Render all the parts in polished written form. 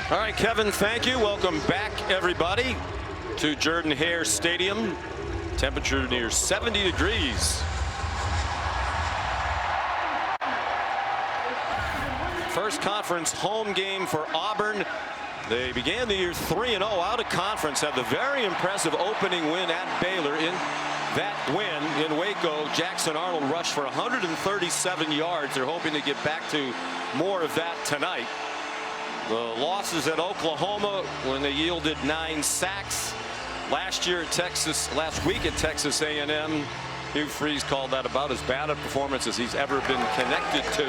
All right, Kevin, thank you. Welcome back, everybody, to Jordan-Hare Stadium. Temperature near 70 degrees. First conference home game for Auburn. They began the year 3-0 out of conference, had the very impressive opening win at Baylor. In that win in Waco, Jackson Arnold rushed for 137 yards. They're hoping to get back to more of that tonight. The losses at Oklahoma when they yielded 9 sacks. Last week at Texas A&M, Hugh Freeze called that about as bad a performance as he's ever been connected to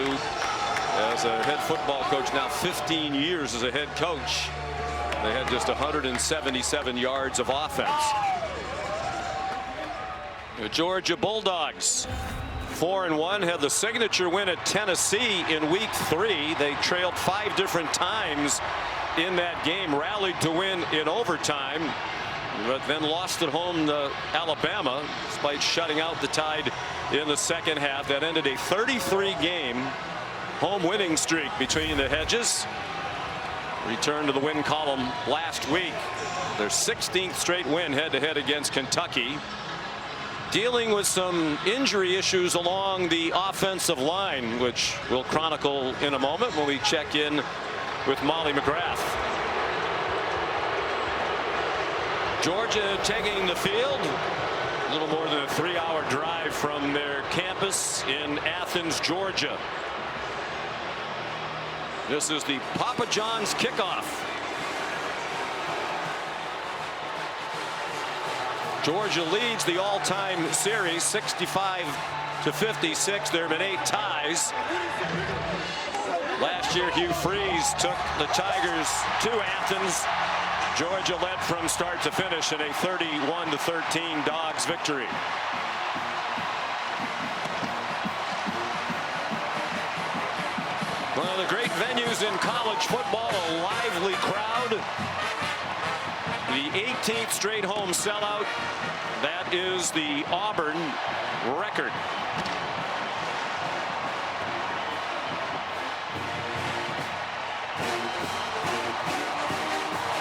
as a head football coach. Now 15 years as a head coach. They had just 177 yards of offense. The Georgia Bulldogs 4-1 had the signature win at Tennessee in week 3. They trailed 5 different times in that game, rallied to win in overtime, but then lost at home to Alabama despite shutting out the Tide in the second half. That ended a 33-game home winning streak between the Hedges. Returned to the win column last week. Their 16th straight win head-to-head against Kentucky. Dealing with some injury issues along the offensive line, which we'll chronicle in a moment when we check in with Molly McGrath. Georgia taking the field. A little more than a 3-hour drive from their campus in Athens, Georgia. This is the Papa John's kickoff. Georgia leads the all-time series 65-56. There have been 8 ties. Last year, Hugh Freeze took the Tigers to Athens. Georgia led from start to finish in a 31-13 Dogs victory. One of the great venues in college football, a lively crowd. The 18th straight home sellout. That is the Auburn record.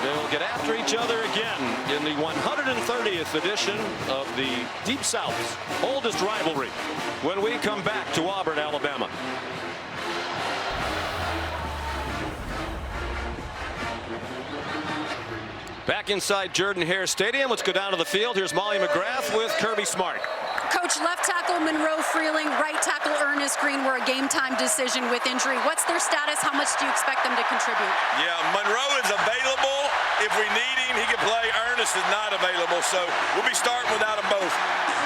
They'll get after each other again in the 130th edition of the Deep South's oldest rivalry when we come back to Auburn, Alabama. Back inside Jordan-Hare Stadium. Let's go down to the field. Here's Molly McGrath with Kirby Smart. Coach, left tackle Monroe Freeling, right tackle Ernest Green were a game-time decision with injury. What's their status? How much do you expect them to contribute? Yeah, Monroe is available. If we need him, he can play. Ernest is not available, so we'll be starting without them both.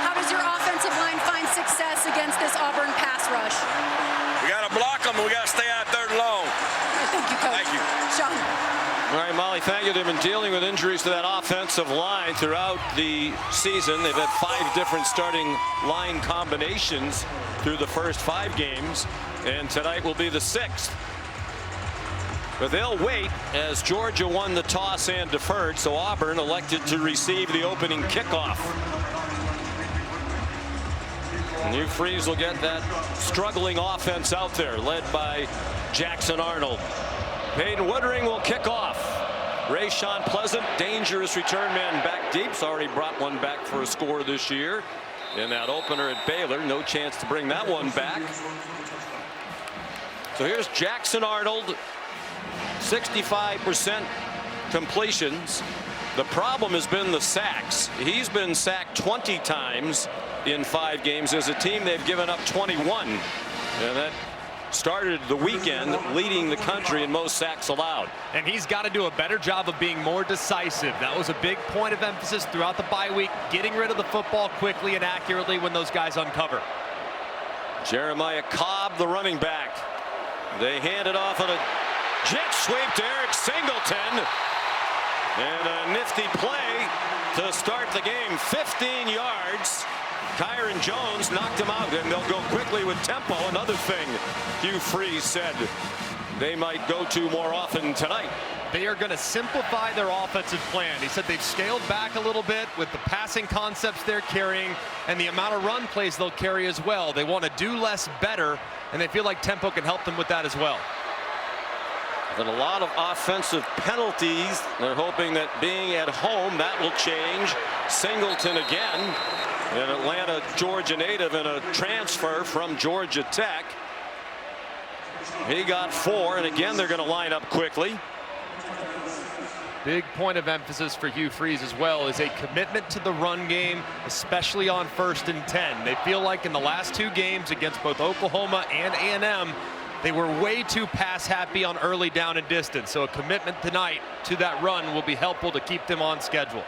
How does your offensive line find success against this Auburn pass rush? We got to block them, and we got to stay out third and long. Thank you, Coach. Thank you. Sean. All right, Molly, thank you. They've been dealing with injuries to that offensive line throughout the season. They've had 5 different starting line combinations through the first 5 games, and tonight will be the 6th. But they'll wait as Georgia won the toss and deferred, so Auburn elected to receive the opening kickoff. Hugh Freeze will get that struggling offense out there, led by Jackson Arnold. Peyton Woodring will kick off. Rayshawn Pleasant, dangerous return man back deep. He's already brought one back for a score this year in that opener at Baylor. No chance to bring that one back. So here's Jackson Arnold, 65% completions. The problem has been the sacks. He's been sacked 20 times in 5 games. As a team, they've given up 21. And that started the weekend leading the country in most sacks allowed. And he's got to do a better job of being more decisive. That was a big point of emphasis throughout the bye week, getting rid of the football quickly and accurately when those guys uncover. Jeremiah Cobb, the running back. They hand it off on a jet sweep to Eric Singleton. And a nifty play to start the game. 15 yards. Kyron Jones knocked him out, and they'll go quickly with tempo. Another thing Hugh Freeze said they might go to more often tonight. They are going to simplify their offensive plan. He said they've scaled back a little bit with the passing concepts they're carrying and the amount of run plays they'll carry as well. They want to do less better, and they feel like tempo can help them with that as well. And a lot of offensive penalties. They're hoping that being at home, that will change. Singleton again, an Atlanta, Georgia native, and a transfer from Georgia Tech. He got 4, and again they're going to line up quickly. Big point of emphasis for Hugh Freeze as well is a commitment to the run game, especially on 1st and 10. They feel like in the last 2 games against both Oklahoma and A&M, they were way too pass happy on early down and distance. So a commitment tonight to that run will be helpful to keep them on schedule.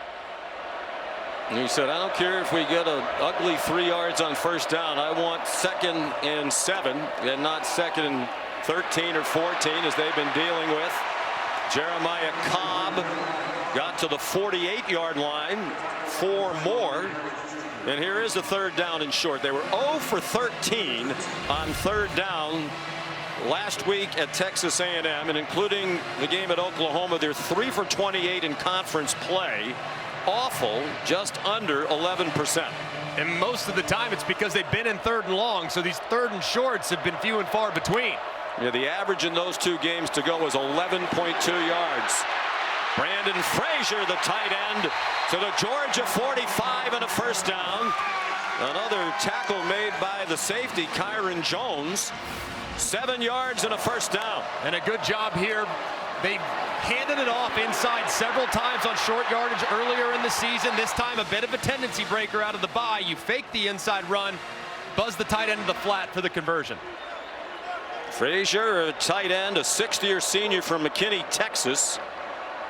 And he said, I don't care if we get an ugly 3 yards on 1st down. I want 2nd and 7 and not 2nd and 13 or 14 as they've been dealing with. Jeremiah Cobb got to the 48-yard line, 4 more. And here is the 3rd down and short. They were 0 for 13 on 3rd down last week at Texas A&M, and including the game at Oklahoma, they're 3 for 28 in conference play. Awful, just under 11%. And most of the time it's because they've been in 3rd and long, so these 3rd and shorts have been few and far between. Yeah, the average in those 2 games to go was 11.2 yards. Brandon Frazier, the tight end, to the Georgia 45 and a 1st down. Another tackle made by the safety, Kyron Jones. 7 yards and a 1st down. And a good job here. They handed it off inside several times on short yardage earlier in the season. This time a bit of a tendency breaker out of the bye. You fake the inside run, buzz the tight end to the flat for the conversion. Frazier, a tight end, a 6th-year senior from McKinney, Texas.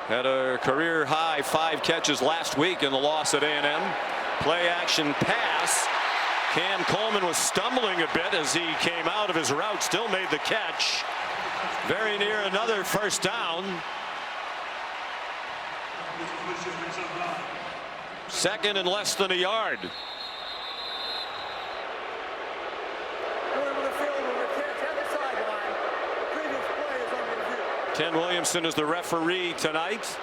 Had a career high 5 catches last week in the loss at A&M. Play action pass. Cam Coleman was stumbling a bit as he came out of his route, still made the catch. Very near another 1st down. 2nd and less than a yard. Ken Williamson is the referee tonight.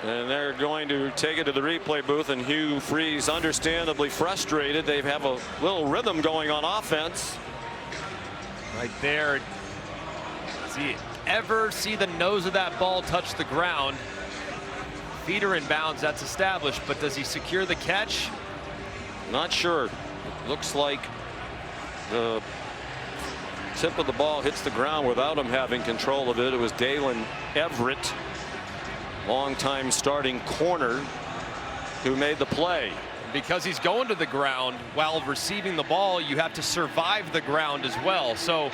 And they're going to take it to the replay booth, and Hugh Freeze understandably frustrated. They have a little rhythm going on offense. Right there. Does he ever see the nose of that ball touch the ground? Feet are in bounds, that's established, but does he secure the catch? Not sure. It looks like the tip of the ball hits the ground without him having control of it. It was Dalen Everett, longtime starting corner, who made the play. Because he's going to the ground while receiving the ball, you have to survive the ground as well. So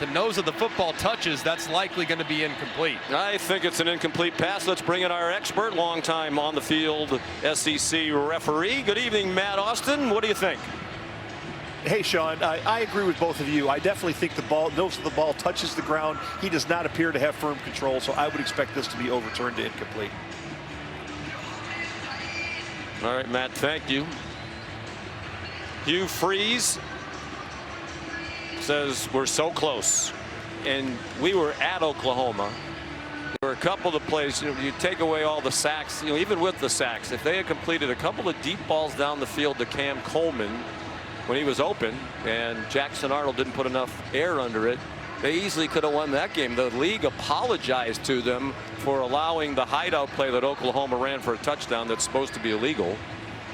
the nose of the football touches, that's likely going to be incomplete. I think it's an incomplete pass. Let's bring in our expert, longtime on the field SEC referee. Good evening, Matt Austin. What do you think? Hey, Sean, I agree with both of you. I definitely think the nose of the ball touches the ground. He does not appear to have firm control, so I would expect this to be overturned to incomplete. All right, Matt, thank you. Hugh Freeze says we're so close, and we were at Oklahoma. There were a couple of plays, you take away all the sacks, even with the sacks, if they had completed a couple of deep balls down the field to Cam Coleman when he was open, and Jackson Arnold didn't put enough air under it, they easily could have won that game. The league apologized to them for allowing the hideout play that Oklahoma ran for a touchdown that's supposed to be illegal.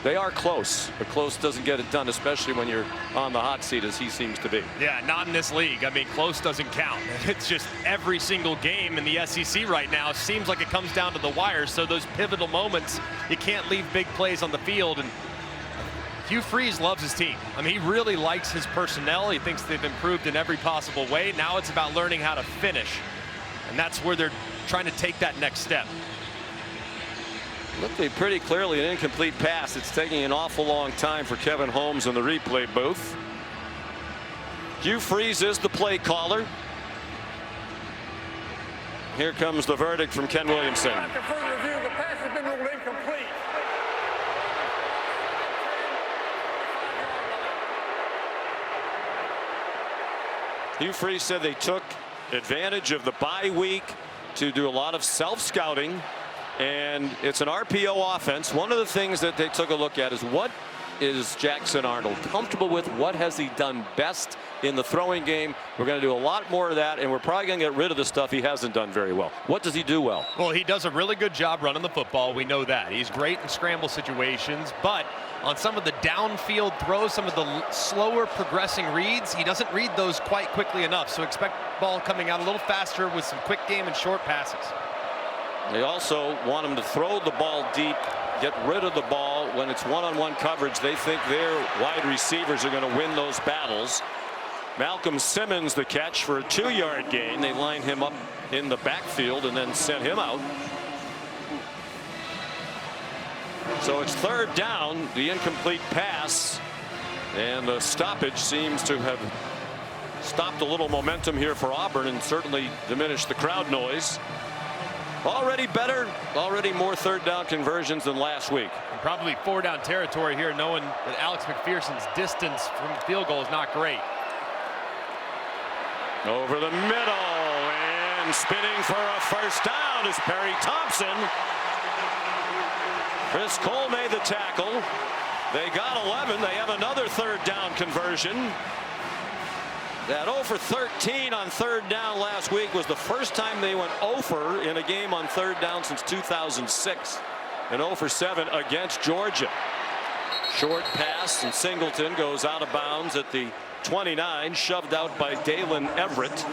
They are close, but close doesn't get it done, especially when you're on the hot seat as he seems to be. Yeah, not in this league. I mean, close doesn't count. It's just every single game in the SEC right now seems like it comes down to the wire. So those pivotal moments, you can't leave big plays on the field. And Hugh Freeze loves his team. I mean, he really likes his personnel. He thinks they've improved in every possible way. Now it's about learning how to finish. And that's where they're trying to take that next step. Looked like pretty clearly an incomplete pass. It's taking an awful long time for Kevin Holmes in the replay booth. Hugh Freeze is the play caller. Here comes the verdict from Ken Williamson. After further review, the pass has been ruled incomplete. Hugh Freeze said they took advantage of the bye week to do a lot of self-scouting, and it's an RPO offense. One of the things that they took a look at is what is Jackson Arnold comfortable with? What has he done best in the throwing game? We're going to do a lot more of that, and we're probably going to get rid of the stuff he hasn't done very well. What does he do well? Well, he does a really good job running the football. We know that. He's great in scramble situations, but on some of the downfield throws, some of the slower progressing reads, he doesn't read those quite quickly enough. So expect ball coming out a little faster with some quick game and short passes. They also want him to throw the ball deep, get rid of the ball when it's one-on-one coverage. They think their wide receivers are going to win those battles. Malcolm Simmons the catch for a 2-yard gain. They line him up in the backfield and then sent him out. So it's 3rd down, the incomplete pass, and the stoppage seems to have stopped a little momentum here for Auburn and certainly diminished the crowd noise. Already better, already more 3rd down conversions than last week. And probably 4-down territory here, knowing that Alex McPherson's distance from the field goal is not great. Over the middle and spinning for a 1st down is Perry Thompson. Chris Cole made the tackle. They got 11. They have another 3rd down conversion. That 0 for 13 on 3rd down last week was the first time they went 0 for in a game on 3rd down since 2006. And 0 for 7 against Georgia. Short pass, and Singleton goes out of bounds at the 29, shoved out by Dalen Everett.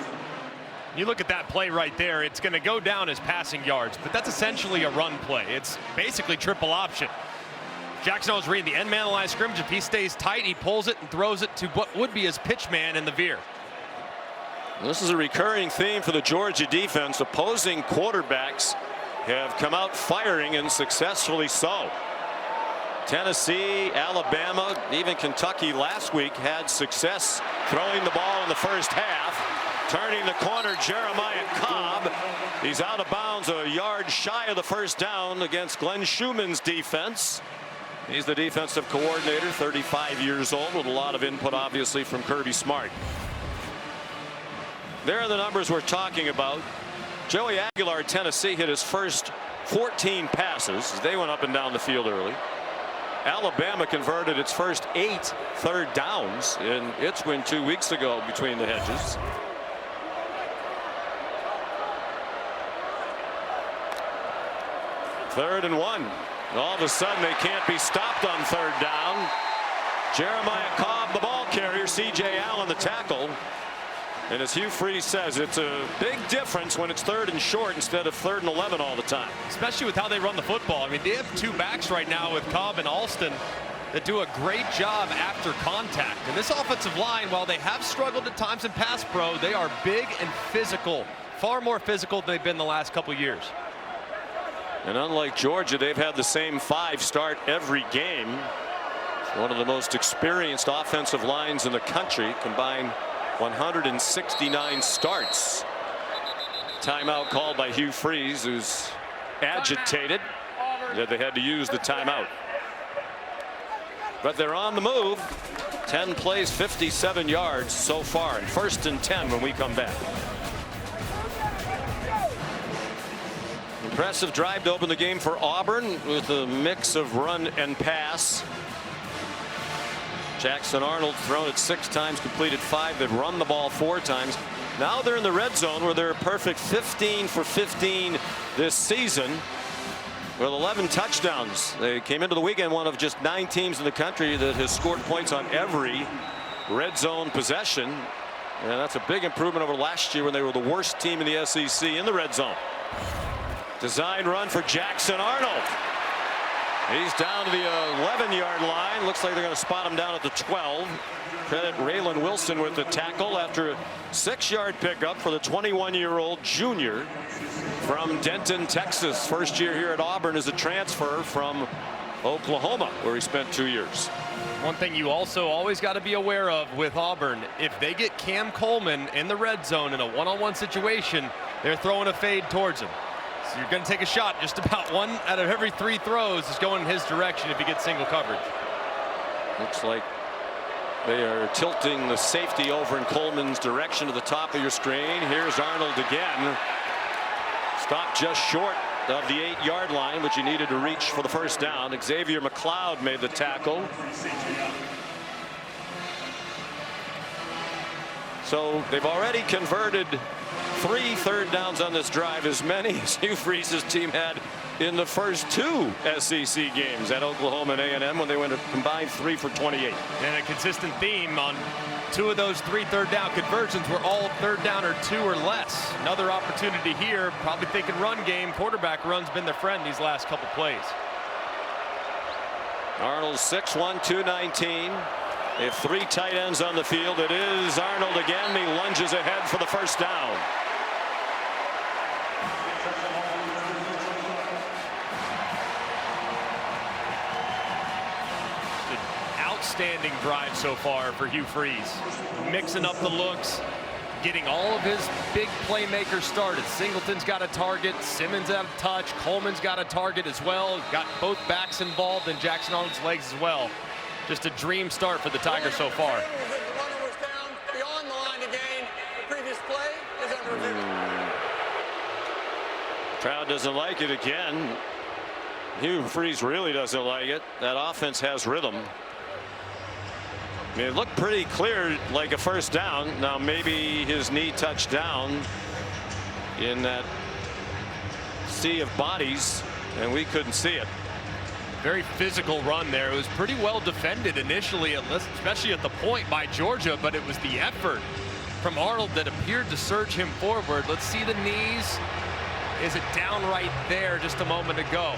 You look at that play right there, it's going to go down as passing yards, but that's essentially a run play. It's basically triple option. Jackson Arnold's reading the end man line of scrimmage. If he stays tight, he pulls it and throws it to what would be his pitch man in the veer. This is a recurring theme for the Georgia defense. Opposing quarterbacks have come out firing, and successfully so. Tennessee, Alabama, even Kentucky last week had success throwing the ball in the first half. Turning the corner, Jeremiah Cobb. He's out of bounds a yard shy of the 1st down against Glenn Schumann's defense. He's the defensive coordinator, 35 years old, with a lot of input, obviously, from Kirby Smart. There are the numbers we're talking about. Joey Aguilar, Tennessee, hit his first 14 passes. They went up and down the field early. Alabama converted its first 8 3rd downs in its win 2 weeks ago between the hedges. Third and 1. All of a sudden they can't be stopped on 3rd down. Jeremiah Cobb, the ball carrier, C.J. Allen, the tackle. And as Hugh Freeze says, it's a big difference when it's 3rd and short instead of 3rd and 11 all the time. Especially with how they run the football. I mean, they have 2 backs right now with Cobb and Alston that do a great job after contact. And this offensive line, while they have struggled at times in pass pro, they are big and physical. Far more physical than they've been the last couple years. And unlike Georgia, they've had the same 5 start every game. It's one of the most experienced offensive lines in the country, combined 169 starts. Timeout called by Hugh Freeze, who's agitated that they had to use the timeout. But they're on the move. 10 plays, 57 yards so far, and 1st and 10 when we come back. Impressive drive to open the game for Auburn with a mix of run and pass. Jackson Arnold thrown it 6 times, completed 5. They've run the ball 4 times. Now they're in the red zone where they're a perfect 15 for 15 this season with 11 touchdowns. They came into the weekend one of just 9 teams in the country that has scored points on every red zone possession. And that's a big improvement over last year when they were the worst team in the SEC in the red zone. Design run for Jackson Arnold. He's down to the 11-yard line. Looks like they're going to spot him down at the 12. Credit Raylan Wilson with the tackle after a 6-yard pickup for the 21-year-old junior from Denton, Texas. First year here at Auburn as a transfer from Oklahoma, where he spent 2 years. One thing you also always got to be aware of with Auburn, if they get Cam Coleman in the red zone in a one-on-one situation, they're throwing a fade towards him. So you're going to take a shot. Just about 1 out of every 3 throws is going in his direction if he gets single coverage. Looks like they are tilting the safety over in Coleman's direction to the top of your screen. Here's Arnold again. Stopped just short of the 8-yard line, which he needed to reach for the first down. Xavier McLeod made the tackle. So they've already converted 3 third downs on this drive, as many as Hugh Freeze's team had in the first 2 SEC games at Oklahoma and A&M when they went a combined 3 for 28. And a consistent theme on 2 of those 3 third down conversions were all third down or 2 or less. Another opportunity here, probably thinking run game. Quarterback run's been their friend these last couple plays. Arnold's 6'1", 219. They have 3 tight ends on the field. It is Arnold again. He lunges ahead for the first down. Outstanding drive so far for Hugh Freeze. Mixing up the looks, getting all of his big playmakers started. Singleton's got a target, Simmons out of touch, Coleman's got a target as well. Got both backs involved and Jackson Arnold's legs as well. Just a dream start for the Tigers so far. The runner was down beyond the line to gain. The previous play is under review. Crowd doesn't like it again. Hugh Freeze really doesn't like it. That offense has rhythm. I mean, it looked pretty clear like a first down. Now maybe his knee touched down in that sea of bodies and we couldn't see it. Very physical run there. It was pretty well defended initially, especially at the point by Georgia, but it was the effort from Arnold that appeared to surge him forward. Let's see the knees. Is it down right there just a moment ago?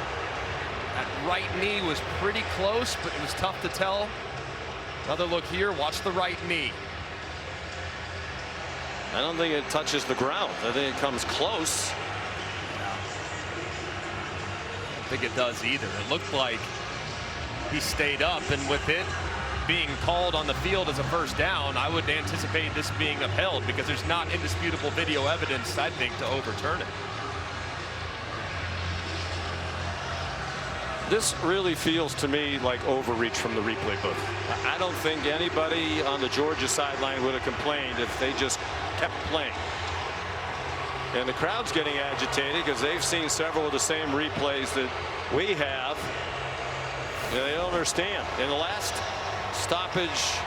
That right knee was pretty close, but it was tough to tell. Another look here. Watch the right knee. I don't think it touches the ground. I think it comes close. I don't think it does either. It looked like he stayed up, and with it being called on the field as a first down, I would anticipate this being upheld because there's not indisputable video evidence, I think, to overturn it. This really feels to me like overreach from the replay booth. I don't think anybody on the Georgia sideline would have complained if they just kept playing. And the crowd's getting agitated because they've seen several of the same replays that we have. And they don't understand. In the last stoppage,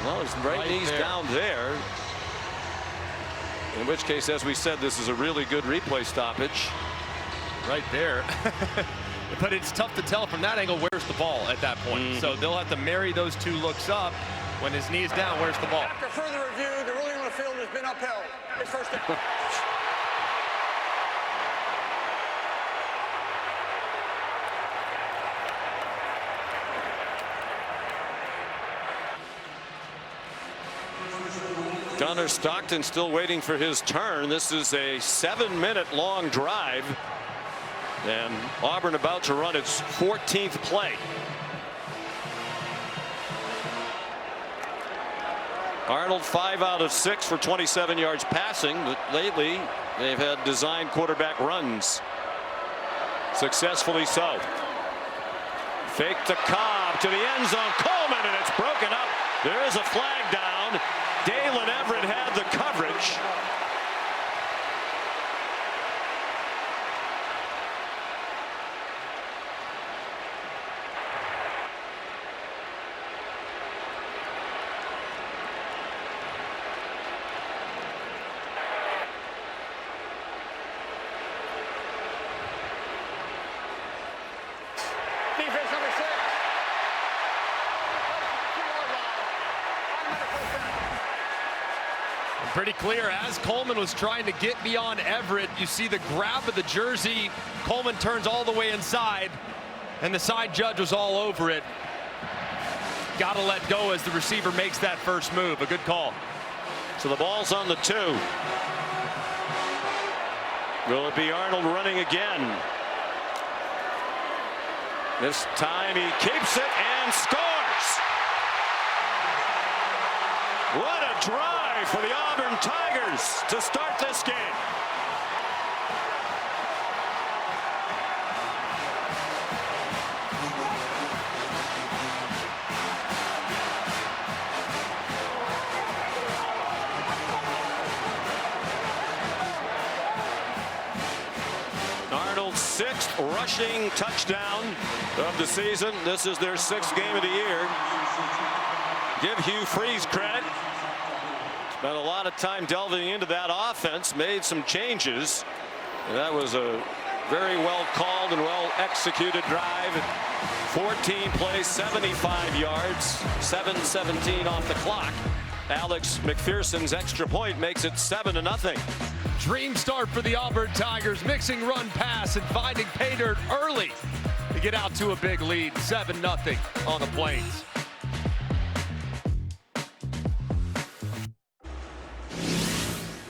well, his right knee's down there. In which case, as we said, this is a really good replay stoppage. Right there. But it's tough to tell from that angle where's the ball at that point. So they'll have to marry those 2 looks up. When his knee is down, where's the ball? After further review, the ruling on the field has been upheld. It's first down. Gunnar Stockton still waiting for his turn. This is a 7-minute long drive. And Auburn about to run its 14th play. Arnold 5 out of 6 for 27 yards passing, but lately they've had designed quarterback runs. Successfully so. Fake to Cobb to the end zone. Coleman, and it's broken up. There is a flag down. Dalen Everett had the coverage. Defense number 6. Pretty clear as Coleman was trying to get beyond Everett. You see the grab of the jersey. Coleman turns all the way inside, and the side judge was all over it. Got to let go as the receiver makes that first move. A good call. So the ball's on the 2. Will it be Arnold running again? This time he keeps it and scores. What a drive for the Auburn Tigers to start this game. sixth rushing touchdown of the season. This is their sixth game of the year. Give Hugh Freeze credit. Spent a lot of time delving into that offense, made some changes. And that was a very well called and well executed drive. 14 plays, 75 yards, 7:17 off the clock. Alex McPherson's extra point makes it 7-0. Dream start for the Auburn Tigers, mixing run pass and finding pay dirt early to get out to a big lead, 7-0 on the Plains.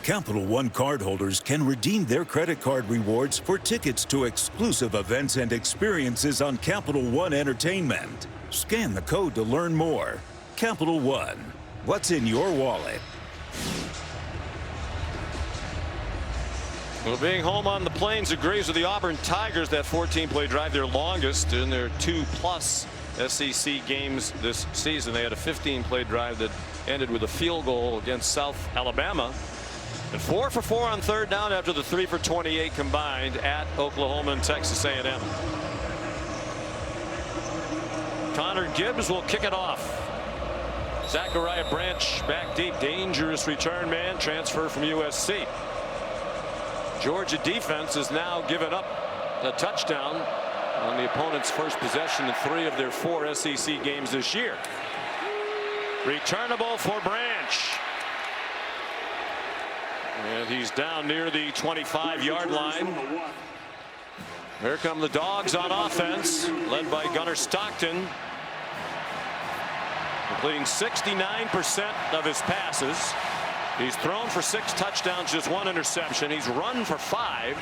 Capital One cardholders can redeem their credit card rewards for tickets to exclusive events and experiences on Capital One Entertainment. Scan the code to learn more. Capital One, what's in your wallet? Well, being home on the Plains agrees with the Auburn Tigers. That 14-play drive, their longest in their 2+ SEC games this season. They had a 15-play drive that ended with a field goal against South Alabama. And 4 for 4 on third down after the 3 for 28 combined at Oklahoma and Texas A&M. Connor Gibbs will kick it off. Zachariah Branch back deep. Dangerous return man. Transfer from USC. Georgia defense has now given up a touchdown on the opponent's first possession in 3 of their 4 SEC games this year. Returnable for Branch. And he's down near the 25-yard line. Here come the Dogs on offense, led by Gunnar Stockton. Completing 69% of his passes. He's thrown for 6 touchdowns, just 1 interception. He's run for 5.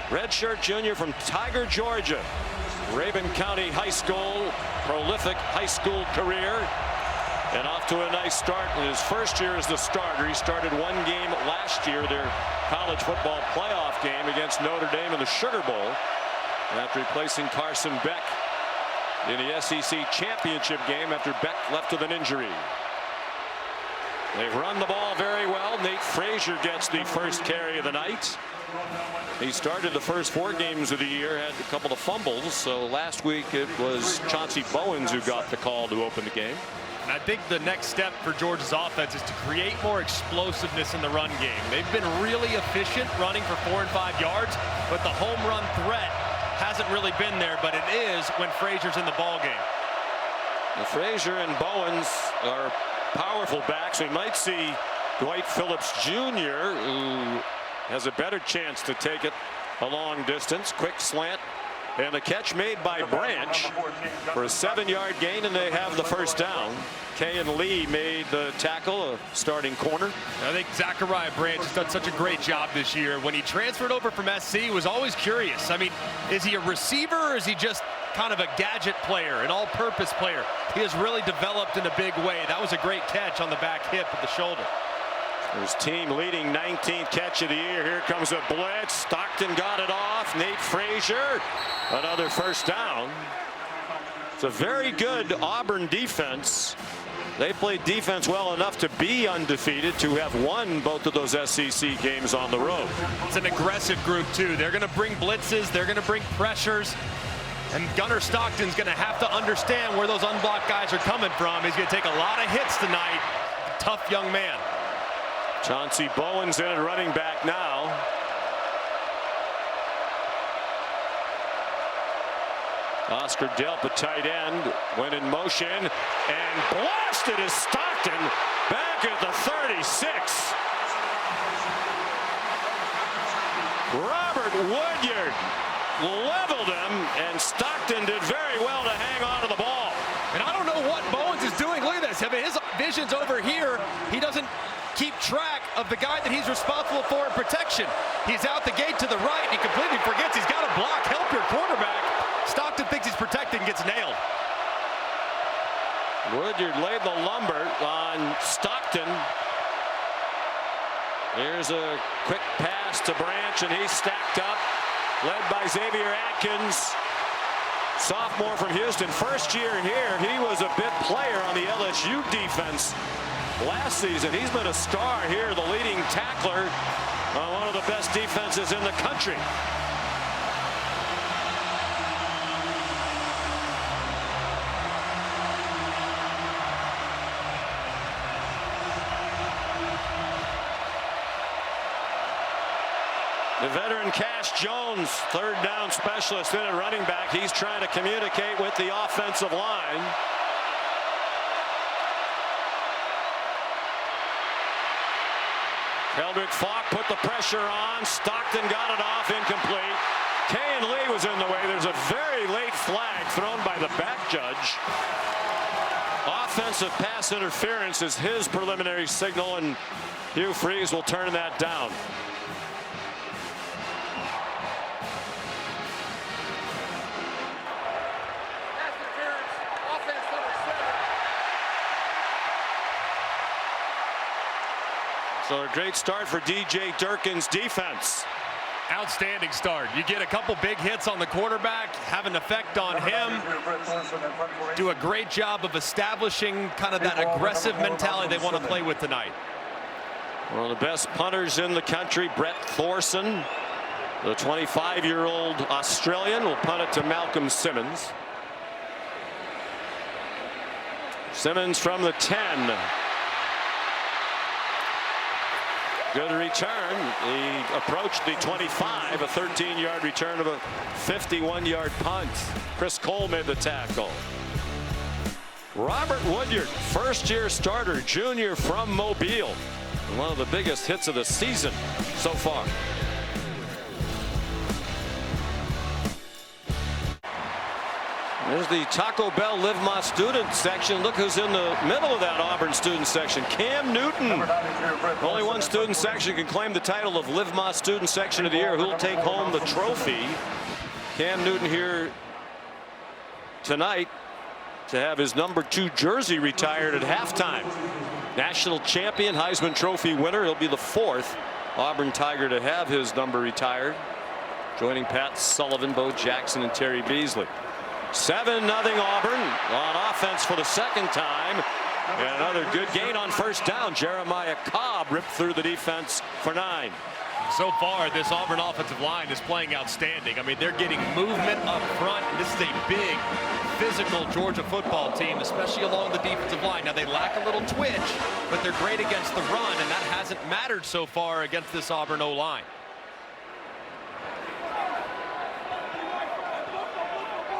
Redshirt junior from Tiger, Georgia. Rabun County High School, prolific high school career. And off to a nice start in his first year as the starter. He started 1 game last year, their college football playoff game against Notre Dame in the Sugar Bowl, after replacing Carson Beck in the SEC championship game after Beck left with an injury. They've run the ball very well. Nate Frazier gets the first carry of the night. He started the first 4 games of the year, had a couple of fumbles. So last week it was Chauncey Bowens who got the call to open the game. And I think the next step for Georgia's offense is to create more explosiveness in the run game. They've been really efficient running for 4 and 5 yards, but the home run threat hasn't really been there, but it is when Frazier's in the ball game. And Frazier and Bowens are powerful backs. We might see Dwight Phillips Jr., who has a better chance to take it a long distance. Quick slant and a catch made by Branch for a 7-yard gain, and they have the first down. Kayan Lee made the tackle, a starting corner. I think Zachariah Branch has done such a great job this year. When he transferred over from SC, he was always curious. I mean, is he a receiver or is he just kind of a gadget player, an all-purpose player? He has really developed in a big way. That was a great catch on the back hip at the shoulder. His team leading 19th catch of the year. Here comes a blitz. Stockton got it off. Nate Frazier, another first down. It's a very good Auburn defense. They played defense well enough to be undefeated, to have won both of those SEC games on the road. It's an aggressive group, too. They're going to bring blitzes. They're going to bring pressures. And Gunnar Stockton's going to have to understand where those unblocked guys are coming from. He's going to take a lot of hits tonight. Tough young man. Chauncey Bowens in at running back now. Oscar Delp, a tight end, went in motion and blasted his Stockton back at the 36. Robert Woodyard leveled him, and Stockton did very well to hang on to the ball. And I don't know what Bowens is doing. Look at this. I mean, his vision's over here. He doesn't keep track of the guy that he's responsible for in protection. He's out the gate to the right. He completely forgets he's got to block. Help your quarterback. Stockton thinks he's protecting, gets nailed. Woodyard laid the lumber on Stockton. Here's a quick pass to Branch, and he's stacked up, led by Xavier Atkins, sophomore from Houston. First year here, he was a big player on the LSU defense last season. He's been a star here, the leading tackler One of the best defenses in the country. The veteran Cash Jones, third down specialist in at running back. He's trying to communicate with the offensive line. Keldrick Falk put the pressure on. Stockton got it off, incomplete. Kayan Lee was in the way. There's a very late flag thrown by the back judge. Offensive pass interference is his preliminary signal, and Hugh Freeze will turn that down. So a great start for DJ Durkin's defense. Outstanding start. You get a couple big hits on the quarterback, have an effect on him, do a great job of establishing kind of that aggressive mentality they want to play with tonight. One of the best punters in the country, Brett Thorson, the 25-year-old Australian, will punt it to Malcolm Simmons. Simmons from the 10. Good return. He approached the 25, a 13-yard return of a 51-yard punt. Chris Cole made the tackle. Robert Woodyard, first-year starter, junior from Mobile. One of the biggest hits of the season so far. There's the Taco Bell Live My Student section. Look who's in the middle of that Auburn student section. Cam Newton. Only one student section can claim the title of Live My Student Section of the Year. Who'll take home the trophy? Cam Newton here tonight to have his number 2 jersey retired at halftime. National champion, Heisman Trophy winner. He'll be the 4th Auburn Tiger to have his number retired, joining Pat Sullivan, Bo Jackson, and Terry Beasley. 7-0 Auburn on offense for the second time. And another good gain on first down. Jeremiah Cobb ripped through the defense for 9. So far, this Auburn offensive line is playing outstanding. I mean, they're getting movement up front. And this is a big, physical Georgia football team, especially along the defensive line. Now, they lack a little twitch, but they're great against the run, and that hasn't mattered so far against this Auburn O-line.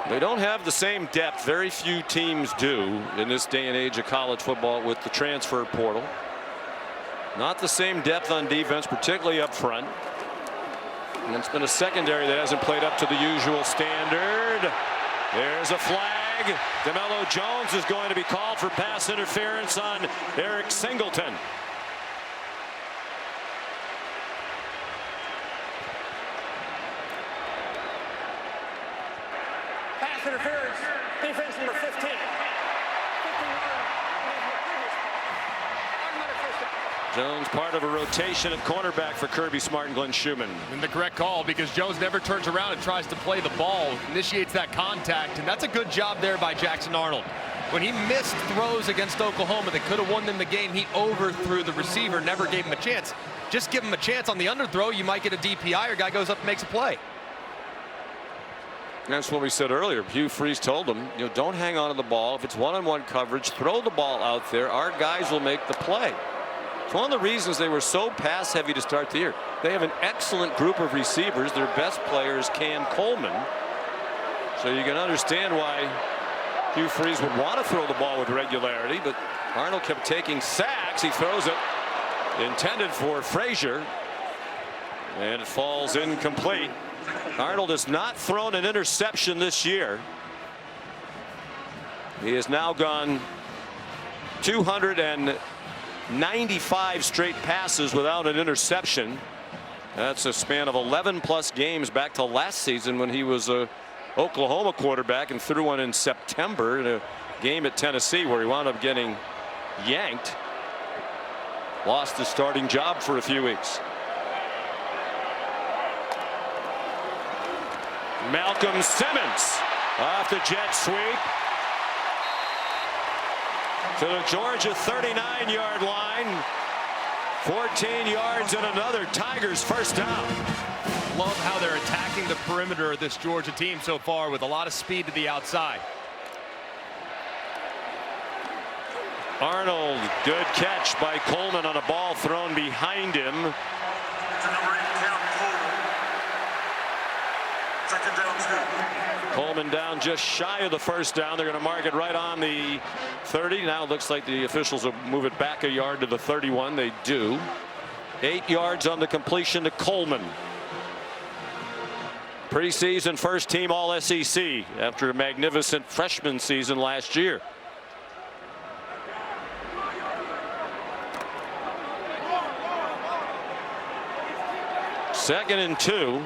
They don't have the same depth. Very few teams do in this day and age of college football with the transfer portal. Not the same depth on defense, particularly up front. And it's been a secondary that hasn't played up to the usual standard. There's a flag. DeMello Jones is going to be called for pass interference on Eric Singleton. Pass interference, defense number 15. Jones part of a rotation at cornerback for Kirby Smart and Glenn Schumann. And the correct call, because Jones never turns around and tries to play the ball, initiates that contact, and that's a good job there by Jackson Arnold. When he missed throws against Oklahoma that could have won them the game, he overthrew the receiver, never gave him a chance. Just give him a chance on the underthrow, you might get a DPI, or guy goes up and makes a play. That's what we said earlier. Hugh Freeze told them, don't hang on to the ball. If it's one-on-one coverage, throw the ball out there. Our guys will make the play. It's one of the reasons they were so pass heavy to start the year. They have an excellent group of receivers. Their best player is Cam Coleman. So you can understand why Hugh Freeze would want to throw the ball with regularity, but Arnold kept taking sacks. He throws it intended for Frazier, and it falls incomplete. Arnold has not thrown an interception this year. He has now gone 295 straight passes without an interception. That's a span of 11+ games back to last season when he was a Oklahoma quarterback and threw one in September in a game at Tennessee where he wound up getting yanked. Lost his starting job for a few weeks. Malcolm Simmons off the jet sweep to the Georgia 39-yard line. 14 yards and another Tigers first down. Love how they're attacking the perimeter of this Georgia team so far with a lot of speed to the outside. Arnold, good catch by Coleman on a ball thrown behind him. Coleman down just shy of the first down. They're going to mark it right on the 30. Now it looks like the officials will move it back a yard to the 31. They do. 8 yards on the completion to Coleman. Preseason first team All SEC after a magnificent freshman season last year. Second and 2.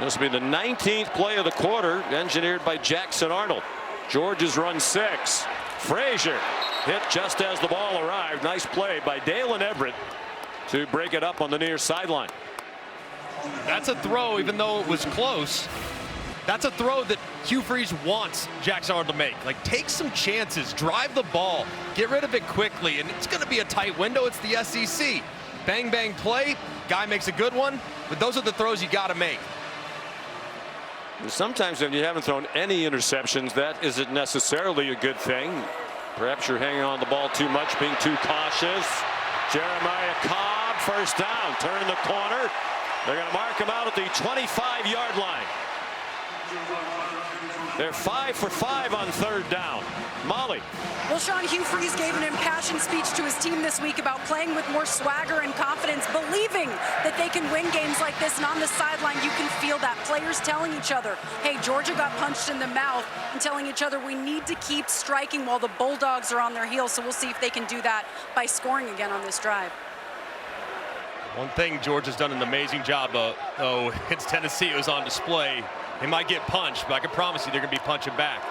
This will be the 19th play of the quarter, engineered by Jackson Arnold. Georgia's run 6. Frazier hit just as the ball arrived. Nice play by Dalen Everett to break it up on the near sideline. That's a throw, even though it was close. That's a throw that Hugh Freeze wants Jackson Arnold to make. Like, take some chances, drive the ball, get rid of it quickly, and it's going to be a tight window. It's the SEC. Bang, bang play. Guy makes a good one, but those are the throws you got to make. Sometimes when you haven't thrown any interceptions, that isn't necessarily a good thing. Perhaps you're hanging on the ball too much, being too cautious. Jeremiah Cobb, first down, turn the corner. They're going to mark him out at the 25-yard line. They're 5 for 5 on third down. Molly. Well, Sean, Hugh Freeze gave an impassioned speech to his team this week about playing with more swagger and confidence, believing that they can win games like this. And on the sideline, you can feel that. Players telling each other, hey, Georgia got punched in the mouth, and telling each other we need to keep striking while the Bulldogs are on their heels. So we'll see if they can do that by scoring again on this drive. One thing Georgia's done an amazing job of, though, against Tennessee, it was on display. They might get punched, but I can promise you they're going to be punching back.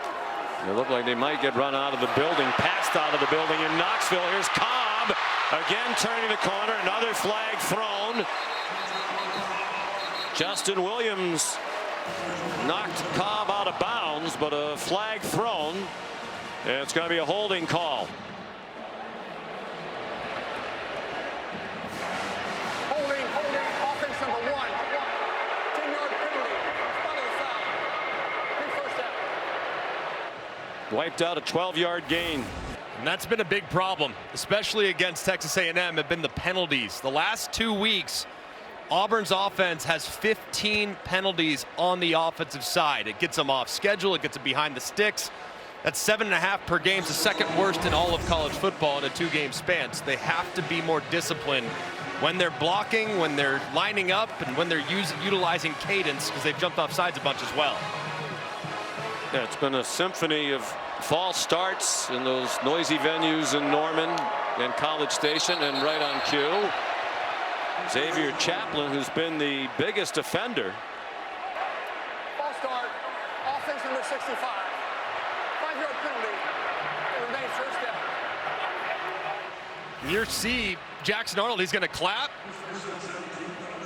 They look like they might get run out of the building, passed out of the building in Knoxville. Here's Cobb again turning the corner. Another flag thrown. Justin Williams knocked Cobb out of bounds, but a flag thrown. And it's going to be a holding call. Holding, offense number 1. 10-yard penalty. Front of the foul. Big first down. Wiped out a 12-yard gain. And that's been a big problem, especially against Texas A&M, have been the penalties. The last 2 weeks, Auburn's offense has 15 penalties on the offensive side. It gets them off schedule, it gets them behind the sticks. That's 7.5 per game, the second worst in all of college football in a 2-game span. So they have to be more disciplined when they're blocking, when they're lining up, and when they're utilizing cadence, because they've jumped off sides a bunch as well. Yeah, it's been a symphony of false starts in those noisy venues in Norman and College Station, and right on cue, Xavier Chaplin, who's been the biggest offender. False start. Offense number 65. 5-yard penalty. It remains first down. You see Jackson Arnold, he's going to clap.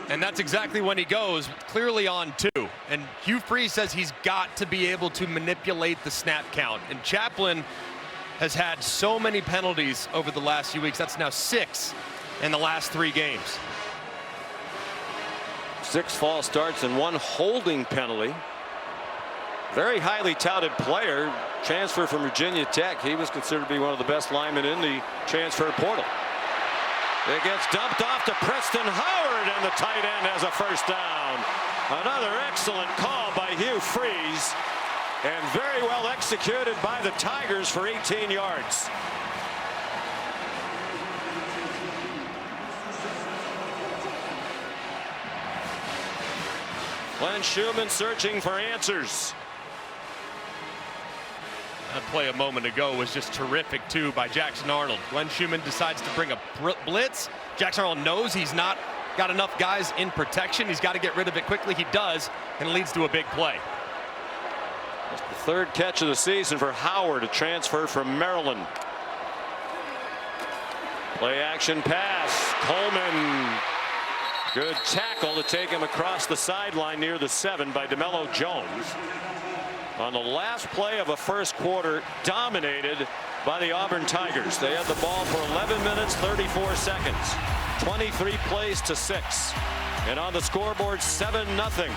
And that's exactly when he goes, clearly on 2. And Hugh Freeze says he's got to be able to manipulate the snap count. And Chaplin has had so many penalties over the last few weeks. That's now 6 in the last 3 games. 6 false starts and 1 holding penalty. Very highly touted player, transfer from Virginia Tech. He was considered to be one of the best linemen in the transfer portal. It gets dumped off to Preston Howard, and the tight end has a first down. Another excellent call by Hugh Freeze, and very well executed by the Tigers for 18 yards. Glenn Schumann searching for answers. That play a moment ago was just terrific, too, by Jackson Arnold. Glenn Schumann decides to bring a blitz. Jackson Arnold knows he's not got enough guys in protection. He's got to get rid of it quickly. He does, and it leads to a big play. That's the 3rd catch of the season for Howard, a transfer from Maryland. Play action pass. Coleman. Good tackle to take him across the sideline near the 7 by DeMello Jones. On the last play of a first quarter, dominated by the Auburn Tigers. They had the ball for 11 minutes, 34 seconds. 23 plays to 6. And on the scoreboard, 7-0.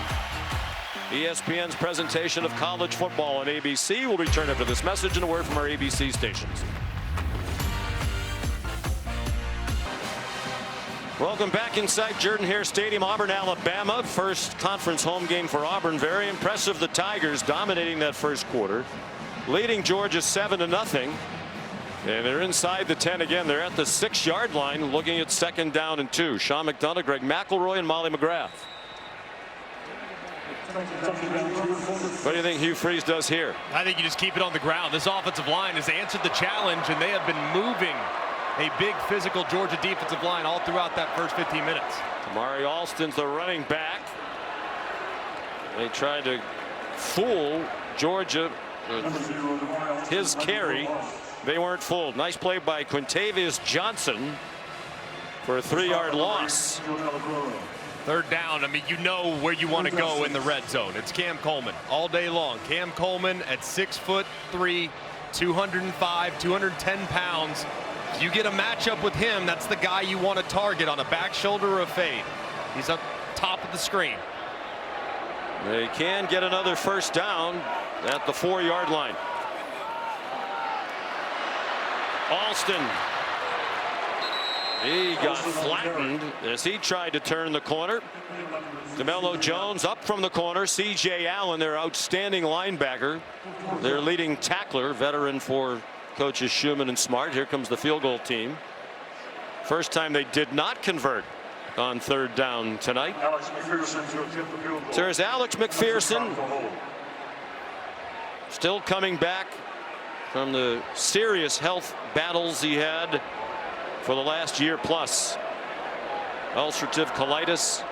ESPN's presentation of college football on ABC will return after this message and a word from our ABC stations. Welcome back inside Jordan-Hare Stadium, Auburn, Alabama. First conference home game for Auburn. Very impressive. The Tigers dominating that first quarter, leading Georgia 7-0. And they're inside the 10 again. They're at the 6-yard line, looking at 2nd down and 2. Sean McDonough, Greg McElroy, and Molly McGrath. What do you think Hugh Freeze does here? I think you just keep it on the ground. This offensive line has answered the challenge, and they have been moving a big physical Georgia defensive line all throughout that first 15 minutes. Tamari Alston's the running back. They tried to fool Georgia with his carry. They weren't fooled. Nice play by Quintavious Johnson for a 3-yard loss. 3rd down. I mean, you know where you want to go in the red zone. It's Cam Coleman all day long. Cam Coleman at 6'3", 205, 210 pounds. If you get a matchup with him, that's the guy you want to target on a back shoulder or a fade. He's up top of the screen. They can get another 1st down at the 4-yard line. Alston. He got flattened as he tried to turn the corner. DeMello Jones up from the corner. C.J. Allen, their outstanding linebacker, their leading tackler, veteran for coaches Schumann and Smart. Here comes the field goal team. First time they did not convert on 3rd down tonight. So there's Alex McPherson, still coming back from the serious health battles he had for the last year plus. Ulcerative colitis,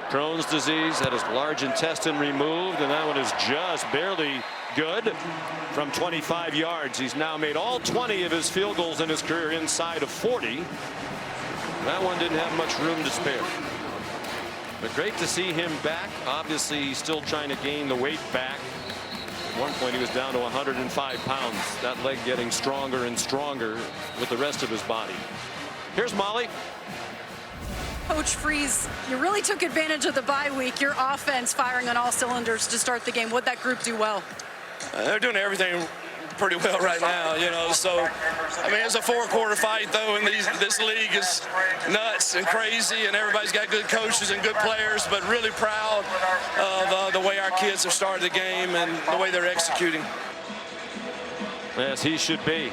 Crohn's disease, had his large intestine removed, and that one is just barely good from 25 yards. He's now made all 20 of his field goals in his career inside of 40. That one didn't have much room to spare. But great to see him back. Obviously, he's still trying to gain the weight back. At one point, he was down to 105 pounds. That leg getting stronger and stronger with the rest of his body. Here's Molly. Coach Freeze, you really took advantage of the bye week. Your offense firing on all cylinders to start the game. What'd that group do well? They're doing everything pretty well right now, you know. So, I mean, it's a 4-quarter fight, though, and this league is nuts and crazy, and everybody's got good coaches and good players, but really proud of the way our kids have started the game and the way they're executing. Yes, he should be.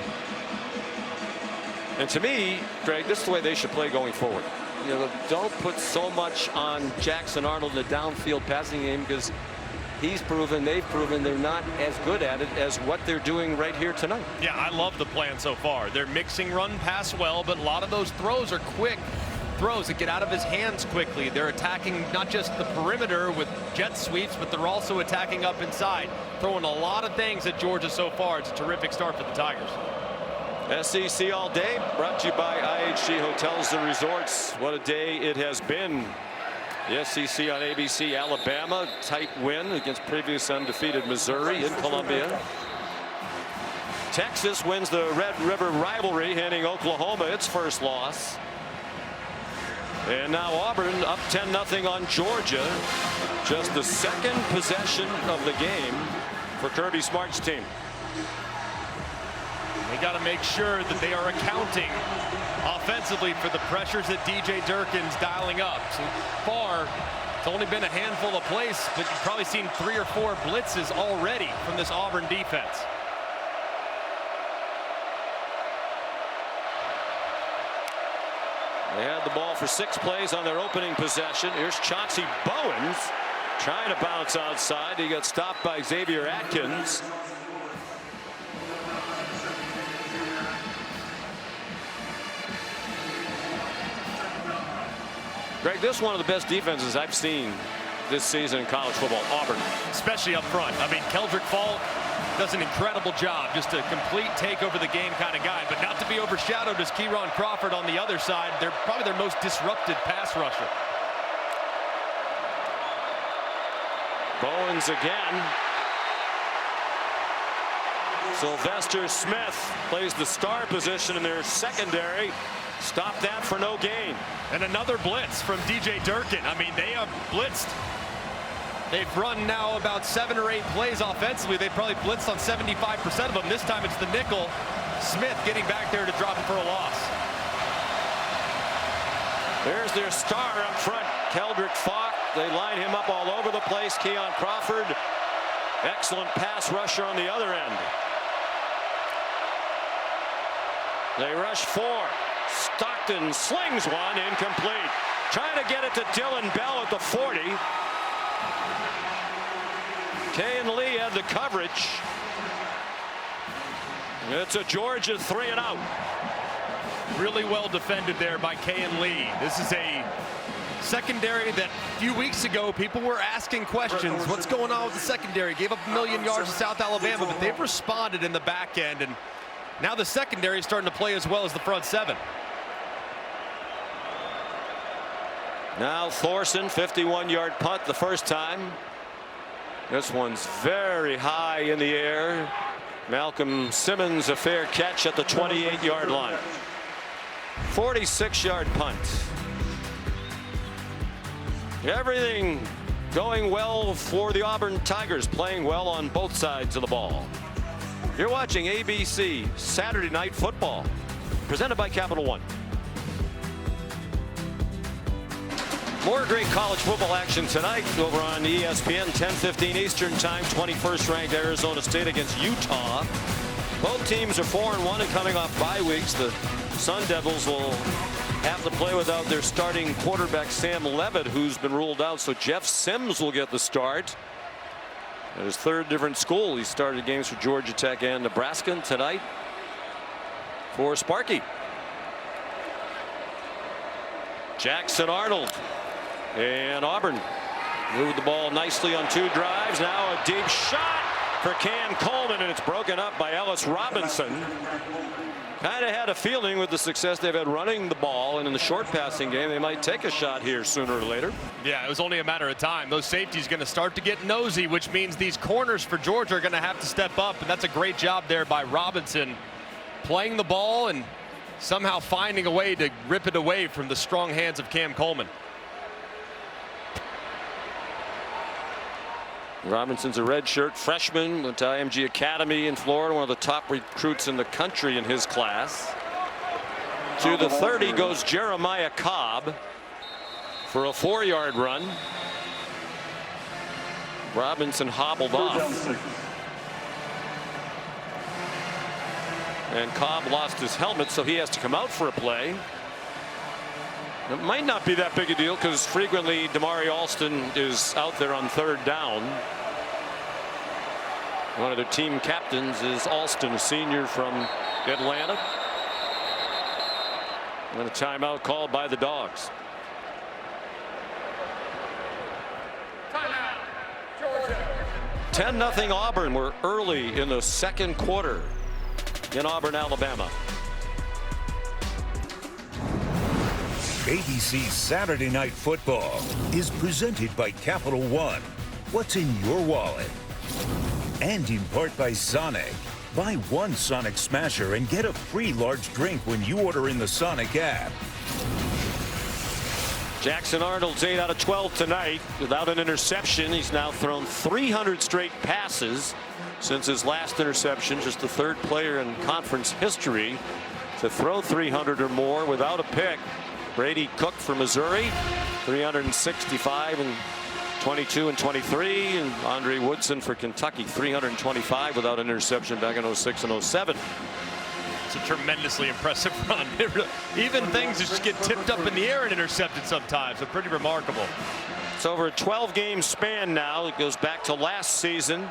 And to me, Greg, this is the way they should play going forward. You know, don't put so much on Jackson Arnold in the downfield passing game, because he's proven, they've proven they're not as good at it as what they're doing right here tonight. Yeah, I love the plan so far. They're mixing run pass well, but a lot of those throws are quick throws that get out of his hands quickly. They're attacking not just the perimeter with jet sweeps, but they're also attacking up inside, throwing a lot of things at Georgia so far. It's a terrific start for the Tigers. SEC All Day brought to you by IHG Hotels and Resorts. What a day it has been. The SEC on ABC. Alabama, tight win against previous undefeated Missouri in Columbia. Texas wins the Red River rivalry, handing Oklahoma its first loss. And now Auburn up 10-0 on Georgia. Just the 2nd possession of the game for Kirby Smart's team. They got to make sure that they are accounting offensively for the pressures that DJ Durkin's dialing up. So far, it's only been a handful of plays, but you've probably seen 3 or 4 blitzes already from this Auburn defense. They had the ball for 6 plays on their opening possession. Here's Chauncey Bowens trying to bounce outside. He got stopped by Xavier Atkins. Greg, this is one of the best defenses I've seen this season in college football. Auburn. Especially up front. I mean, Keldrick Falk does an incredible job. Just a complete take over the game kind of guy. But not to be overshadowed is Kieron Crawford on the other side. They're probably their most disrupted pass rusher. Bowens again. Sylvester Smith plays the star position in their secondary. Stop that for no gain. And another blitz from DJ Durkin. I mean, they have blitzed. They've run now about 7 or 8 plays offensively. They probably blitzed on 75% of them. This time it's the nickel. Smith getting back there to drop it for a loss. There's their star up front, Keldrick Falk. They line him up all over the place. Keon Crawford, excellent pass rusher on the other end. They rush 4. Stockton slings one, incomplete. Trying to get it to Dylan Bell at the 40. Kane Lee had the coverage. It's a Georgia 3-and-out. Really well defended there by Kane Lee. This is a secondary that a few weeks ago people were asking questions. What's going on with the secondary? Gave up 1 million yards to South Alabama, but they've responded in the back end, and now the secondary is starting to play as well as the front 7. Now Thorson, 51-yard punt the first time. This one's very high in the air. Malcolm Simmons a fair catch at the 28-yard line. 46-yard punt. Everything going well for the Auburn Tigers, playing well on both sides of the ball. You're watching ABC Saturday Night Football, presented by Capital One. More great college football action tonight over on ESPN, 10:15 Eastern Time. 21st ranked Arizona State against Utah. Both teams are 4-1 and coming off bye weeks. The Sun Devils will have to play without their starting quarterback Sam Levitt, who's been ruled out. So Jeff Sims will get the start. At his 3rd different school, he started games for Georgia Tech and Nebraska tonight for Sparky. Jackson Arnold and Auburn moved the ball nicely on 2 drives. Now a deep shot for Cam Coleman, and it's broken up by Ellis Robinson. Kind of had a feeling with the success they've had running the ball and in the short passing game, they might take a shot here sooner or later. Yeah, it was only a matter of time. Those safeties going to start to get nosy, which means these corners for Georgia are going to have to step up, and that's a great job there by Robinson, playing the ball and somehow finding a way to rip it away from the strong hands of Cam Coleman. Robinson's a redshirt freshman, went to IMG Academy in Florida, one of the top recruits in the country in his class. To the 30 goes Jeremiah Cobb for a 4-yard run. Robinson hobbled off. And Cobb lost his helmet, so he has to come out for a play. It might not be that big a deal because frequently Damari Alston is out there on 3rd down. One of their team captains is Alston, a senior from Atlanta. And a timeout called by the Dogs. Timeout, Georgia. 10-0 Auburn. We're early in the 2nd quarter in Auburn, Alabama. ABC Saturday Night Football is presented by Capital One. What's in your wallet? And in part by Sonic. Buy 1 Sonic Smasher and get a free large drink when you order in the Sonic app. Jackson Arnold's 8 out of 12 tonight without an interception. He's now thrown 300 straight passes since his last interception. Just the 3rd player in conference history to throw 300 or more without a pick. Brady Cook for Missouri, 365 and 22 and 23, and Andre Woodson for Kentucky, 325 without an interception back in 06 and 07. It's a tremendously impressive run. Even things just get tipped up in the air and intercepted sometimes. They're pretty remarkable. It's over a 12-game span now. It goes back to last season,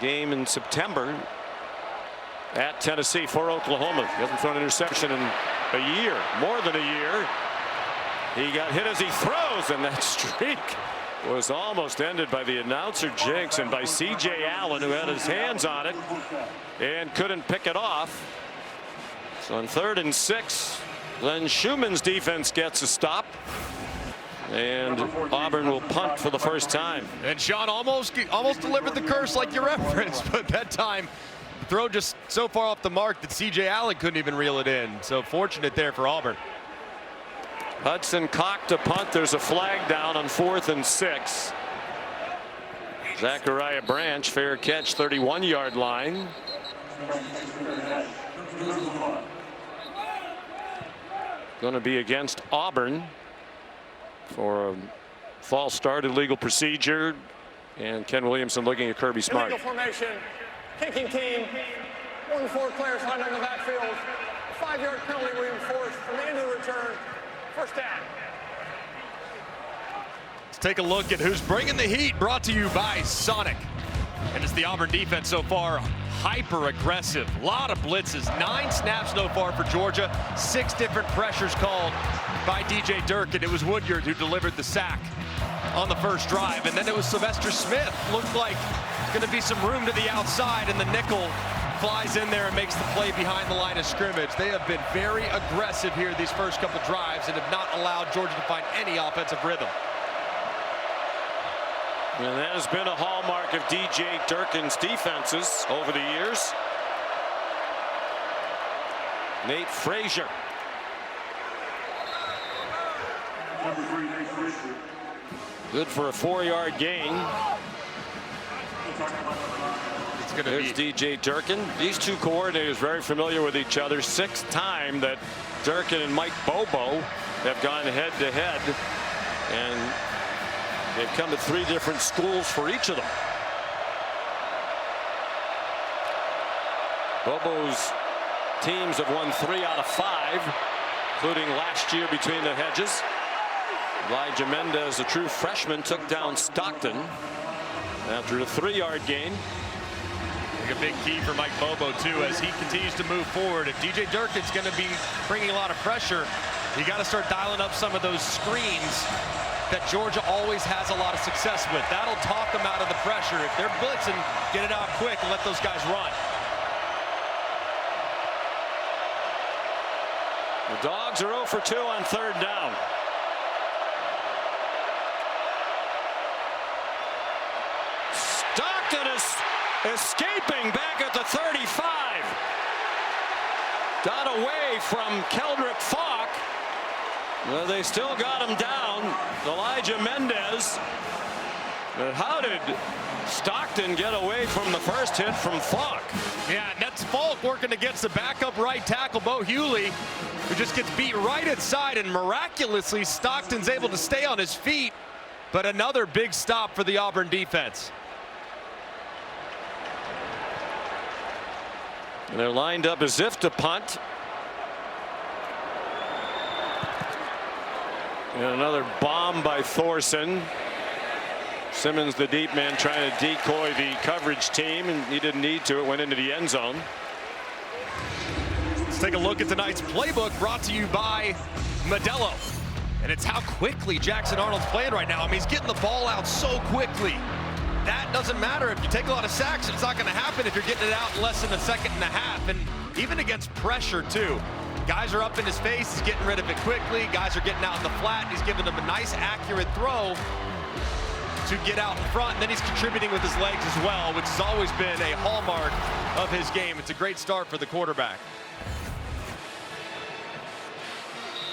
game in September at Tennessee for Oklahoma. He hasn't thrown an interception in a year, more than a year. He got hit as he throws, and that streak was almost ended by the announcer jinx and by C.J. Allen, who had his hands on it and couldn't pick it off. So on 3rd and 6, Glenn Schumann's defense gets a stop, and Auburn will punt for the first time. And Sean almost delivered the curse like you referenced, but that time throw just so far off the mark that C.J. Allen couldn't even reel it in. So fortunate there for Auburn. Hudson cocked a punt. There's a flag down on 4th and 6. Zachariah Branch, fair catch, 31-yard line. Going to be against Auburn for a false start, illegal procedure, and Ken Williamson looking at Kirby Smart. Illegal formation, kicking team, 1 to 4 players lined on the backfield. A 5-yard penalty will be enforced from the end of the return. First down. Let's take a look at who's bringing the heat, brought to you by Sonic. And it's the Auburn defense so far, hyper aggressive, a lot of blitzes, 9 snaps so far for Georgia, 6 different pressures called by DJ Durkin. It was Woodyard who delivered the sack on the first drive, and then it was Sylvester Smith. Looked like going to be some room to the outside, and the nickel flies in there and makes the play behind the line of scrimmage. They have been very aggressive here these first couple drives and have not allowed Georgia to find any offensive rhythm. And that has been a hallmark of DJ Durkin's defenses over the years. Nate Frazier. Good for a 4-yard gain. It's going to There's be DJ Durkin. These two coordinators very familiar with each other. 6th time that Durkin and Mike Bobo have gone head to head, and they've come to 3 different schools for each of them. Bobo's teams have won 3 out of 5, including last year between the hedges. Elijah Mendez, a true freshman, took down Stockton after a 3-yard gain. a big key for Mike Bobo too as he continues to move forward. If DJ Durkin's going to be bringing a lot of pressure, you got to start dialing up some of those screens that Georgia always has a lot of success with. That'll talk them out of the pressure. If they're blitzing, get it out quick and let those guys run. The Dogs are 0 for 2 on 3rd down. Stockton is escaping back at the 35. Got away from Keldrick Falk. Well, they still got him down. Elijah Mendez. But how did Stockton get away from the first hit from Falk? Yeah, that's Falk working against the backup right tackle, Bo Hewley, who just gets beat right inside, and miraculously Stockton's able to stay on his feet. But another big stop for the Auburn defense. And they're lined up as if to punt. And another bomb by Thorson. Simmons, the deep man, trying to decoy the coverage team, and he didn't need to. It went into the end zone. Let's take a look at tonight's playbook, brought to you by Modelo. And it's how quickly Jackson Arnold's playing right now. I mean, he's getting the ball out so quickly. That doesn't matter if you take a lot of sacks. It's not going to happen if you're getting it out in less than a second and a half. And even against pressure, too. Guys are up in his face. He's getting rid of it quickly. Guys are getting out in the flat. He's giving them a nice, accurate throw to get out in front. And then he's contributing with his legs as well, which has always been a hallmark of his game. It's a great start for the quarterback.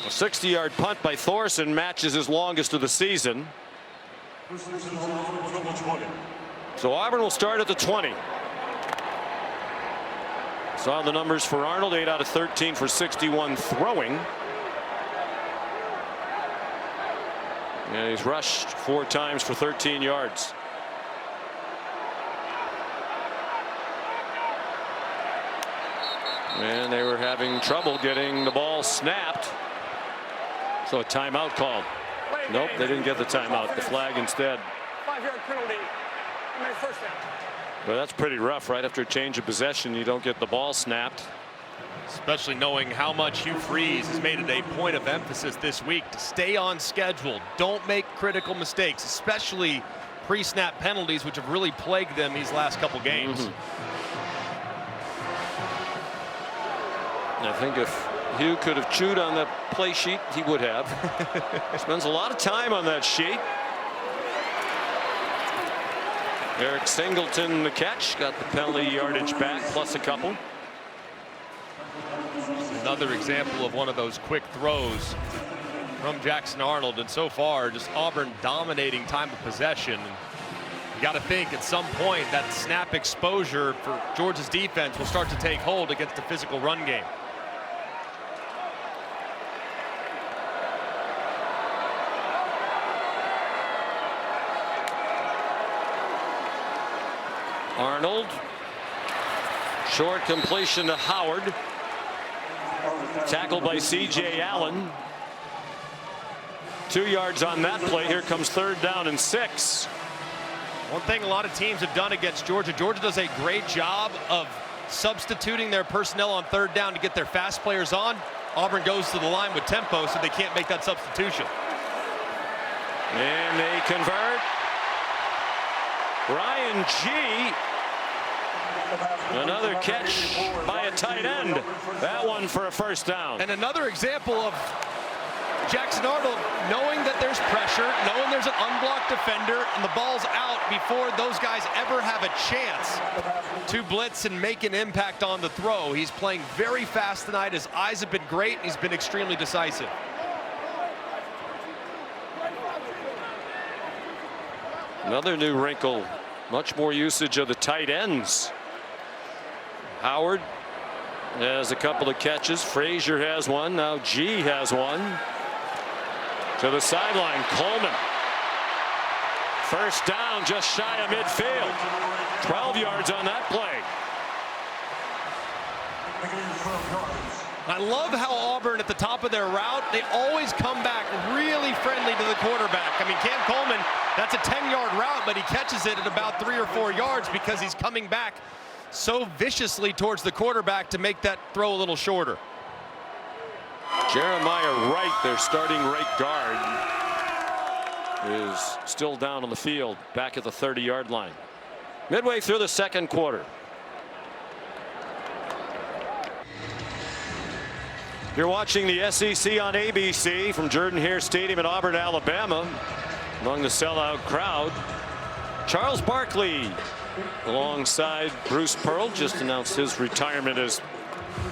A 60-yard punt by Thorson matches his longest of the season. So Auburn will start at the 20. Saw the numbers for Arnold, 8 out of 13 for 61 throwing. And he's rushed 4 times for 13 yards. And they were having trouble getting the ball snapped. So a timeout called. Nope, they didn't get the timeout. The flag instead. 5-yard penalty. First down. Well, that's pretty rough. Right after a change of possession, you don't get the ball snapped. Especially knowing how much Hugh Freeze has made it a point of emphasis this week to stay on schedule. Don't make critical mistakes, especially pre-snap penalties, which have really plagued them these last couple games. I think if Hugh could have chewed on the play sheet, he would have. Spends a lot of time on that sheet. Eric Singleton the catch, got the penalty yardage back plus a couple. Another example of one of those quick throws from Jackson Arnold, and so far just Auburn dominating time of possession. You got to think at some point that snap exposure for Georgia's defense will start to take hold against a physical run game. Arnold, short completion to Howard. Tackled by C.J. Allen. 2 yards on that play. Here comes 3rd down and 6. One thing a lot of teams have done against Georgia, Georgia does a great job of substituting their personnel on 3rd down to get their fast players on. Auburn goes to the line with tempo, so they can't make that substitution. And they convert. Ryan G. Another catch by a tight end. That one for a 1st down. And another example of Jackson Arnold knowing that there's pressure, knowing there's an unblocked defender, and the ball's out before those guys ever have a chance to blitz and make an impact on the throw. He's playing very fast tonight. His eyes have been great, and he's been extremely decisive. Another new wrinkle, much more usage of the tight ends. Howard has a couple of catches. Frazier has one. Now G has one. To the sideline, Coleman. 1st down, just shy of midfield. 12 yards on that play. I love how Auburn at the top of their route, they always come back really friendly to the quarterback. I mean, Cam Coleman, that's a 10-yard route, but he catches it at about 3 or 4 yards because he's coming back so viciously towards the quarterback to make that throw a little shorter. Jeremiah Wright, their starting right guard, is still down on the field back at the 30-yard line. Midway through the 2nd quarter. You're watching the SEC on ABC from Jordan-Hare Stadium in Auburn, Alabama. Among the sellout crowd, Charles Barkley alongside Bruce Pearl just announced his retirement as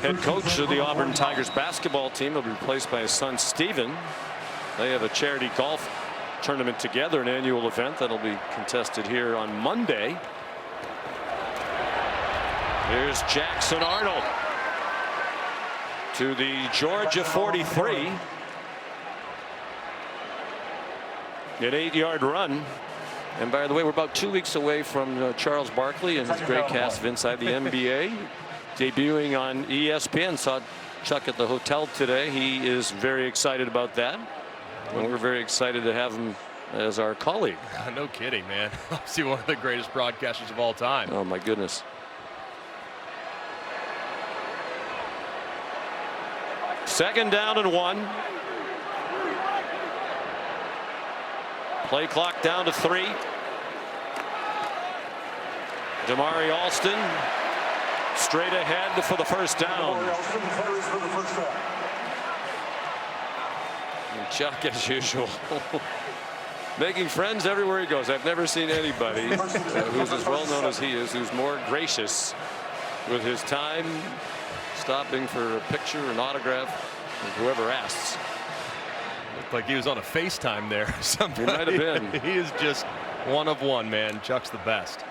head coach of the Auburn Tigers basketball team. He'll be replaced by his son Steven. They have a charity golf tournament together, an annual event that'll be contested here on Monday. Here's Jackson Arnold to the Georgia 43. An 8-yard run. And by the way, we're about 2 weeks away from Charles Barkley and his great cast of Inside the NBA debuting on ESPN. Saw Chuck at the hotel today. He is very excited about that. And we're very excited to have him as our colleague. No kidding, man. See, one of the greatest broadcasters of all time. Oh, my goodness. Second down and 1. Play clock down to 3. Damari Alston straight ahead for the 1st down. And Chuck, as usual, making friends everywhere he goes. I've never seen anybody who's as well known as he is, who's more gracious with his time, stopping for a picture, an autograph, and whoever asks. Looked like he was on a FaceTime there. He might have been. He is just one of one, man. Chuck's the best.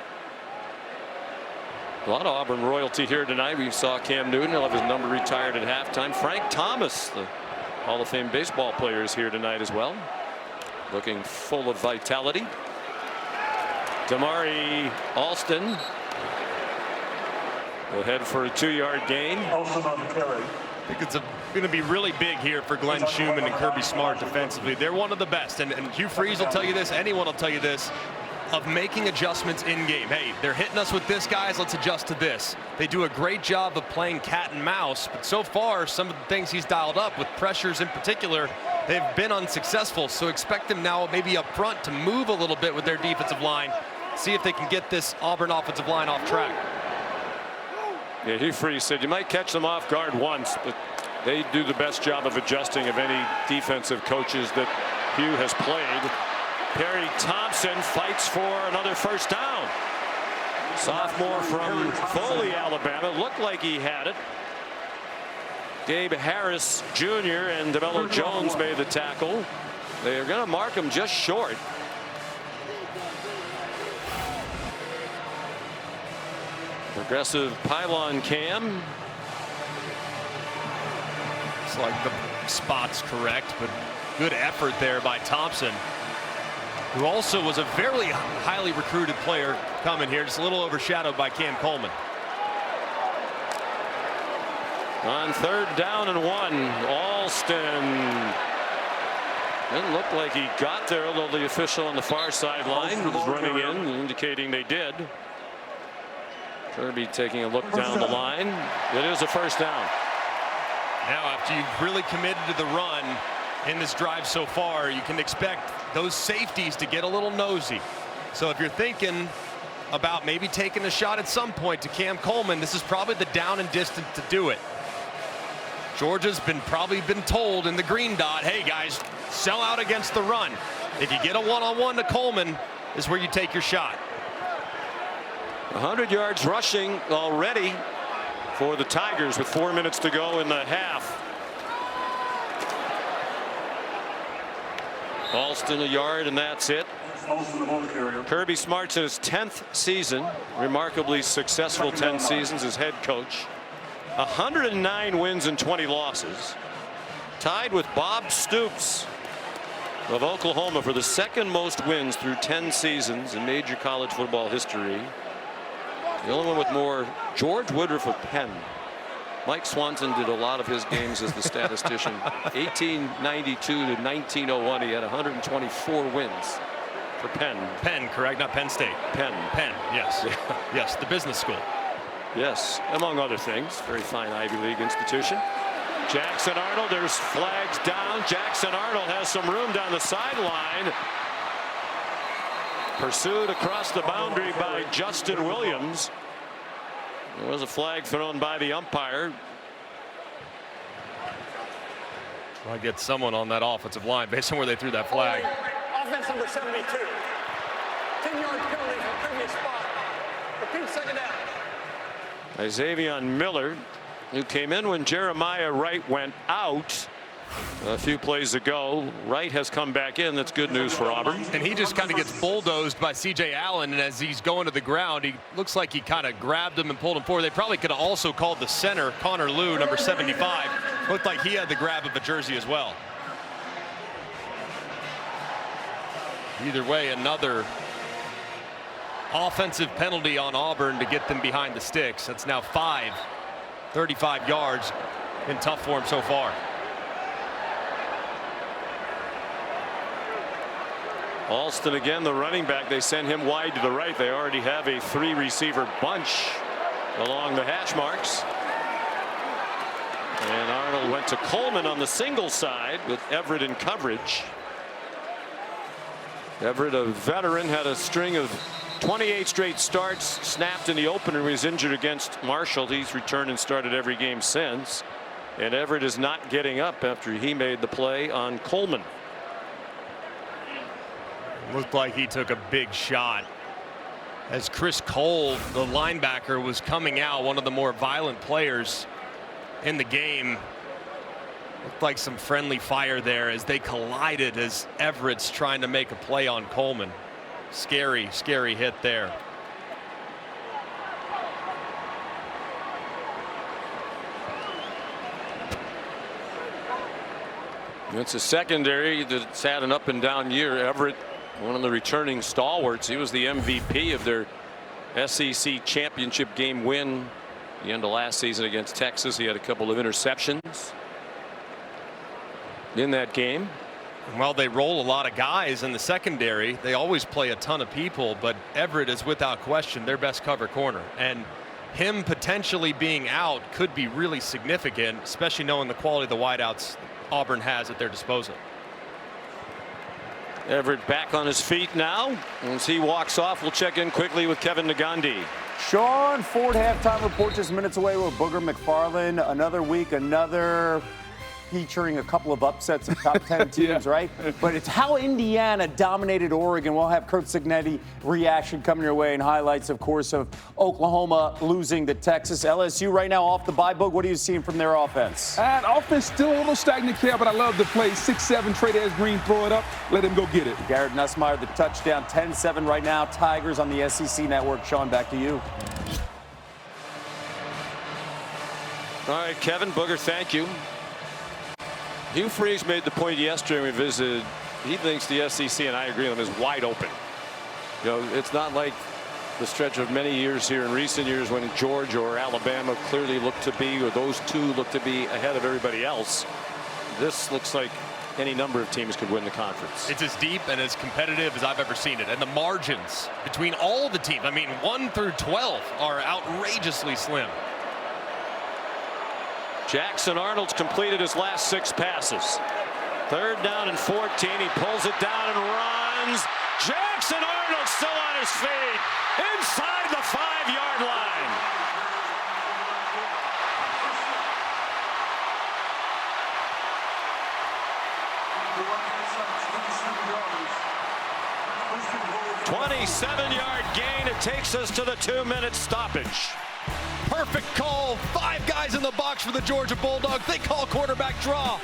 A lot of Auburn royalty here tonight. We saw Cam Newton. He'll have his number retired at halftime. Frank Thomas, the Hall of Fame baseball player, is here tonight as well. Looking full of vitality. Damari Alston will head for a 2-yard gain. I think it's going to be really big here for Glenn Schumann and Kirby Smart defensively. They're one of the best, and Hugh Freeze will tell you this, anyone will tell you this, of making adjustments in game. Hey, they're hitting us with this, guys, let's adjust to this. They do a great job of playing cat and mouse, but so far some of the things he's dialed up with pressures in particular, they've been unsuccessful. So expect them now maybe up front to move a little bit with their defensive line, see if they can get this Auburn offensive line off track. Yeah, Hugh Freeze said you might catch them off guard once, but they do the best job of adjusting of any defensive coaches that Hugh has played. Perry Thompson fights for another 1st down. Sophomore from Foley, Alabama. Looked like he had it. Gabe Harris Jr. and DeMello Jones made the tackle. They're going to mark him just short. Progressive pylon cam. It's like the spot's correct, but good effort there by Thompson, who also was a very highly recruited player coming here, just a little overshadowed by Cam Coleman. On 3rd down and 1, Alston. Didn't look like he got there, although the official on the far sideline was running in, indicating they did. Kirby taking a look down the line. It is a 1st down. Now, after you've really committed to the run in this drive so far, you can expect those safeties to get a little nosy. So if you're thinking about maybe taking a shot at some point to Cam Coleman, this is probably the down and distance to do it. Georgia's probably been told in the green dot, hey guys, sell out against the run. If you get a one-on-one to Coleman, is where you take your shot. 100 yards rushing already for the Tigers with 4 minutes to go in the half. Alston a yard and that's it. Kirby Smart's in his 10th season, remarkably successful 10 seasons as head coach. 109 wins and 20 losses. Tied with Bob Stoops of Oklahoma for the 2nd most wins through 10 seasons in major college football history. The only one with more, George Woodruff of Penn. Mike Swanson did a lot of his games as the statistician. 1892 to 1901, he had 124 wins for Penn. Penn, correct? Not Penn State. Penn. Penn, yes. Yeah. Yes, the business school. Yes, among other things. Very fine Ivy League institution. Jackson Arnold, there's flags down. Jackson Arnold has some room down the sideline. Pursued across the boundary by Justin Williams. There was a flag thrown by the umpire. I'll get someone on that offensive line based on where they threw that flag. Offense number 72. 10-yard penalty from previous spot. Repeat 2nd down. Xavier Miller, who came in when Jeremiah Wright went out a few plays ago. Wright has come back in. That's good news for Auburn. And he just kind of gets bulldozed by C.J. Allen, and as he's going to the ground, he looks like he kind of grabbed him and pulled him forward. They probably could have also called the center, Connor Liu, number 75. Looked like he had the grab of a jersey as well. Either way, another offensive penalty on Auburn to get them behind the sticks. That's now 35 yards in tough form so far. Alston again, the running back. They send him wide to the right. They already have a 3-receiver bunch along the hash marks. And Arnold went to Coleman on the single side with Everett in coverage. Everett, a veteran, had a string of 28 straight starts, snapped in the opener. He was injured against Marshall. He's returned and started every game since. And Everett is not getting up after he made the play on Coleman. Looked like he took a big shot as Chris Cole, the linebacker, was coming out, one of the more violent players in the game. Looked like some friendly fire there as they collided as Everett's trying to make a play on Coleman. Scary, scary hit there. It's a secondary that's had an up and down year. Everett, one of the returning stalwarts. He was the MVP of their SEC championship game win the end of last season against Texas. He had a couple of interceptions in that game. While they roll a lot of guys in the secondary, they always play a ton of people, but Everett is without question their best cover corner, and him potentially being out could be really significant, especially knowing the quality of the wideouts Auburn has at their disposal. Everett back on his feet now. As he walks off, we'll check in quickly with Kevin Nagandi. Sean, Ford halftime report just minutes away with Booger McFarland. Another week, another featuring a couple of upsets of top 10 teams, right? But it's how Indiana dominated Oregon. We'll have Kurt Signetti reaction coming your way and highlights, of course, of Oklahoma losing to Texas. LSU right now off the bye. Book, what are you seeing from their offense? Offense still a little stagnant here, but I love the play. 6-7, Trey Green, throw it up, let him go get it. Garrett Nussmeier, the touchdown, 10-7 right now. Tigers on the SEC Network. Sean, back to you. All right, Kevin Booger, thank you. Hugh Freeze made the point yesterday when we visited. He thinks the SEC, and I agree with him, is wide open. You know, it's not like the stretch of many years here in recent years when Georgia or Alabama clearly look to be, or those two look to be ahead of everybody else. This looks like any number of teams could win the conference. It's as deep and as competitive as I've ever seen it. And the margins between all the teams, I mean, 1 through 12 are outrageously slim. Jackson Arnold's completed his last 6 passes. 3rd down and 14. He pulls it down and runs. Jackson Arnold still on his feet inside the 5-yard line. $27-yard gain. It takes us to the 2-minute stoppage. Perfect call. 5 guys in the box for the Georgia Bulldogs. They call quarterback draw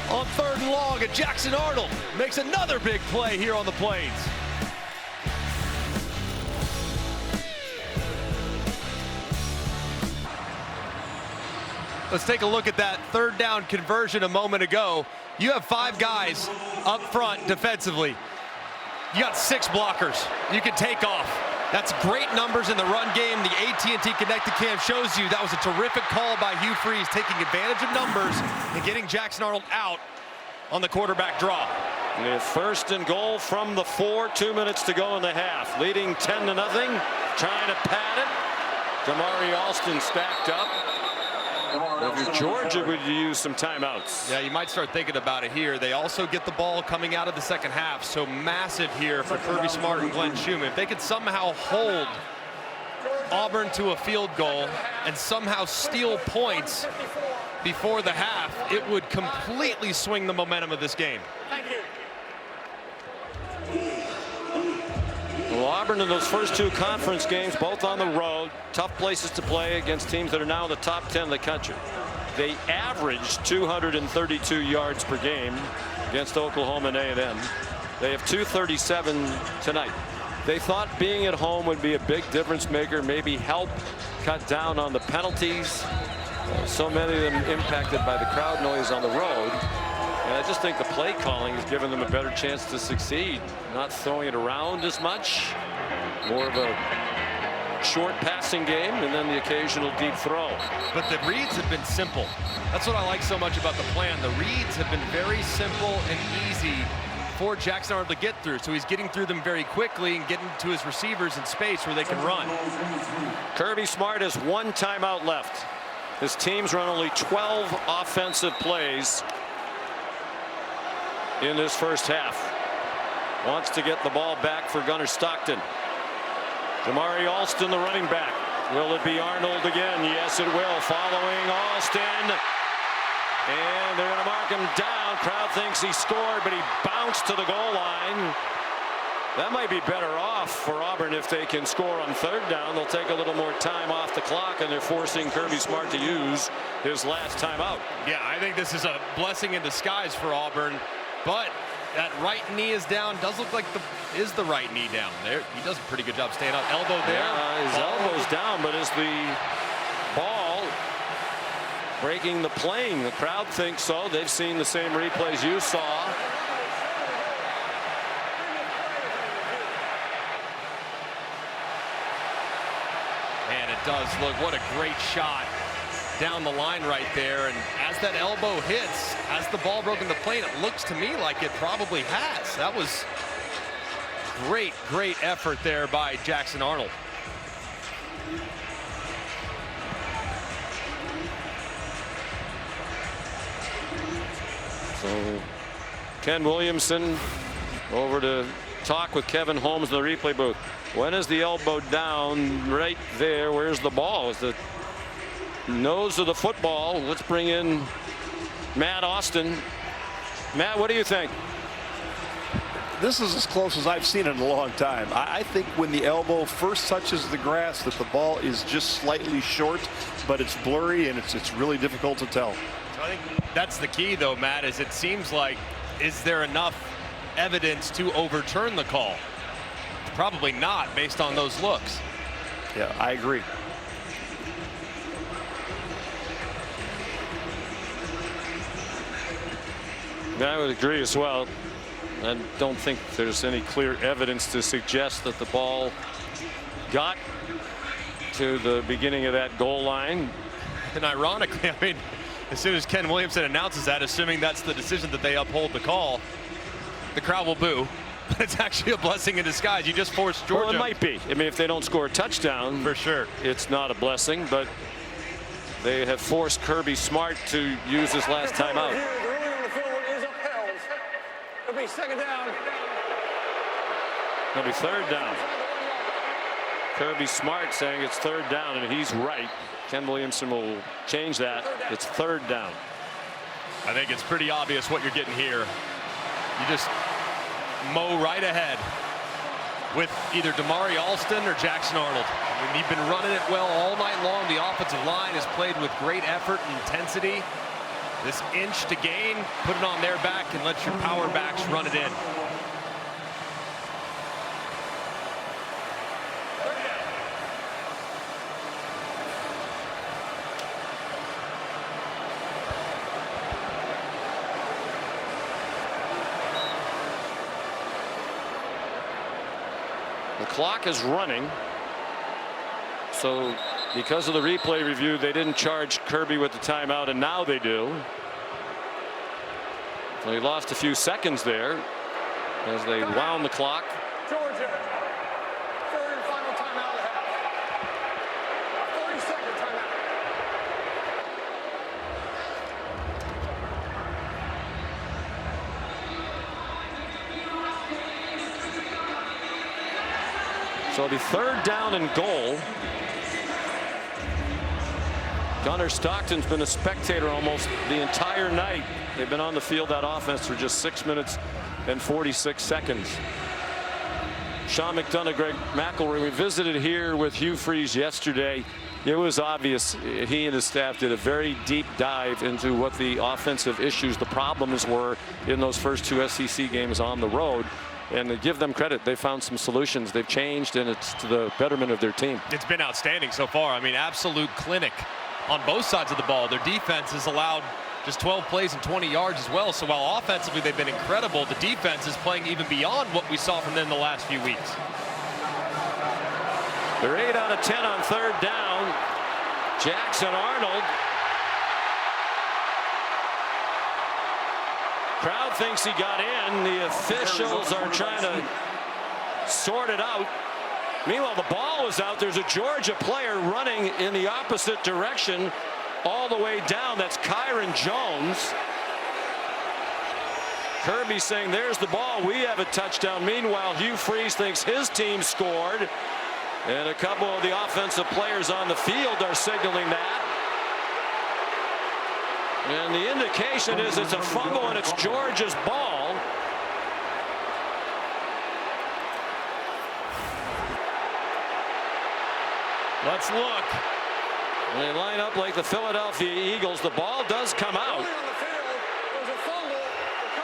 on 3rd and long, and Jackson Arnold makes another big play here on the Plains. Let's take a look at that 3rd down conversion a moment ago. You have 5 guys up front defensively. You got 6 blockers. You can take off. That's great numbers in the run game. The AT&T Connected Cam shows you that was a terrific call by Hugh Freeze, taking advantage of numbers and getting Jackson Arnold out on the quarterback draw. And 1st and goal from the 4, 2 minutes to go in the half. Leading 10-0, trying to pad it. Damari Alston stacked up. If you're Georgia, would you use some timeouts? Yeah, you might start thinking about it here. They also get the ball coming out of the 2nd half, so massive here for Kirby Smart and Glenn Schumann. If they could somehow hold Auburn to a field goal and somehow steal points before the half, it would completely swing the momentum of this game. Well, Auburn in those first 2 conference games, both on the road, tough places to play against teams that are now in the top 10 of the country. They averaged 232 yards per game against Oklahoma and A&M. They have 237 tonight. They thought being at home would be a big difference maker, maybe help cut down on the penalties. So many of them impacted by the crowd noise on the road. And I just think the play calling has given them a better chance to succeed. Not throwing it around as much. More of a short passing game and then the occasional deep throw. But the reads have been simple. That's what I like so much about the plan. The reads have been very simple and easy for Jackson Arnold to get through. So he's getting through them very quickly and getting to his receivers in space where they can run. Kirby Smart has 1 timeout left. His team's run only 12 offensive plays in this first half. Wants to get the ball back for Gunnar Stockton. Damari Alston, the running back. Will it be Arnold again? Yes, it will. Following Alston. And they're going to mark him down. Crowd thinks he scored, but he bounced to the goal line. That might be better off for Auburn if they can score on 3rd down. They'll take a little more time off the clock, and they're forcing Kirby Smart to use his last timeout. Yeah, I think this is a blessing in disguise for Auburn. But that right knee is down. Does look like is the right knee down there. He does a pretty good job staying up. Elbow there. Yeah, his elbow's down, but is the ball breaking the plane? The crowd thinks so. They've seen the same replays you saw. And it does look, what a great shot down the line right there. And as that elbow hits, as the ball broke in the plane, it looks to me like it probably has. That was great effort there by Jackson Arnold. So Ken Williamson over to talk with Kevin Holmes in the replay booth. When is the elbow down? Right there. Where's the ball? Is the nose of the football? Let's bring in Matt Austin. Matt, what do you think? This is as close as I've seen it in a long time. I think when the elbow first touches the grass that the ball is just slightly short, but it's blurry and it's really difficult to tell. So I think that's the key, though, Matt, is it seems like, is there enough evidence to overturn the call? Probably not, based on those looks. Yeah, I agree. I would agree as well. I don't think there's any clear evidence to suggest that the ball got to the beginning of that goal line. And ironically, I mean, as soon as Ken Williamson announces that, assuming that's the decision that they uphold the call, the crowd will boo. But it's actually a blessing in disguise. You just forced Georgia. Well, it might be. I mean, if they don't score a touchdown, for sure, it's not a blessing. But they have forced Kirby Smart to use his last timeout. It'll be second down. It'll be third down. Kirby Smart saying it's third down, and he's right. Ken Williamson will change that. It's third down. I think it's pretty obvious what you're getting here. You just mow right ahead with either Damari Alston or Jackson Arnold. I mean, you've been running it well all night long. The offensive line has played with great effort and intensity. This inch to gain, put it on their back and let your power backs run it in. The clock is running. So because of the replay review, they didn't charge Kirby with the timeout, and now they do. So he lost a few seconds there as they wound the clock. Georgia, third and final timeout of the half. 30-second timeout. So it'll be third down and goal. Gunnar Stockton's been a spectator almost the entire night. They've been on the field, that offense, for just 6 minutes and 46 seconds. Sean McDonough, Greg McElroy, we visited here with Hugh Freeze yesterday. It was obvious he and his staff did a very deep dive into what the offensive issues, the problems were in those first two SEC games on the road. And to give them credit, they found some solutions. They've changed, and it's to the betterment of their team. It's been outstanding so far. I mean, absolute clinic on both sides of the ball. Their defense has allowed just 12 plays and 20 yards as well. So while offensively they've been incredible, the defense is playing even beyond what we saw from them the last few weeks. They're 8 out of 10 on third down. Jackson Arnold. Crowd thinks he got in. The officials are trying to sort it out. Meanwhile, the ball is out. There's a Georgia player running in the opposite direction all the way down. That's Kyron Jones. Kirby saying, there's the ball. We have a touchdown. Meanwhile, Hugh Freeze thinks his team scored. And a couple of the offensive players on the field are signaling that. And the indication is it's a fumble and it's Georgia's ball. Let's look. They line up like the Philadelphia Eagles. The ball does come out.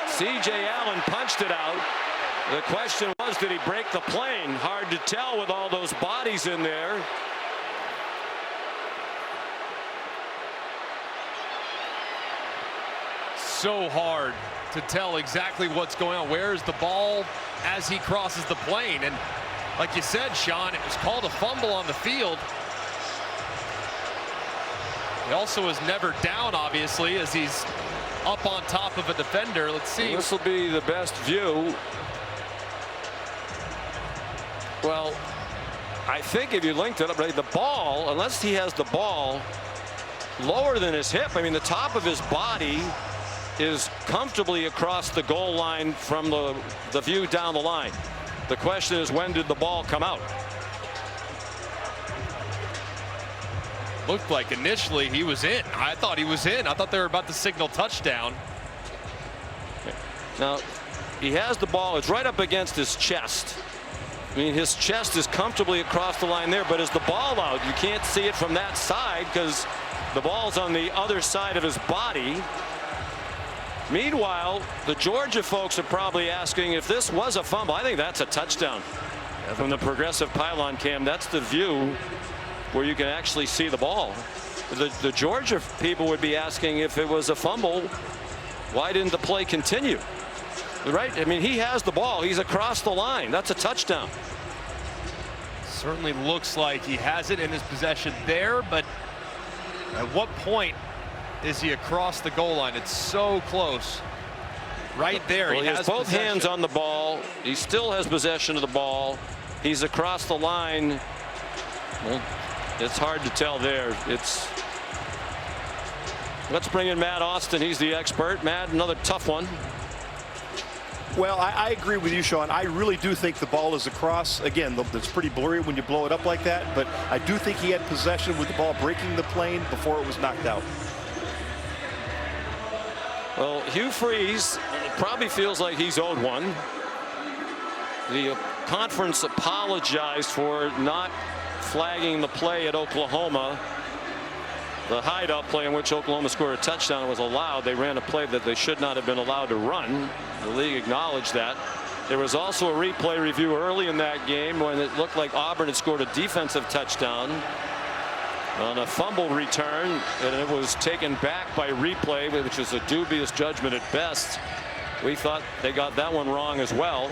C.J. Allen punched it out. The question was, did he break the plane? Hard to tell with all those bodies in there. So hard to tell exactly what's going on. Where is the ball as he crosses the plane? And like you said, Sean, it was called a fumble on the field. He also is never down, obviously, as he's up on top of a defender. Let's see. This will be the best view. Well, I think if you linked it up, right, the ball, unless he has the ball lower than his hip, I mean, the top of his body is comfortably across the goal line from the view down the line. The question is, when did the ball come out? looked like initially he was in. I thought he was in. I thought they were about to signal touchdown. Now, he has the ball. It's right up against his chest. I mean, his chest is comfortably across the line there, but is the ball out? You can't see it from that side because the ball's on the other side of his body. Meanwhile, the Georgia folks are probably asking if this was a fumble. I think that's a touchdown from the progressive pylon cam. That's the view where you can actually see the ball. The Georgia people would be asking if it was a fumble, why didn't the play continue? Right? I mean, he has the ball. He's across the line. That's a touchdown. Certainly looks like he has it in his possession there, but at what point is he across the goal line? It's so close. Right there. Well, he has both hands on the ball. He still has possession of the ball. He's across the line. Well, it's hard to tell there. Let's bring in Matt Austin. He's the expert. Matt, another tough one. Well, I agree with you, Sean. I really do think the ball is across. Again, it's pretty blurry when you blow it up like that, but I do think he had possession with the ball breaking the plane before it was knocked out. Well, Hugh Freeze probably feels like he's owed one. The conference apologized for not flagging the play at Oklahoma. The hideout play in which Oklahoma scored a touchdown was allowed. They ran a play that they should not have been allowed to run. The league acknowledged that. There was also a replay review early in that game when it looked like Auburn had scored a defensive touchdown on a fumble return, and it was taken back by replay, which is a dubious judgment at best. We thought they got that one wrong as well.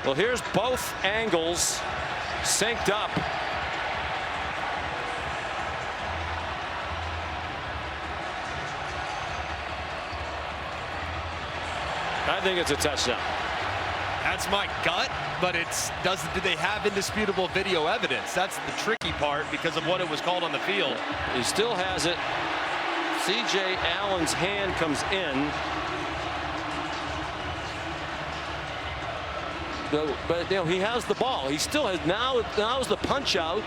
Well, here's both angles synced up. I think it's a touchdown. That's my gut, but do they have indisputable video evidence? That's the tricky part because of what it was called on the field. He still has it. C.J. Allen's hand comes in. But you know, he has the ball. He still has now's the punch out,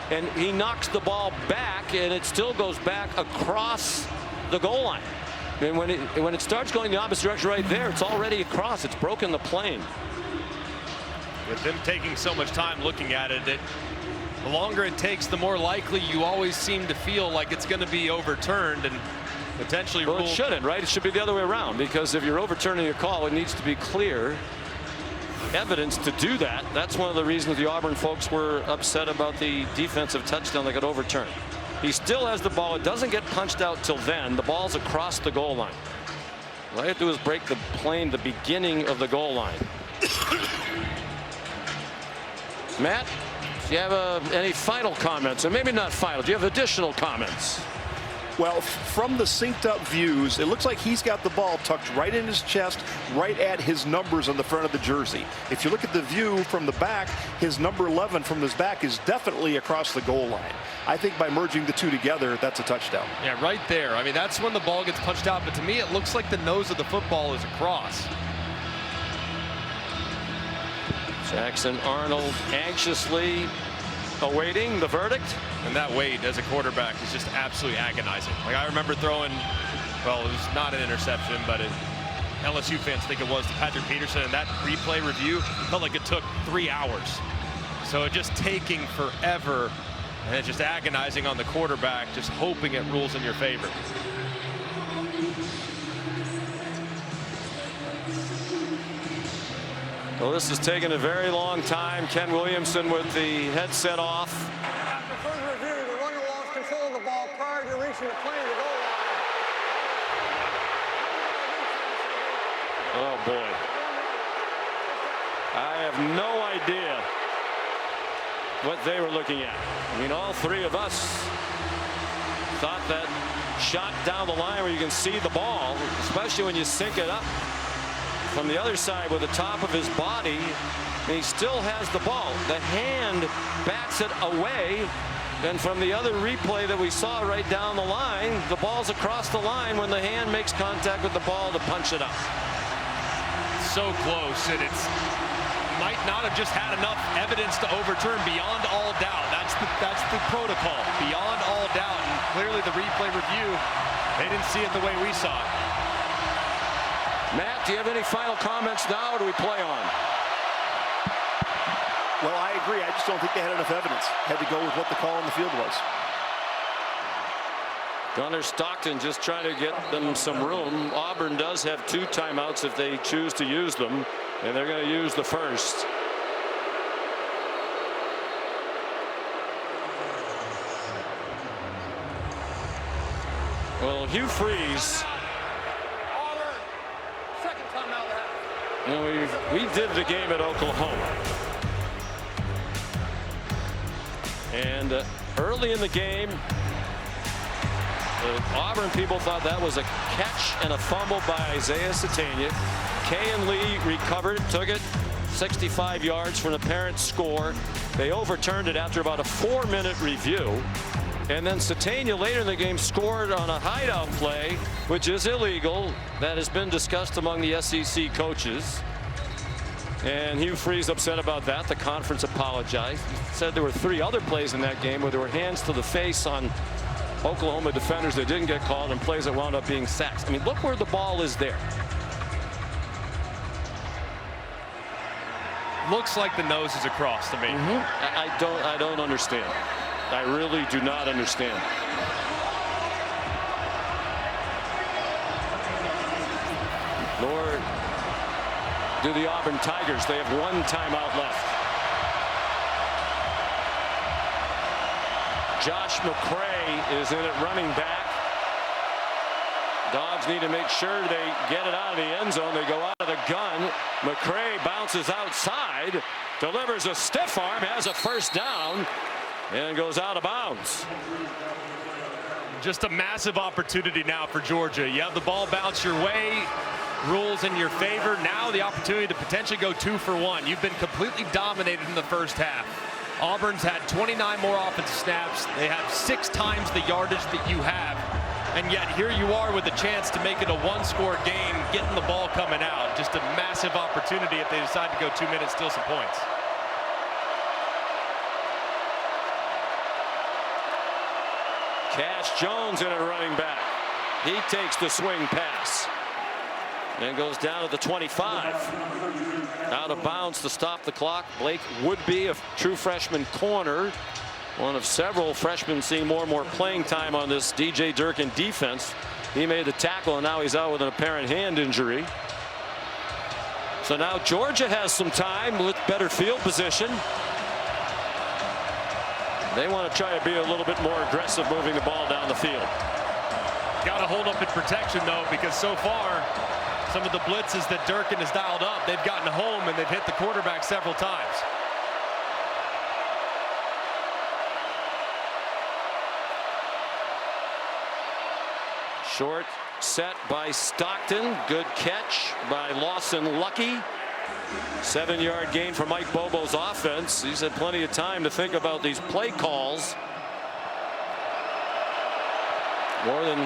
and he knocks the ball back, and it still goes back across the goal line. And when it starts going the opposite direction right there, it's already across. It's broken the plane. With them taking so much time looking at it, the longer it takes, the more likely you always seem to feel like it's going to be overturned and potentially ruled. Well, it shouldn't, right? It should be the other way around, because if you're overturning a call, it needs to be clear evidence to do that. That's one of the reasons the Auburn folks were upset about the defensive touchdown that got overturned. He still has the ball. It doesn't get punched out till then. The ball's across the goal line. All you have to do is break the plane, the beginning of the goal line. Matt, do you have any final comments? Or maybe not final. Do you have additional comments? Well, from the synced up views, it looks like he's got the ball tucked right in his chest, right at his numbers on the front of the jersey. If you look at the view from the back, his number 11 from his back is definitely across the goal line. I think by merging the two together, that's a touchdown. Yeah, right there. I mean, that's when the ball gets punched out, but to me, it looks like the nose of the football is across. Jackson Arnold anxiously awaiting the verdict. And that wait as a quarterback is just absolutely agonizing. Like, I remember throwing, well, it was not an interception, but LSU fans think it was, to Patrick Peterson, and that replay review felt like it took 3 hours. So it just taking forever, and it's just agonizing on the quarterback, just hoping it rules in your favor. Well, this has taken a very long time. Ken Williamson with the headset off. After further review, the runner lost control of the ball prior to reaching the plane of the goal line. Oh, boy. I have no idea what they were looking at. I mean, all three of us thought that shot down the line where you can see the ball, especially when you sync it up from the other side with the top of his body, and he still has the ball. The hand backs it away, and from the other replay that we saw right down the line, the ball's across the line when the hand makes contact with the ball to punch it up. So close, and it's might not have just had enough evidence to overturn beyond all doubt. That's the protocol, beyond all doubt. And clearly the replay review, they didn't see it the way we saw it. Matt, do you have any final comments now, or do we play on? Well, I agree. I just don't think they had enough evidence. Had to go with what the call on the field was. Gunnar Stockton just trying to get them some room. Auburn does have 2 timeouts if they choose to use them, and they're going to use the first. Well, Hugh Freeze. Auburn, second timeout of the half. We did the game at Oklahoma. And early in the game, the Auburn people thought that was a catch and a fumble by Isaiah Satania. Kay and Lee recovered it, took it 65 yards for an apparent score. They overturned it after about a 4-minute review. And then Satania later in the game scored on a hideout play, which is illegal. That has been discussed among the SEC coaches. And Hugh Freeze upset about that. The conference apologized. Said there were 3 other plays in that game where there were hands to the face on Oklahoma defenders that didn't get called and plays that wound up being sacks. I mean, look where the ball is there. Looks like the nose is across to me. I don't understand. I really do not understand. Nor do the Auburn Tigers. They have 1 timeout left. Josh McCray is in at running back. Dogs need to make sure they get it out of the end zone. They go out of the gun. McCray bounces outside, delivers a stiff arm, has a first down, and goes out of bounds. Just a massive opportunity now for Georgia. You have the ball bounce your way, rules in your favor. Now the opportunity to potentially go 2 for 1. You've been completely dominated in the first half. Auburn's had 29 more offensive snaps. They have 6 times the yardage that you have. And yet here you are with a chance to make it a 1-score game, getting the ball coming out. Just a massive opportunity if they decide to go 2 minutes, steal some points. Cash Jones in at running back. He takes the swing pass and goes down to the 25. Out of bounds to stop the clock. Blake Woodby, a true freshman corner. One of several freshmen seeing more and more playing time on this DJ Durkin defense. He made the tackle, and now he's out with an apparent hand injury. So now Georgia has some time with better field position. They want to try to be a little bit more aggressive moving the ball down the field. Got to hold up in protection, though, because so far some of the blitzes that Durkin has dialed up, they've gotten home and they've hit the quarterback several times. Short set by Stockton. Good catch by Lawson Lucky. 7-yard gain for Mike Bobo's offense. He's had plenty of time to think about these play calls. More than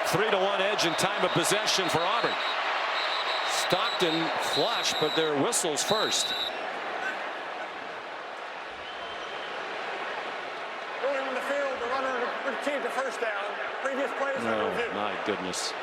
3-1 edge in time of possession for Auburn. Stockton flush, but their whistles first. Going on the field, the runner achieved the first down. Previous plays are reviewed. My goodness.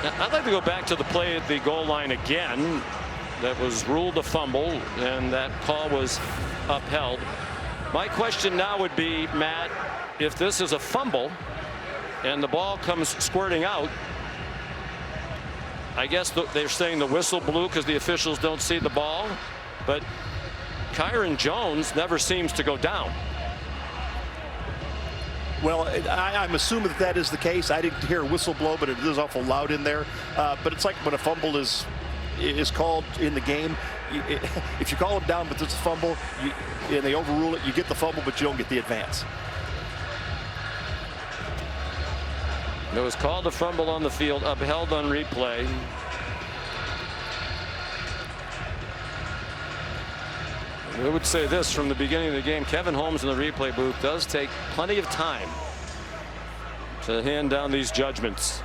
I'd like to go back to the play at the goal line again. That was ruled a fumble, and that call was upheld. My question now would be, Matt, if this is a fumble and the ball comes squirting out, I guess they're saying the whistle blew because the officials don't see the ball, but Kyron Jones never seems to go down. Well, I'm assuming that is the case. I didn't hear a whistle blow, but it is awful loud in there. But it's like when a fumble is called in the game. If you call it down, but it's a fumble, and they overrule it, you get the fumble, but you don't get the advance. It was called a fumble on the field, upheld on replay. I would say this from the beginning of the game. Kevin Holmes in the replay booth does take plenty of time to hand down these judgments.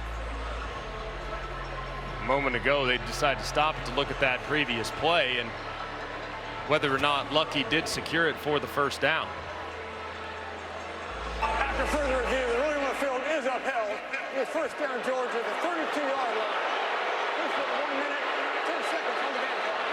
A moment ago, they decided to stop it to look at that previous play and whether or not Lucky did secure it for the first down. After further review, the ruling on the field is upheld. It's first down, Georgia, the 32-yard line. This is 1 minute, 10 seconds on the game clock.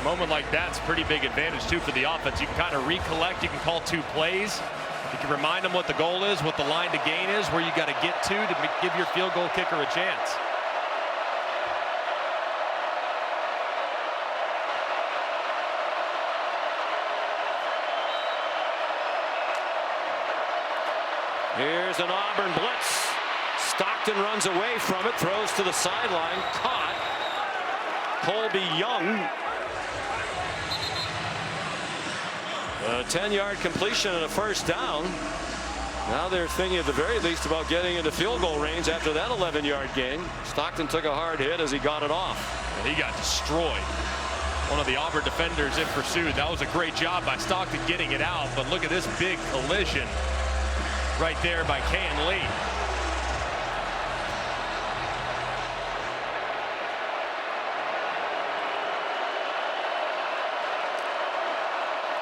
A moment like that's a pretty big advantage, too, for the offense. You can kind of recollect. You can call 2 plays. You can remind them what the goal is, what the line to gain is, where you got to get to give your field goal kicker a chance. Here's an Auburn blitz. Stockton runs away from it, throws to the sideline, caught. Colby Young. A 10-yard completion and a first down. Now they're thinking at the very least about getting into field goal range after that 11-yard gain. Stockton took a hard hit as he got it off. And he got destroyed. One of the Auburn defenders in pursuit. That was a great job by Stockton getting it out, but look at this big collision right there by Kayan Lee.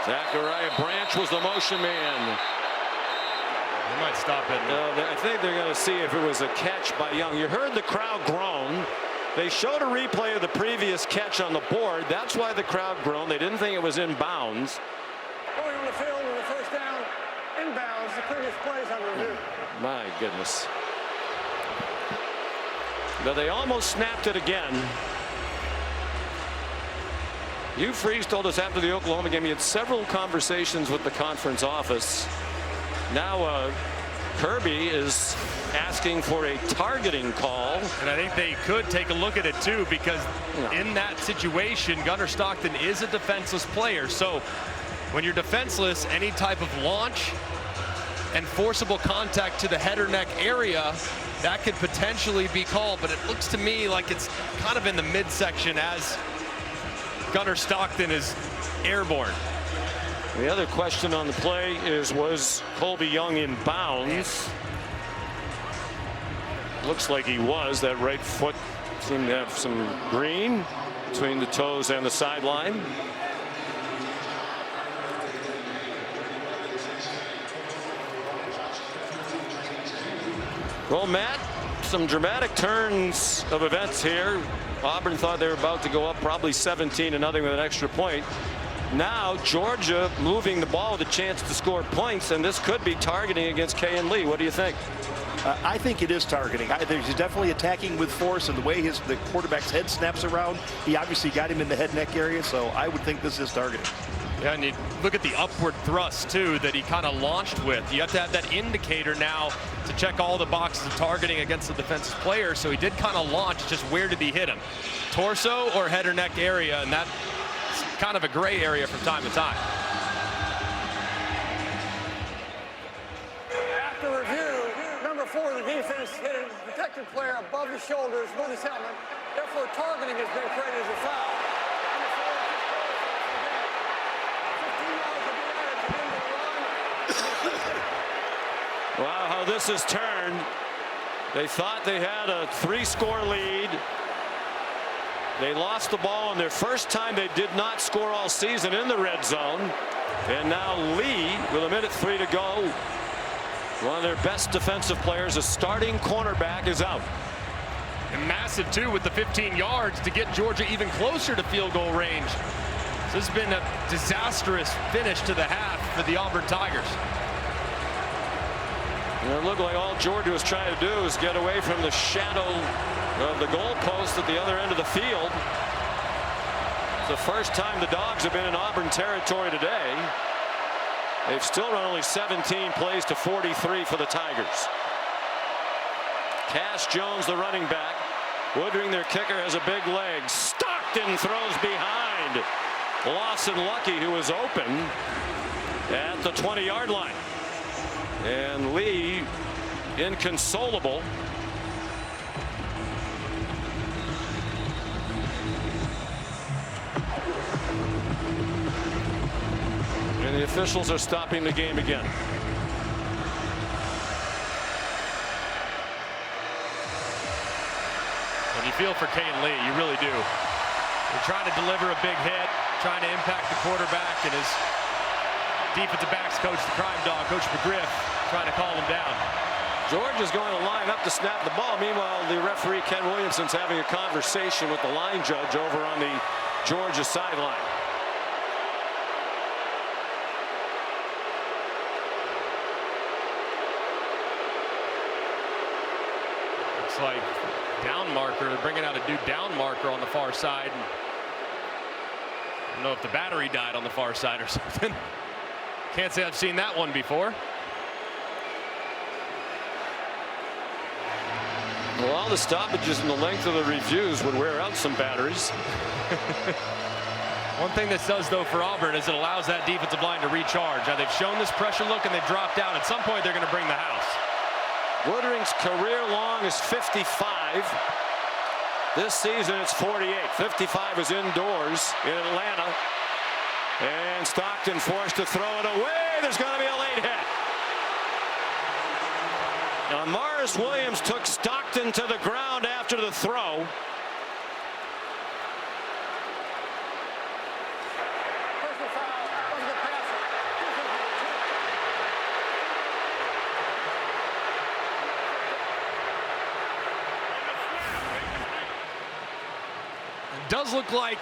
Zachariah Branch was the motion man. They might stop it. I think they're going to see if it was a catch by Young. You heard the crowd groan. They showed a replay of the previous catch on the board. That's why the crowd groaned. They didn't think it was in bounds. Going on the field with the first down, inbounds. The previous plays under review. My goodness. But they almost snapped it again. Hugh Freeze told us after the Oklahoma game he had several conversations with the conference office. Now Kirby is asking for a targeting call. And I think they could take a look at it too, because in that situation, Gunnar Stockton is a defenseless player. So when you're defenseless, any type of launch and forcible contact to the head or neck area, that could potentially be called. But it looks to me like it's kind of in the midsection as Gunnar Stockton is airborne. The other question on the play is, was Colby Young in bounds? Looks like he was. That right foot seemed to have some green between the toes and the sideline. Well, Matt, some dramatic turns of events here. Auburn thought they were about to go up probably 17-0 with an extra point. Now Georgia moving the ball with a chance to score points, and this could be targeting against Kayan Lee. What do you think? I think it is targeting. He's definitely attacking with force, and the way the quarterback's head snaps around, he obviously got him in the head neck area, so I would think this is targeting. Yeah, and you look at the upward thrust too that he kind of launched with. You have to have that indicator now to check all the boxes of targeting against the defensive player. So he did kind of launch. Just where did he hit him? Torso or head or neck area? And that's kind of a gray area from time to time. After review, number 4 of the defense hit a protected player above the shoulders with his helmet. Therefore, targeting has been created as a foul. Wow, how this has turned. They thought they had a 3-score lead. They lost the ball on their first time. They did not score all season in the red zone. And now Lee, with 1:03 to go, one of their best defensive players, a starting cornerback, is out. And massive too with the 15 yards to get Georgia even closer to field goal range. So this has been a disastrous finish to the half for the Auburn Tigers. And it looked like all Georgia was trying to do is get away from the shadow of the goalpost at the other end of the field. It's the first time the Dogs have been in Auburn territory today. They've still run only 17 plays to 43 for the Tigers. Cash Jones, the running back. Woodring, their kicker, has a big leg. Stockton throws behind Lawson Lucky, who was open at the 20-yard line. And Lee, inconsolable, And the officials are stopping the game again. And you feel for Kane Lee, you really do. You're trying to deliver a big hit, trying to impact the quarterback, and his defensive backs coach, the crime dog, Coach McGriff, trying to calm him down. George is going to line up to snap the ball. Meanwhile, the referee, Ken Williamson's having a conversation with the line judge over on the Georgia sideline. Looks like down marker. They're bringing out a new down marker on the far side. I don't know if the battery died on the far side or something. Can't say I've seen that one before. Well, all the stoppages and the length of the reviews would wear out some batteries. One thing this does, though, for Auburn is it allows that defensive line to recharge. Now, they've shown this pressure look and they've dropped down. At some point, they're going to bring the house. Woodring's career long is 55. This season, it's 48. 55 is indoors in Atlanta. And Stockton forced to throw it away. There's going to be a late hit. Now, Morris Williams took Stockton to the ground after the throw. It does look like,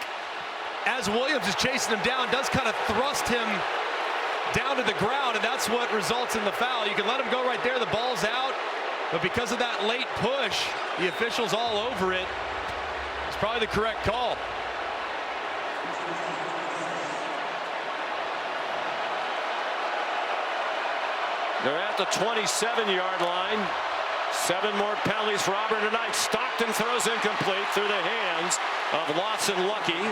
as Williams is chasing him down, does kind of thrust him down to the ground, and that's what results in the foul. You can let him go right there. The ball's out. But because of that late push, the officials all over it. It's probably the correct call. They're at the 27-yard line. 7 more penalties for Auburn tonight. Stockton throws incomplete through the hands of Lawson Lucky.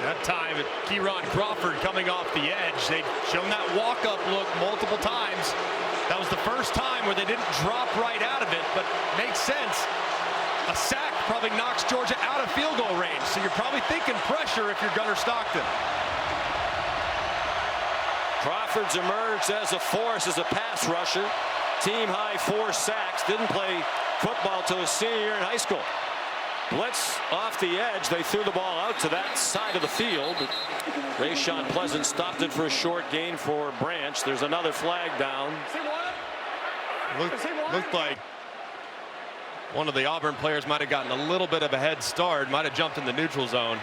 That time, Kieron Crawford coming off the edge. They've shown that walk-up look multiple times. That was the first time where they didn't drop right out of it, but makes sense. A sack probably knocks Georgia out of field goal range, so you're probably thinking pressure if you're Gunnar Stockton. Crawford's emerged as a force as a pass rusher. Team high 4 sacks. Didn't play football till his senior year in high school. Blitz off the edge. They threw the ball out to that side of the field. Rayshawn Pleasant stopped it for a short gain for Branch. There's another flag down. Looked like one of the Auburn players might have gotten a little bit of a head start, might have jumped in the neutral zone.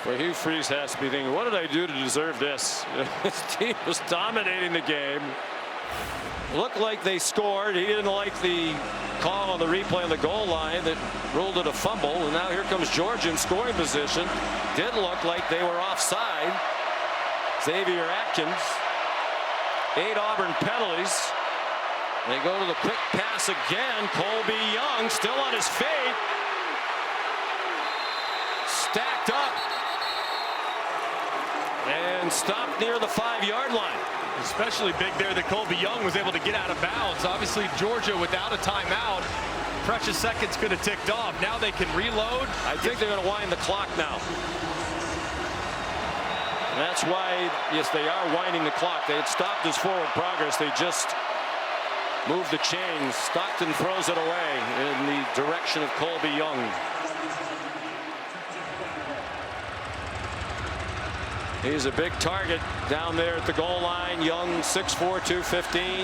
Well, Hugh Freeze has to be thinking, what did I do to deserve this? His team was dominating the game. Looked like they scored. He didn't like the call on the replay on the goal line that ruled it a fumble. And now here comes Georgia in scoring position. Did look like they were offside. Xavier Atkins. 8 Auburn penalties. They go to the quick pass again. Colby Young still on his feet. Stacked up. And stopped near the 5-yard line. Especially big there that Colby Young was able to get out of bounds. Obviously, Georgia without a timeout. Precious seconds could have ticked off. Now they can reload. I think they're going to wind the clock now. And that's why, yes, they are winding the clock. They had stopped his forward progress. They just moved the chains. Stockton throws it away in the direction of Colby Young. He's a big target down there at the goal line. Young, 6'4", 215.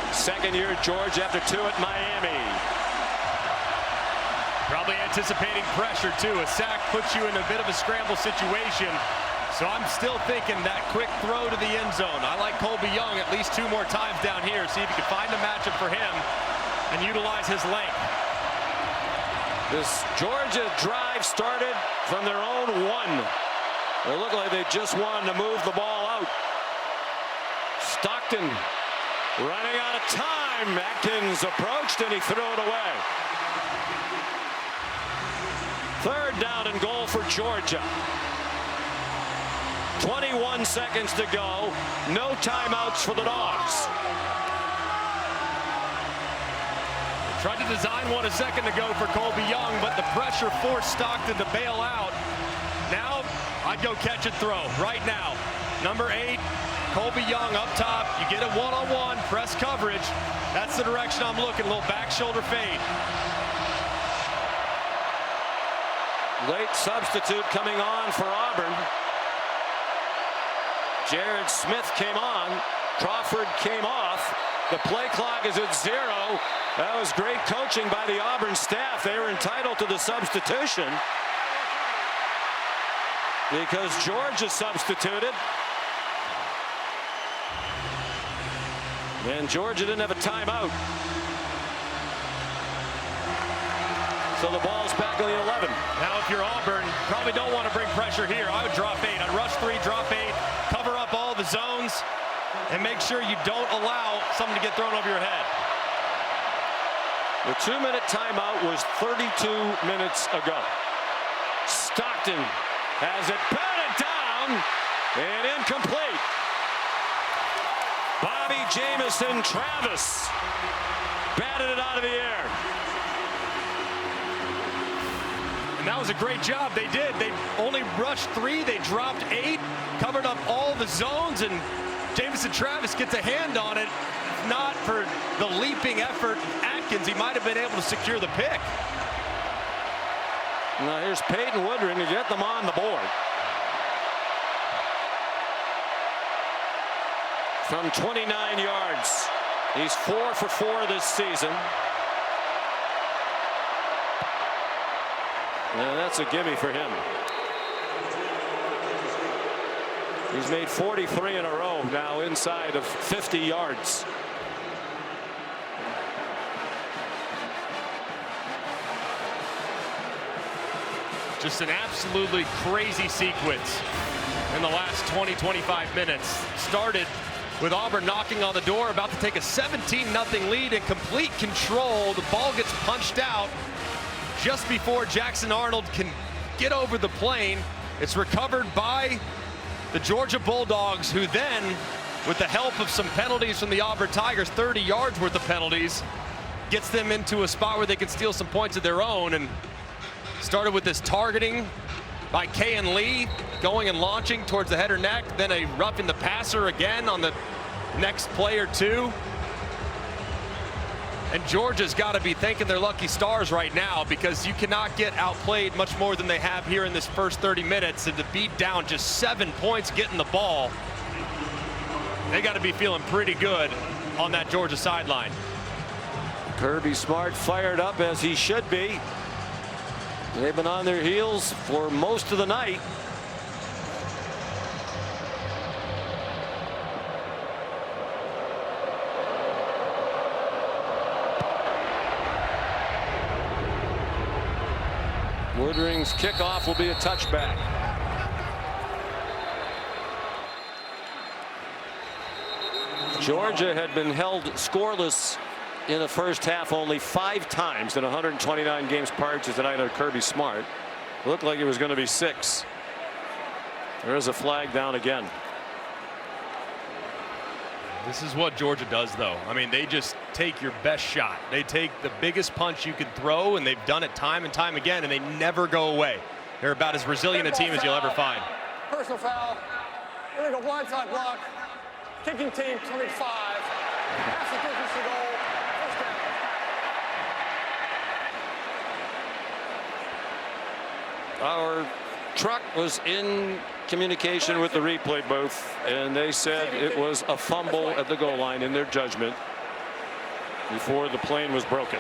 Second year at Georgia after 2 at Miami. Probably anticipating pressure, too. A sack puts you in a bit of a scramble situation. So I'm still thinking that quick throw to the end zone. I like Colby Young at least 2 more times down here. See if you can find a matchup for him and utilize his length. This Georgia drive started from their own 1. It looked like they just wanted to move the ball out. Stockton running out of time. time. Atkins approached and he threw it away. 3rd down and goal for Georgia. 21 seconds to go. No timeouts for the Dogs. Tried to design one a second ago for Colby Young, but the pressure forced Stockton to bail out. Now, I'd go catch and throw right now. Number 8, Colby Young up top. You get it one-on-one, press coverage. That's the direction I'm looking. A little back shoulder fade. Late substitute coming on for Auburn. Jared Smith came on. Crawford came off. The play clock is at 0. That was great coaching by the Auburn staff. They were entitled to the substitution because Georgia substituted. And Georgia didn't have a timeout. So the ball's back on the 11. Now, if you're Auburn, probably don't want to bring pressure here. I would drop 8. I'd rush 3, drop 8, cover up all the zones, and make sure you don't allow something to get thrown over your head. The 2-minute timeout was 32 minutes ago. Stockton has it batted down and incomplete. Bobby Jamison Travis batted it out of the air. And that was a great job. They did. They only rushed 3. They dropped 8, covered up all the zones, and Jamison Travis gets a hand on it. If not for the leaping effort of Atkins, he might have been able to secure the pick. Now here's Peyton Woodring to get them on the board. From 29 yards. He's 4 for 4 this season. And that's a gimme for him. He's made 43 in a row now inside of 50 yards. Just an absolutely crazy sequence in the last 20-25 minutes. Started with Auburn knocking on the door, about to take a 17-0 lead in complete control. The ball gets punched out just before Jackson Arnold can get over the plane. It's recovered by the Georgia Bulldogs, who then, with the help of some penalties from the Auburn Tigers, 30 yards worth of penalties, gets them into a spot where they can steal some points of their own. And started with this targeting by Kayan Lee, going and launching towards the head or neck, then a roughing the passer again on the next play or two. And Georgia's got to be thanking their lucky stars right now, because you cannot get outplayed much more than they have here in this first 30 minutes. And to beat down just 7 points getting the ball, they got to be feeling pretty good on that Georgia sideline. Kirby Smart fired up, as he should be. They've been on their heels for most of the night. Woodring's kickoff will be a touchback. Georgia had been held scoreless in the first half only 5 times in 129 games prior to tonight under Kirby Smart. It looked like it was going to be 6. There is a flag down again. This is what Georgia does, though. I mean, they just take your best shot. They take the biggest punch you could throw, and they've done it time and time again, and they never go away. They're about as resilient a team as you'll ever find. Personal foul. Illegal blindside block. Kicking team 25. Pass the distance to goal. First down. Our truck was in communication with the replay booth, and they said it was a fumble at the goal line in their judgment before the plane was broken.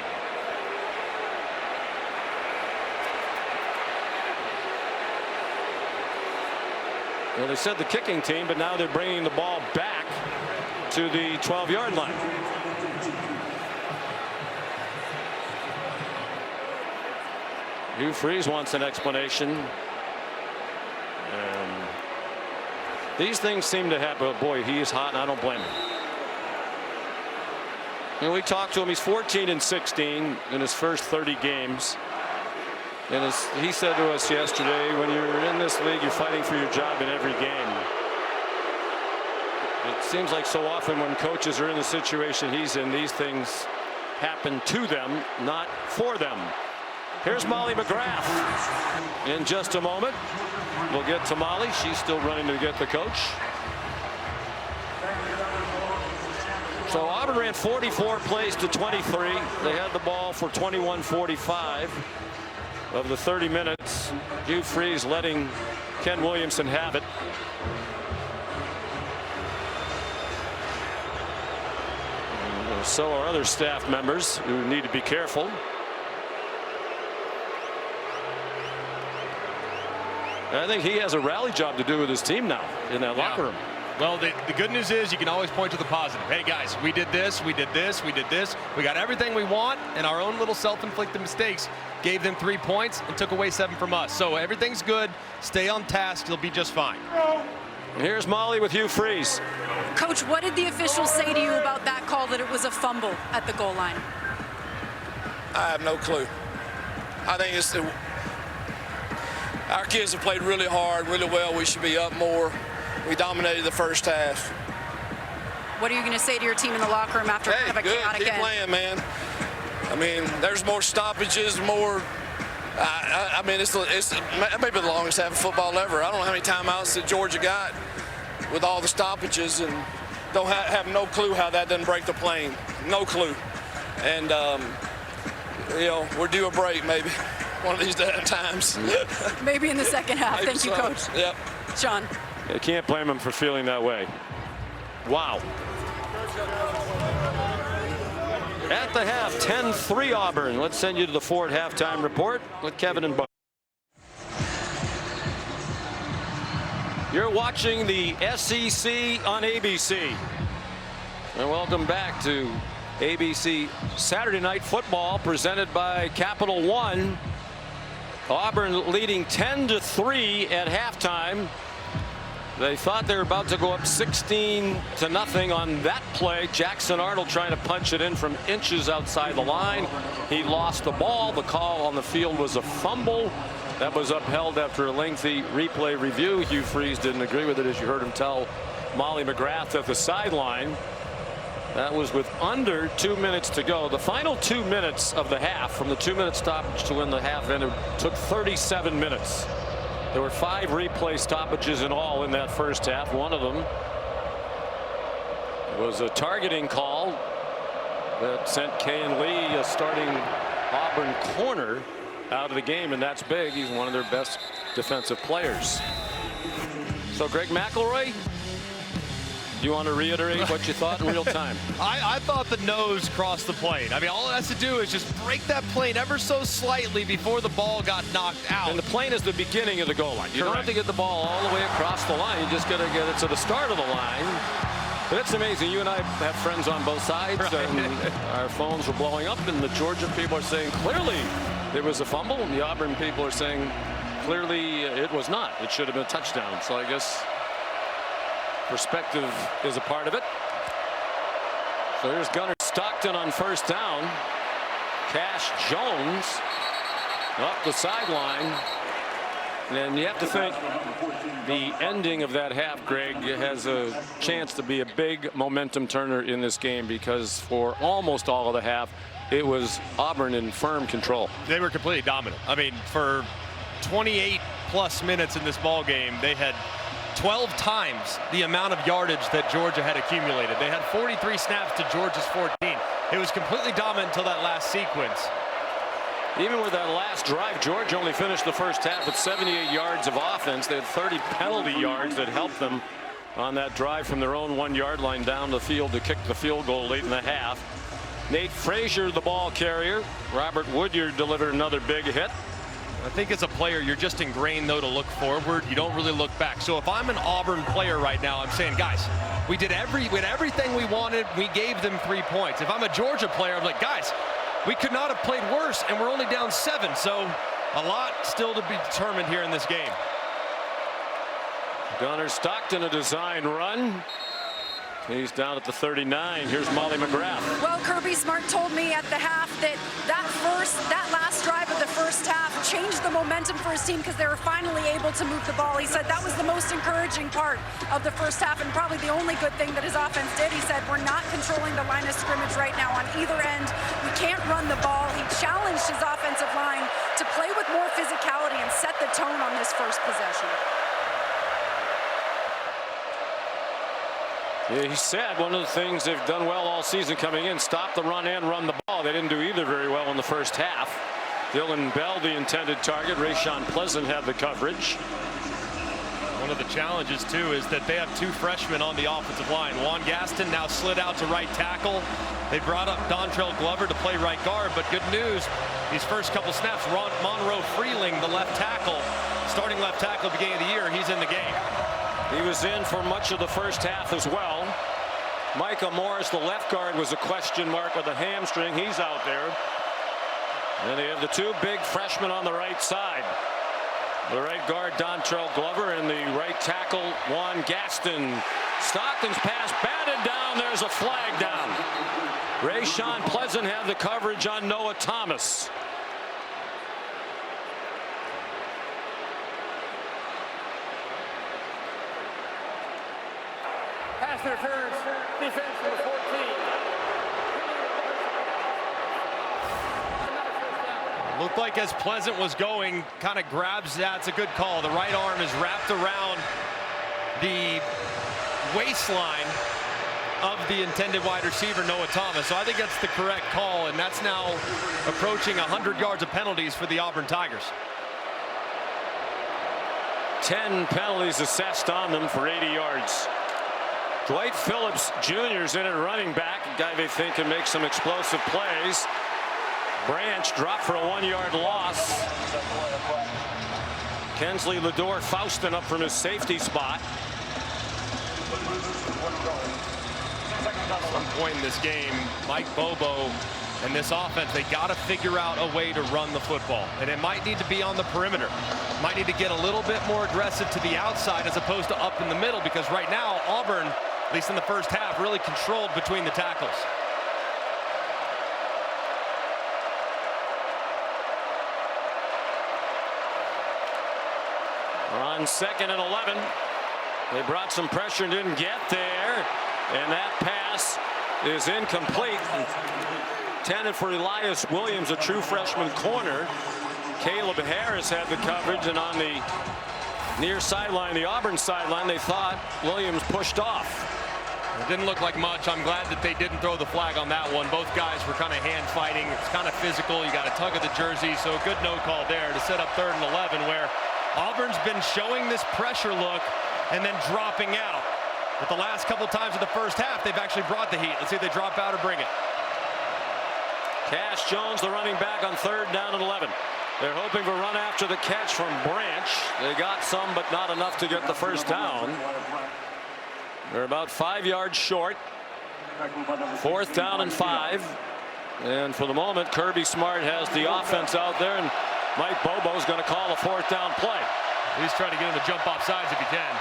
Well, they said the kicking team, but now they're bringing the ball back to the 12-yard line. Hugh Freeze wants an explanation. These things seem to happen. Oh boy, he is hot, and I don't blame him. And we talked to him. He's 14-16 in his first 30 games. And as he said to us yesterday, when you're in this league, you're fighting for your job in every game. It seems like so often when coaches are in the situation he's in, these things happen to them, not for them. Here's Molly McGrath in just a moment. We'll get to Molly. She's still running to get the coach. So Auburn ran 44 plays to 23. They had the ball for 21:45 of the 30 minutes. Hugh Freeze letting Ken Williamson have it. And so are other staff members who need to be careful. I think he has a rally job to do with his team now in that locker room. Well, the good news is you can always point to the positive. Hey, guys, we did this, we did this, we did this. We got everything we want, and our own little self-inflicted mistakes gave them 3 points and took away 7 from us. So everything's good. Stay on task. You'll be just fine. Here's Molly with Hugh Freeze. Coach, what did the officials say to you about that call that it was a fumble at the goal line? I have no clue. I think it's our kids have played really hard, really well. We should be up more. We dominated the first half. What are you going to say to your team in the locker room after kind of a chaotic keep end? playing, man. I mean, there's more stoppages, more. I mean, it's maybe the longest half of football ever. I don't know how many timeouts that Georgia got with all the stoppages, and don't have no clue how that doesn't break the plane. No clue. And you know, we're due a break maybe one of these times. Maybe in the second half. Thank you, Coach. Yep. Sean. You can't blame him for feeling that way. Wow. At the half, 10-3 Auburn. Let's send you to the Ford halftime report with Kevin and Bo. You're watching the SEC on ABC. And welcome back to ABC Saturday Night Football presented by Capital One. Auburn leading 10-3 at halftime. They thought they were about to go up 16-0 on that play. Jackson Arnold trying to punch it in from inches outside the line. He lost the ball. The call on the field was a fumble. That was upheld after a lengthy replay review. Hugh Freeze didn't agree with it, as you heard him tell Molly McGrath at the sideline. That was with under 2 minutes to go. The final 2 minutes of the half, from the 2-minute stoppage to when the half ended, took 37 minutes. There were 5 replay stoppages in all in that first half. One of them was a targeting call that sent Kayan Lee, a starting Auburn corner, out of the game, and that's big. He's one of their best defensive players. So Greg McElroy, do you want to reiterate what you thought in real time? I thought the nose crossed the plane. I mean, all it has to do is just break that plane ever so slightly before the ball got knocked out. And the plane is the beginning of the goal line. You don't have to get the ball all the way across the line. You just got to get it to the start of the line. But it's amazing. You and I have friends on both sides. Right. And our phones were blowing up, and the Georgia people are saying clearly there was a fumble. And the Auburn people are saying clearly it was not. It should have been a touchdown. So I guess perspective is a part of it. So here's Gunnar Stockton on first down. Cash Jones up the sideline. And you have to think the ending of that half, Greg, has a chance to be a big momentum turner in this game, because for almost all of the half, it was Auburn in firm control. They were completely dominant. I mean, for 28 plus minutes in this ball game, they had 12 times the amount of yardage that Georgia had accumulated. They had 43 snaps to Georgia's 14. It was completely dominant until that last sequence. Even with that last drive, Georgia only finished the first half with 78 yards of offense. They had 30 penalty yards that helped them on that drive from their own 1-yard line down the field to kick the field goal late in the half. Nate Frazier, the ball carrier. Robert Woodyard delivered another big hit. I think as a player, you're just ingrained, though, to look forward. You don't really look back. So if I'm an Auburn player right now, I'm saying, guys, we had everything we wanted. We gave them 3 points. If I'm a Georgia player, I'm like, guys, we could not have played worse, and we're only down 7. So a lot still to be determined here in this game. Gunnar Stockton, a design run. He's down at the 39. Here's Molly McGrath. Well, Kirby Smart told me at the half that that last drive of the first half changed the momentum for his team because they were finally able to move the ball. He said that was the most encouraging part of the first half and probably the only good thing that his offense did. He said, we're not controlling the line of scrimmage right now on either end. We can't run the ball. He challenged his offensive line to play with more physicality and set the tone on this first possession. Yeah, he said one of the things they've done well all season coming in, stop the run and run the ball. They didn't do either very well in the first half. Dylan Bell, the intended target. Rayshon Pleasant had the coverage. One of the challenges, too, is that they have two freshmen on the offensive line. Juan Gaston now slid out to right tackle. They brought up Dontrell Glover to play right guard, but good news, these first couple snaps, Monroe Freeling, the left tackle, starting left tackle beginning of the year, he's in the game. He was in for much of the first half as well. Micah Morris, the left guard, was a question mark with a hamstring. He's out there. And they have the two big freshmen on the right side. The right guard, Dontrell Glover, and the right tackle, Juan Gaston. Stockton's pass batted down. There's a flag down. Rayshon Pleasant had the coverage on Noah Thomas. Pass interference, defense number 14. Looked like as Pleasant was going, kind of grabs that. It's a good call. The right arm is wrapped around the waistline of the intended wide receiver, Noah Thomas. So I think that's the correct call, and that's now approaching 100 yards of penalties for the Auburn Tigers. 10 penalties assessed on them for 80 yards. Dwight Phillips Jr.'s in at running back, a guy they think can make some explosive plays. Branch dropped for a 1-yard loss. Kensley Lador Faustin up from his safety spot. At some point in this game, Mike Bobo and this offense, they got to figure out a way to run the football. And it might need to be on the perimeter. Might need to get a little bit more aggressive to the outside as opposed to up in the middle, because right now Auburn, at least in the first half, really controlled between the tackles. On 2nd and 11. They brought some pressure and didn't get there. And that pass is incomplete. Intended for Elias Williams, a true freshman corner. Caleb Harris had the coverage, and on the near sideline, the Auburn sideline, they thought Williams pushed off. It didn't look like much. I'm glad that they didn't throw the flag on that one. Both guys were kind of hand fighting. It's kind of physical. You got a tug of the jersey, so a good no call there to set up 3rd and 11, where Auburn's been showing this pressure look and then dropping out. But the last couple times in the first half, they've actually brought the heat. Let's see if they drop out or bring it. Cash Jones, the running back, on 3rd down and 11. They're hoping to run after the catch from Branch. They got some, but not enough to get the first down. They're about 5 yards short. 4th down and 5. And for the moment, Kirby Smart has the offense out there, and Mike Bobo's going to call a 4th down play. He's trying to get him to jump off sides if he can.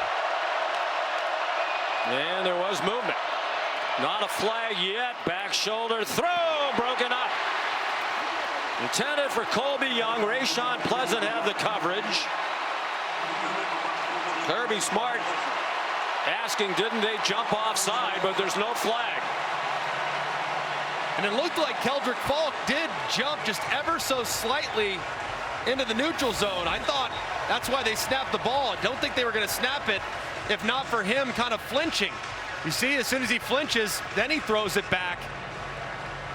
And there was movement. Not a flag yet. Back shoulder throw, broken up. Intended for Colby Young. Rayshon Pleasant had the coverage. Kirby Smart asking, didn't they jump offside? But there's no flag. And it looked like Keldrick Falk did jump just ever so slightly into the neutral zone. I thought that's why they snapped the ball. I don't think they were going to snap it if not for him kind of flinching. You see, as soon as he flinches, then he throws it back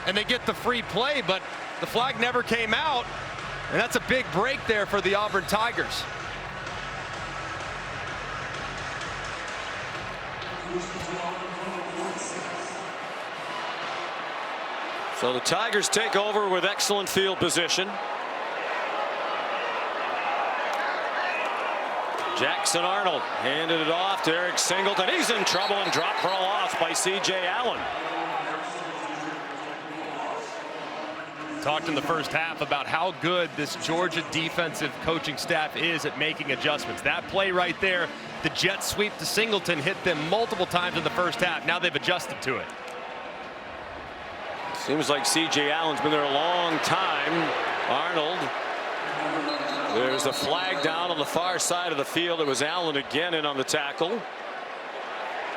and they get the free play, but the flag never came out, and that's a big break there for the Auburn Tigers. So the Tigers take over with excellent field position. Jackson Arnold handed it off to Eric Singleton. He's in trouble and dropped for a loss by C.J. Allen. Talked in the first half about how good this Georgia defensive coaching staff is at making adjustments. That play right there, The jet sweep to Singleton hit them multiple times in the first half. Now they've adjusted to it. Seems like C.J. Allen's been there a long time. Arnold. There's a flag down on the far side of the field. It was Allen again in on the tackle.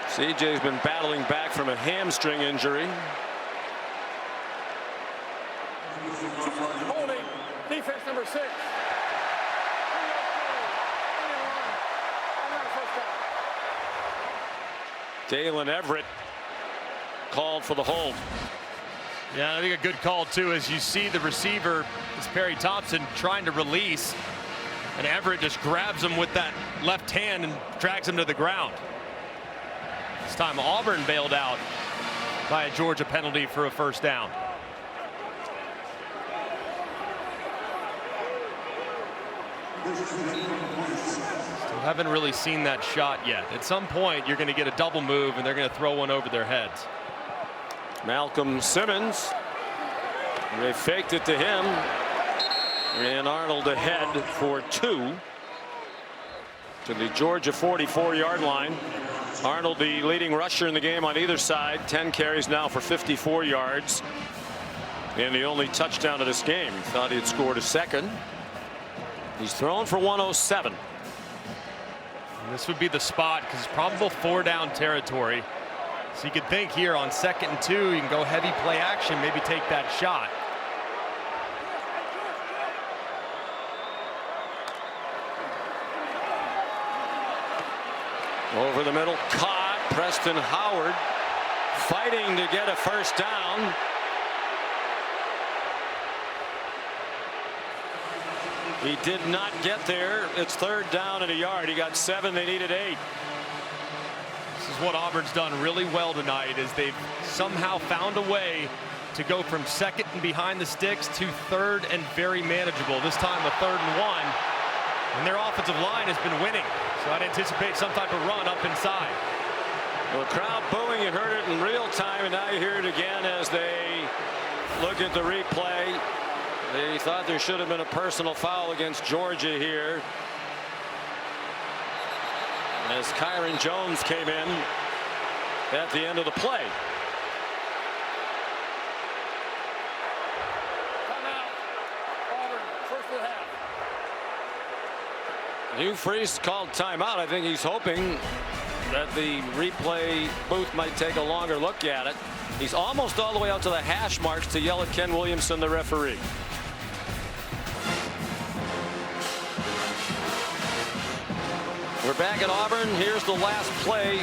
C.J.'s been battling back from a hamstring injury. Holding, defense number 6. Dalen Everett called for the hold. Yeah, I think a good call too, as you see the receiver is Perry Thompson trying to release, and Everett just grabs him with that left hand and drags him to the ground. This time Auburn bailed out by a Georgia penalty for a first down. Still haven't really seen that shot yet. At some point you're going to get a double move and they're going to throw one over their heads. Malcolm Simmons. They faked it to him. And Arnold ahead for 2 to the Georgia 44-yard line. Arnold, the leading rusher in the game on either side. 10 carries now for 54 yards. And the only touchdown of this game. Thought he had scored a second. He's thrown for 107. And this would be the spot because it's probable 4-down territory. So you could think here on 2nd and 2, you can go heavy play action, maybe take that shot. Over the middle, caught. Preston Howard fighting to get a first down. He did not get there. It's 3rd down and a yard. He got 7. They needed 8. This is what Auburn's done really well tonight, is they've somehow found a way to go from 2nd and behind the sticks to 3rd and very manageable. This time a 3rd and 1. And their offensive line has been winning. So I'd anticipate some type of run up inside. Well, the crowd booing. You heard it in real time, and now you hear it again as they look at the replay. They thought there should have been a personal foul against Georgia here, as Kyron Jones came in at the end of the play. Timeout. Auburn, first of the half. Hugh Freeze called timeout. I think he's hoping that the replay booth might take a longer look at it. He's almost all the way out to the hash marks to yell at Ken Williamson, the referee. We're back at Auburn. Here's the last play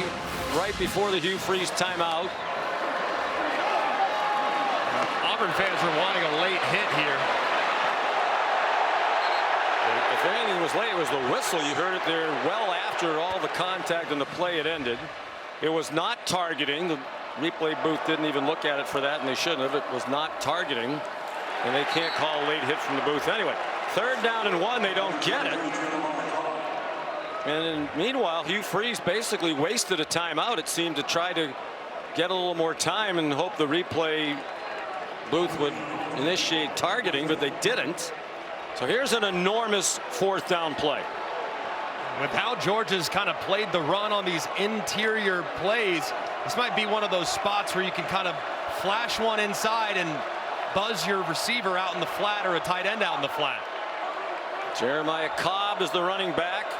right before the Hugh Freeze timeout. Auburn fans are wanting a late hit here. If anything was late, it was the whistle. You heard it there well after all the contact and the play had ended. It was not targeting. The replay booth didn't even look at it for that, and they shouldn't have. It was not targeting, and they can't call a late hit from the booth anyway. 3rd down and 1. They don't get it. And meanwhile, Hugh Freeze basically wasted a timeout, it seemed, to try to get a little more time and hope the replay booth would initiate targeting, but they didn't. So here's an enormous 4th down play. With how Georgia's kind of played the run on these interior plays, this might be one of those spots where you can kind of flash one inside and buzz your receiver out in the flat, or a tight end out in the flat. Jeremiah Cobb is the running back.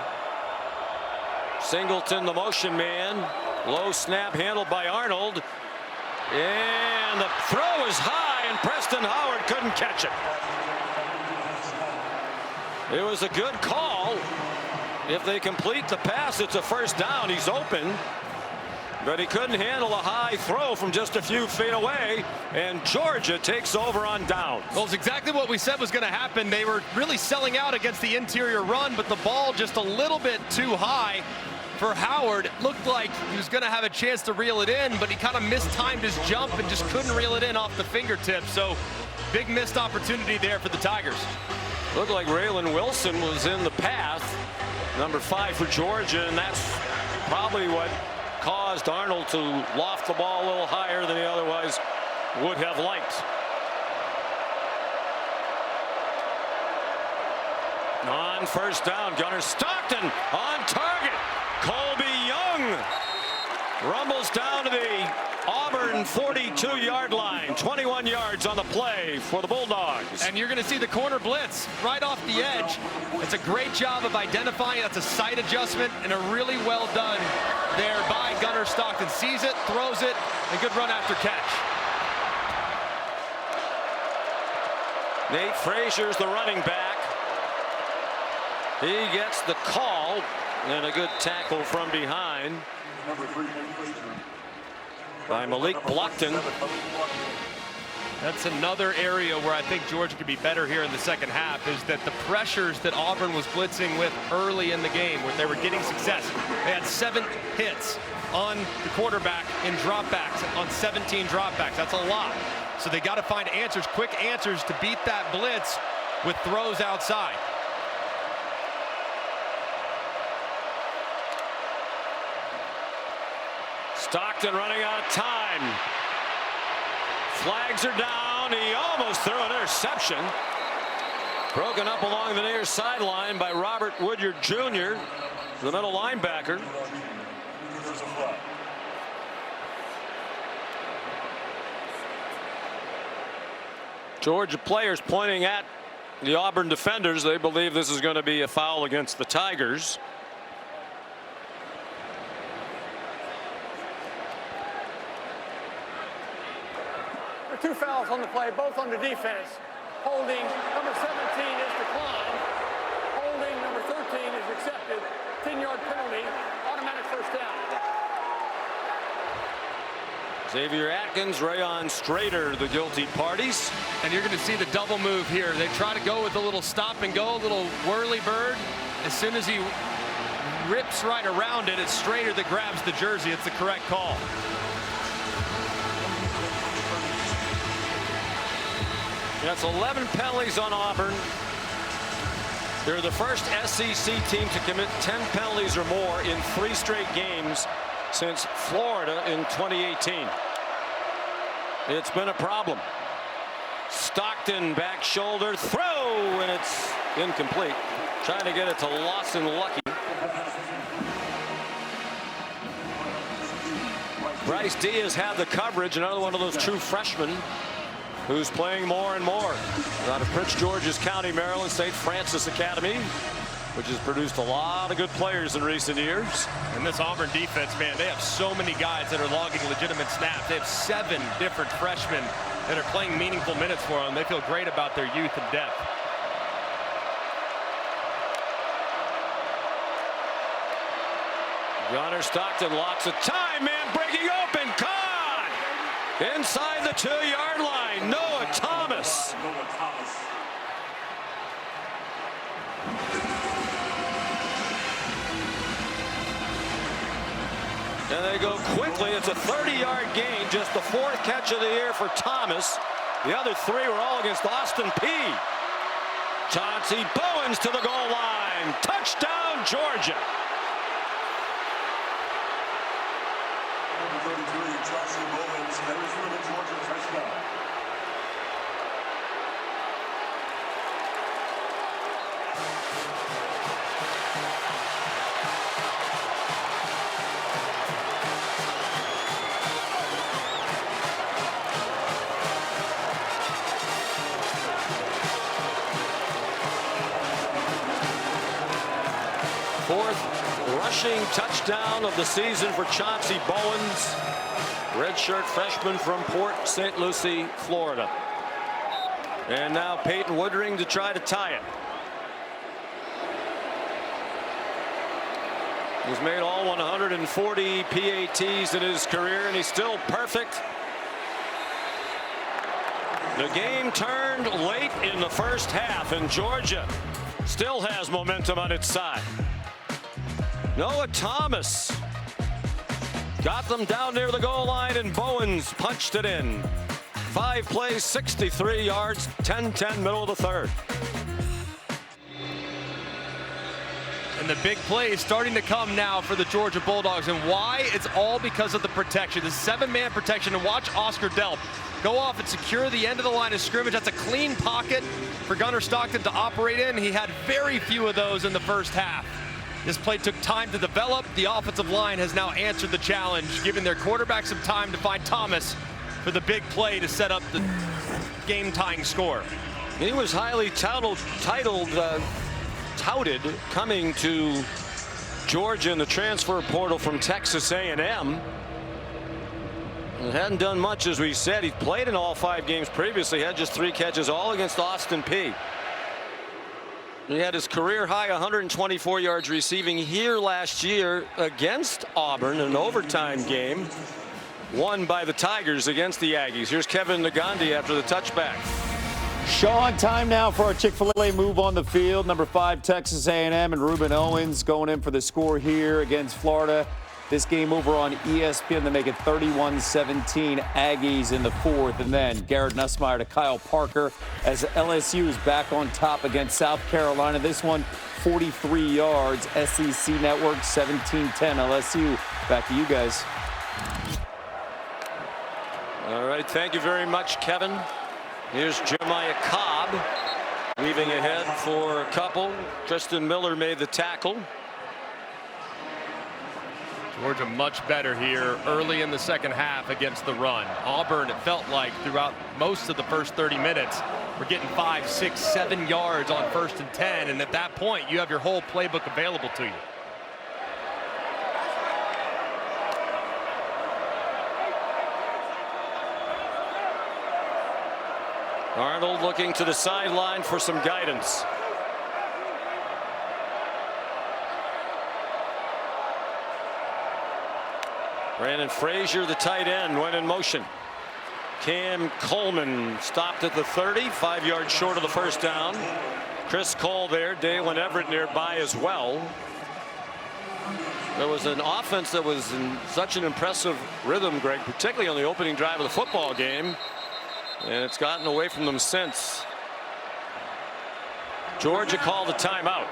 Singleton, the motion man. Low snap handled by Arnold. And the throw is high, and Preston Howard couldn't catch it. It was a good call. If they complete the pass, it's a first down. He's open, but he couldn't handle a high throw from just a few feet away, and Georgia takes over on downs. Well, it's exactly what we said was going to happen. They were really selling out against the interior run, but the ball just a little bit too high for Howard. It looked like he was going to have a chance to reel it in, but he kind of mistimed his jump and just couldn't reel it in off the fingertips. So big missed opportunity there for the Tigers. Looked like Raylan Wilson was in the path, number 5 for Georgia, and that's probably what caused Arnold to loft the ball a little higher than he otherwise would have liked. On first down, Gunnar Stockton on target. Colby Young rumbles down to the Auburn 42-yard line. 21 yards on the play for the Bulldogs. And you're going to see the corner blitz right off the edge. It's a great job of identifying. That's a sight adjustment and a really well done there by Gunnar Stockton. Sees it, throws it, and good run after catch. Nate Frazier's the running back. He gets the call and a good tackle from behind by Malik Blockton. That's another area where I think Georgia could be better here in the second half, is that the pressures that Auburn was blitzing with early in the game, where they were getting success. They had 7 hits on the quarterback in dropbacks, on 17 dropbacks. That's a lot. So they got to find answers, quick answers to beat that blitz with throws outside. Stockton running out of time. Flags are down. He almost threw an interception. Broken up along the near sideline by Robert Woodyard Jr., the middle linebacker. Georgia players pointing at the Auburn defenders. They believe this is going to be a foul against the Tigers. There are 2 fouls on the play, both on the defense. Holding, number 17 is declined. Holding, number 13 is accepted. 10-yard penalty, automatic first down. Xavier Atkins, Rayon Strader, the guilty parties. And you're going to see the double move here. They try to go with a little stop and go, a little whirly bird. As soon as he rips right around it, it's Strader that grabs the jersey. It's the correct call. That's 11 penalties on Auburn. They're the first SEC team to commit 10 penalties or more in 3 straight games since Florida in 2018. It's been a problem. Stockton back shoulder throw, and it's incomplete. Trying to get it to Lawson Lucky. Bryce Diaz had the coverage, another one of those true freshmen who's playing more and more. Out of Prince George's County, Maryland, St. Francis Academy, which has produced a lot of good players in recent years. And this Auburn defense, man, they have so many guys that are logging legitimate snaps. They have 7 different freshmen that are playing meaningful minutes for them. They feel great about their youth and depth. Gunnar Stockton lots of time, man, breaking open, caught! Inside the 2-yard line, Noah Thomas. And they go quickly. It's a 30-yard gain, just the 4th catch of the year for Thomas. The other 3 were all against Austin Peay. Chauncey Bowens to the goal line. Touchdown, Georgia. Fourth rushing touchdown of the season for Chauncey Bowens, redshirt freshman from Port St. Lucie, Florida. And now Peyton Woodring to try to tie it. He's made all 140 PATs in his career, and he's still perfect. The game turned late in the first half, and Georgia still has momentum on its side. Noah Thomas got them down near the goal line, and Bowens punched it in. 5 plays, 63 yards, 10-10, middle of the 3rd. And the big play is starting to come now for the Georgia Bulldogs. And why? It's all because of the protection. The 7-man protection. And watch Oscar Delp go off and secure the end of the line of scrimmage. That's a clean pocket for Gunnar Stockton to operate in. He had very few of those in the first half. This play took time to develop. The offensive line has now answered the challenge, giving their quarterback some time to find Thomas for the big play to set up the game-tying score. He was highly touted coming to Georgia in the transfer portal from Texas A&M. Hadn't done much, as we said. He's played in all 5 games previously, had just 3 catches, all against Austin Peay. He had his career high 124 yards receiving here last year against Auburn, an overtime game won by the Tigers against the Aggies. Here's Kevin Nagandi after the touchback. Sean, time now for our Chick-fil-A move on the field. Number 5, Texas A&M, and Ruben Owens going in for the score here against Florida. This game over on ESPN to make it 31-17, Aggies in the 4th. And then Garrett Nussmeier to Kyle Parker as LSU is back on top against South Carolina. This one, 43 yards. SEC Network, 17-10 LSU. Back to you guys. All right, thank you very much, Kevin. Here's Jeremiah Cobb weaving ahead for a couple. Tristan Miller made the tackle. Georgia much better here early in the second half against the run. Auburn, it felt like throughout most of the first 30 minutes, we're getting 5, 6, 7 yards on 1st and 10. And at that point, you have your whole playbook available to you. Arnold looking to the sideline for some guidance. Brandon Frazier, the tight end, went in motion. Cam Coleman stopped at the 30, 5 yards short of the first down. Chris Cole there, Dalen Everett nearby as well. There was an offense that was in such an impressive rhythm, Greg, particularly on the opening drive of the football game. And it's gotten away from them since. Georgia called a timeout.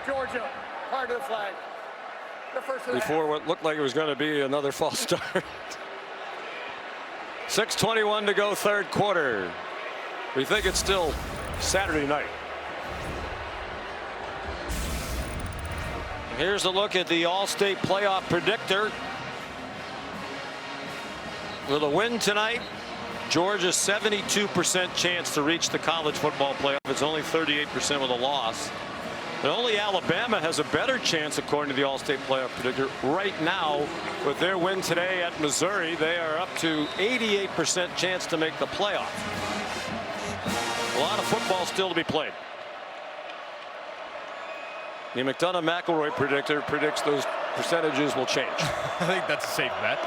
Georgia, prior to the flag. The first of the Before what looked like it was going to be another false start. 6:21 to go, 3rd quarter. We think it's still Saturday night. Here's a look at the All-State playoff predictor. With a win tonight, Georgia's 72% chance to reach the college football playoff. It's only 38% with a loss. But only Alabama has a better chance, according to the All-State playoff predictor. Right now, with their win today at Missouri, they are up to 88% chance to make the playoff. A lot of football still to be played. The McDonough-McElroy predictor predicts those percentages will change. I think that's a safe bet.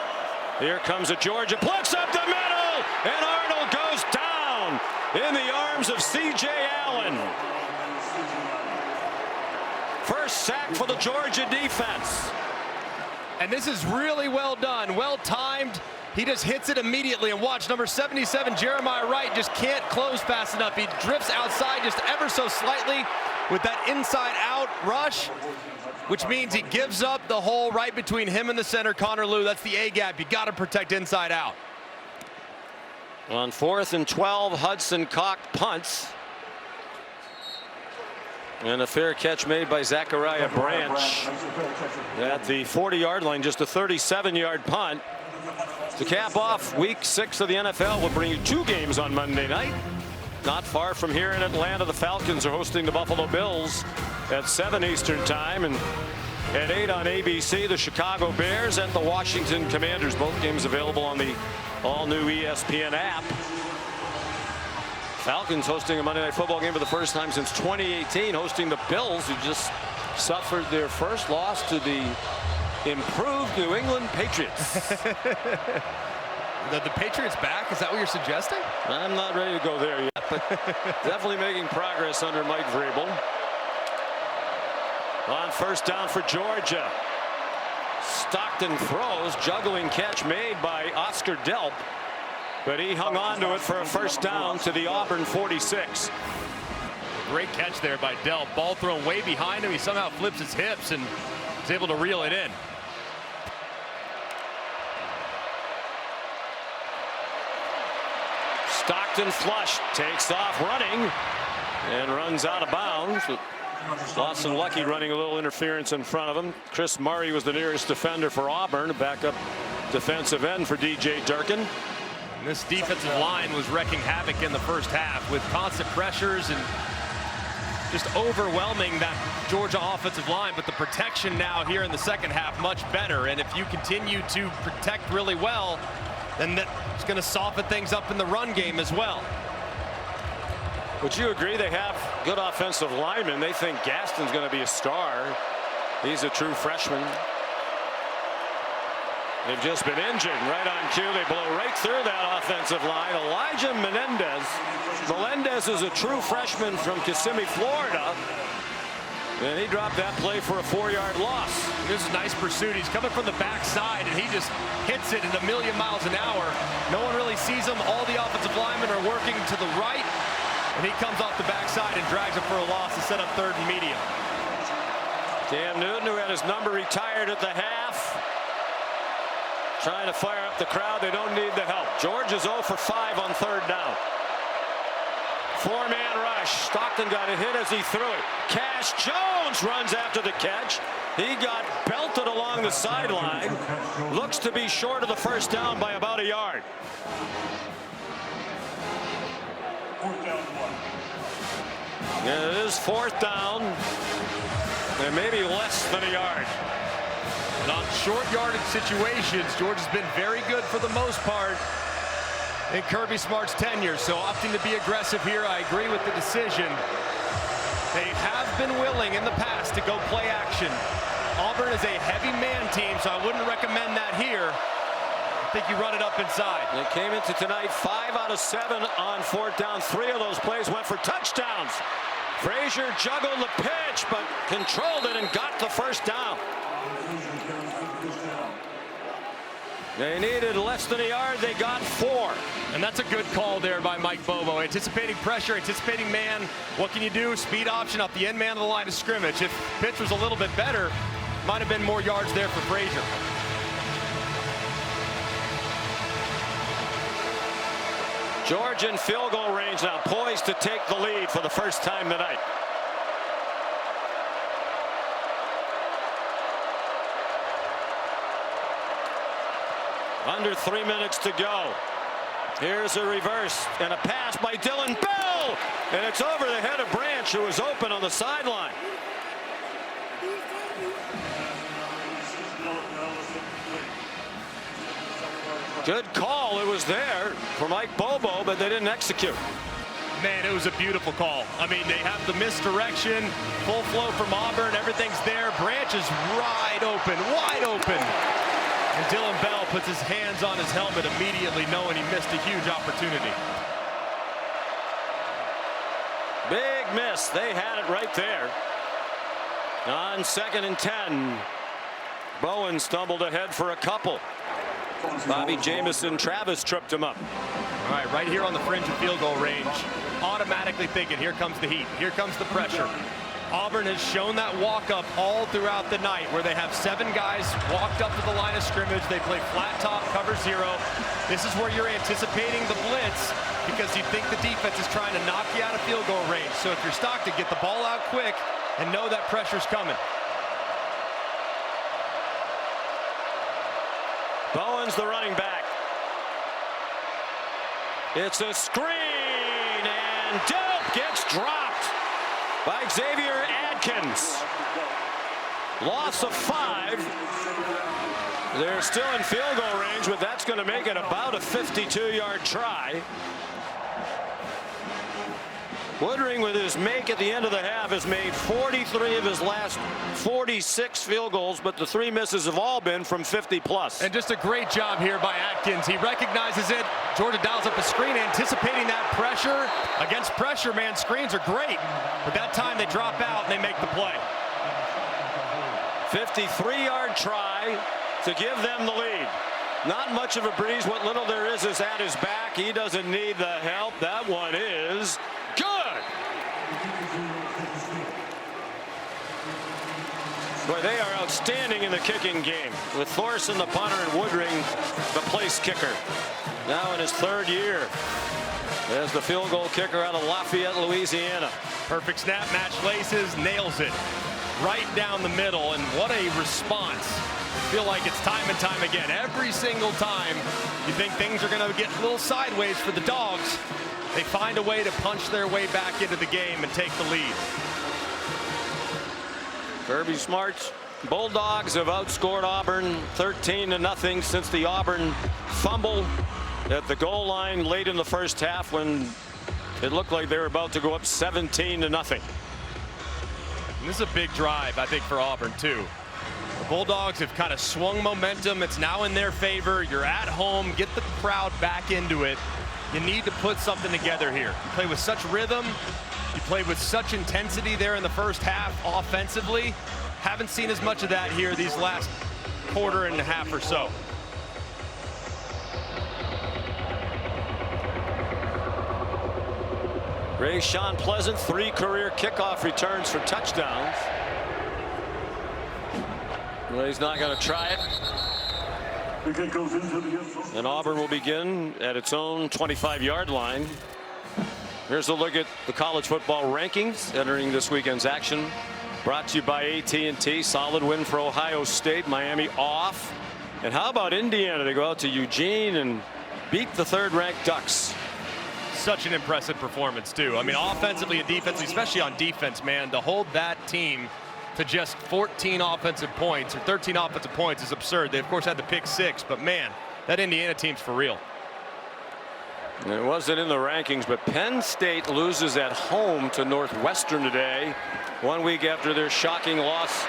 Here comes a Georgia blitz up the middle, and Arnold goes down in the arms of C.J. Allen. First sack for the Georgia defense. And this is really well done, well timed. He just hits it immediately, and watch number 77, Jeremiah Wright, just can't close fast enough. He drifts outside just ever so slightly with that inside out rush, which means he gives up the hole right between him and the center, Connor Lew. That's the A gap. You got to protect inside out. On 4th and 12, Hudson Cock punts. And a fair catch made by Zachariah Branch at the 40-yard line, just a 37-yard punt. To cap off week 6 of the NFL, we'll bring you 2 games on Monday night. Not far from here in Atlanta, the Falcons are hosting the Buffalo Bills at 7 Eastern time, and at 8 on ABC, the Chicago Bears at the Washington Commanders. Both games available on the all-new ESPN app. Falcons hosting a Monday Night Football game for the first time since 2018, hosting the Bills, who just suffered their first loss to the improved New England Patriots. The Patriots back? Is that what you're suggesting? I'm not ready to go there yet, but definitely making progress under Mike Vrabel. On 1st down for Georgia. Stockton throws, juggling catch made by Oscar Delp, but he hung on to it for a 1st down to the Auburn 46. Great catch there by Delp. Ball thrown way behind him. He somehow flips his hips and is able to reel it in. Stockton flush, takes off running and runs out of bounds. Lawson Lucky running a little interference in front of him. Chris Murray was the nearest defender for Auburn. Backup defensive end for DJ Durkin. And this defensive line was wrecking havoc in the first half with constant pressures and just overwhelming that Georgia offensive line. But the protection now here in the second half much better. And if you continue to protect really well, then that's going to soften things up in the run game as well. Would you agree they have good offensive linemen? They think Gaston's going to be a star. He's a true freshman. They've just been injured. Right on cue, they blow right through that offensive line. Elijah Melendez is a true freshman from Kissimmee, Florida. And he dropped that play for a 4-yard loss. This is a nice pursuit. He's coming from the backside, and he just hits it at 1,000,000 miles an hour. No one really sees him. All the offensive linemen are working to the right, and he comes off the backside and drags it for a loss to set up 3rd and medium. Cam Newton, who had his number retired at the half, trying to fire up the crowd. They don't need the help. George is 0 for 5 on 3rd down. 4-man rush. Stockton got a hit as he threw it. Cash Jones runs after the catch. He got belted along the sideline. Looks to be short of the 1st down by about a yard. Yeah, it is 4th down. And maybe less than a yard. And on short yardage situations, George has been very good for the most part in Kirby Smart's tenure. So opting to be aggressive here, I agree with the decision. They have been willing in the past to go play action. Auburn is a heavy man team, so I wouldn't recommend that here. I think you run it up inside. They came into tonight 5 out of 7 on 4th down. 3 of those plays went for touchdowns. Frazier juggled the pitch, but controlled it and got the 1st down. They needed less than a yard. They got 4. And that's a good call there by Mike Bobo. Anticipating pressure, anticipating man. What can you do? Speed option up the end man of the line of scrimmage. If pitch was a little bit better, might have been more yards there for Frazier. George in field goal range now, poised to take the lead for the first time tonight. Under 3 minutes to go. Here's a reverse and a pass by Dylan Bell, and it's over the head of Branch, who was open on the sideline. Good call. It was there for Mike Bobo, but they didn't execute. Man, it was a beautiful call. I mean, they have the misdirection, full flow from Auburn, everything's there. Branch is wide open. And Dylan Bell puts his hands on his helmet immediately, knowing he missed a huge opportunity. Big miss. They had it right there. On 2nd and 10. Bowen stumbled ahead for a couple. Bobby Jamison Travis tripped him up. All right, right here on the fringe of field goal range. Automatically thinking, here comes the heat. Here comes the pressure. Auburn has shown that walk-up all throughout the night, where they have 7 guys walked up to the line of scrimmage. They play flat top, cover 0. This is where you're anticipating the blitz, because you think the defense is trying to knock you out of field goal range. So if you're Stockton, get the ball out quick and know that pressure's coming. Bowen's the running back. It's a screen, and Delp gets dropped by Xavier Adkins. Loss of 5. They're still in field goal range, but that's going to make it about a 52-yard try. Woodring, with his make at the end of the half, has made 43 of his last 46 field goals, but the 3 misses have all been from 50+. And just a great job here by Atkins. He recognizes it. Georgia dials up a screen, anticipating that pressure. Against pressure, man, screens are great. But that time they drop out and they make the play. 53-yard try to give them the lead. Not much of a breeze. What little there is at his back. He doesn't need the help. That one is good. Boy, they are outstanding in the kicking game, with Thorson the punter and Woodring the place kicker. Now in his 3rd year. There's the field goal kicker out of Lafayette, Louisiana. Perfect snap, match laces, nails it right down the middle, and what a response. I feel like it's time and time again. Every single time you think things are going to get a little sideways for the Dogs, they find a way to punch their way back into the game and take the lead. Kirby Smart's Bulldogs have outscored Auburn 13-0 since the Auburn fumble at the goal line late in the first half when it looked like they were about to go up 17-0. This is a big drive, I think, for Auburn, too. The Bulldogs have kind of swung momentum. It's now in their favor. You're at home. Get the crowd back into it. You need to put something together here. You play with such rhythm. You played with such intensity there in the first half offensively. Haven't seen as much of that here these last quarter and a half or so. Sean Pleasant, 3 career kickoff returns for touchdowns. Well, he's not going to try it. And Auburn will begin at its own 25-yard line. Here's a look at the college football rankings entering this weekend's action. Brought to you by AT&T. Solid win for Ohio State. Miami off. And how about Indiana? They go out to Eugene and beat the 3rd-ranked Ducks. Such an impressive performance, too. I mean, offensively and defensively, especially on defense, man, to hold that team to just 14 offensive points or 13 offensive points is absurd. They, of course, had the pick 6, but, man, that Indiana team's for real. And it wasn't in the rankings, but Penn State loses at home to Northwestern today, 1 week after their shocking loss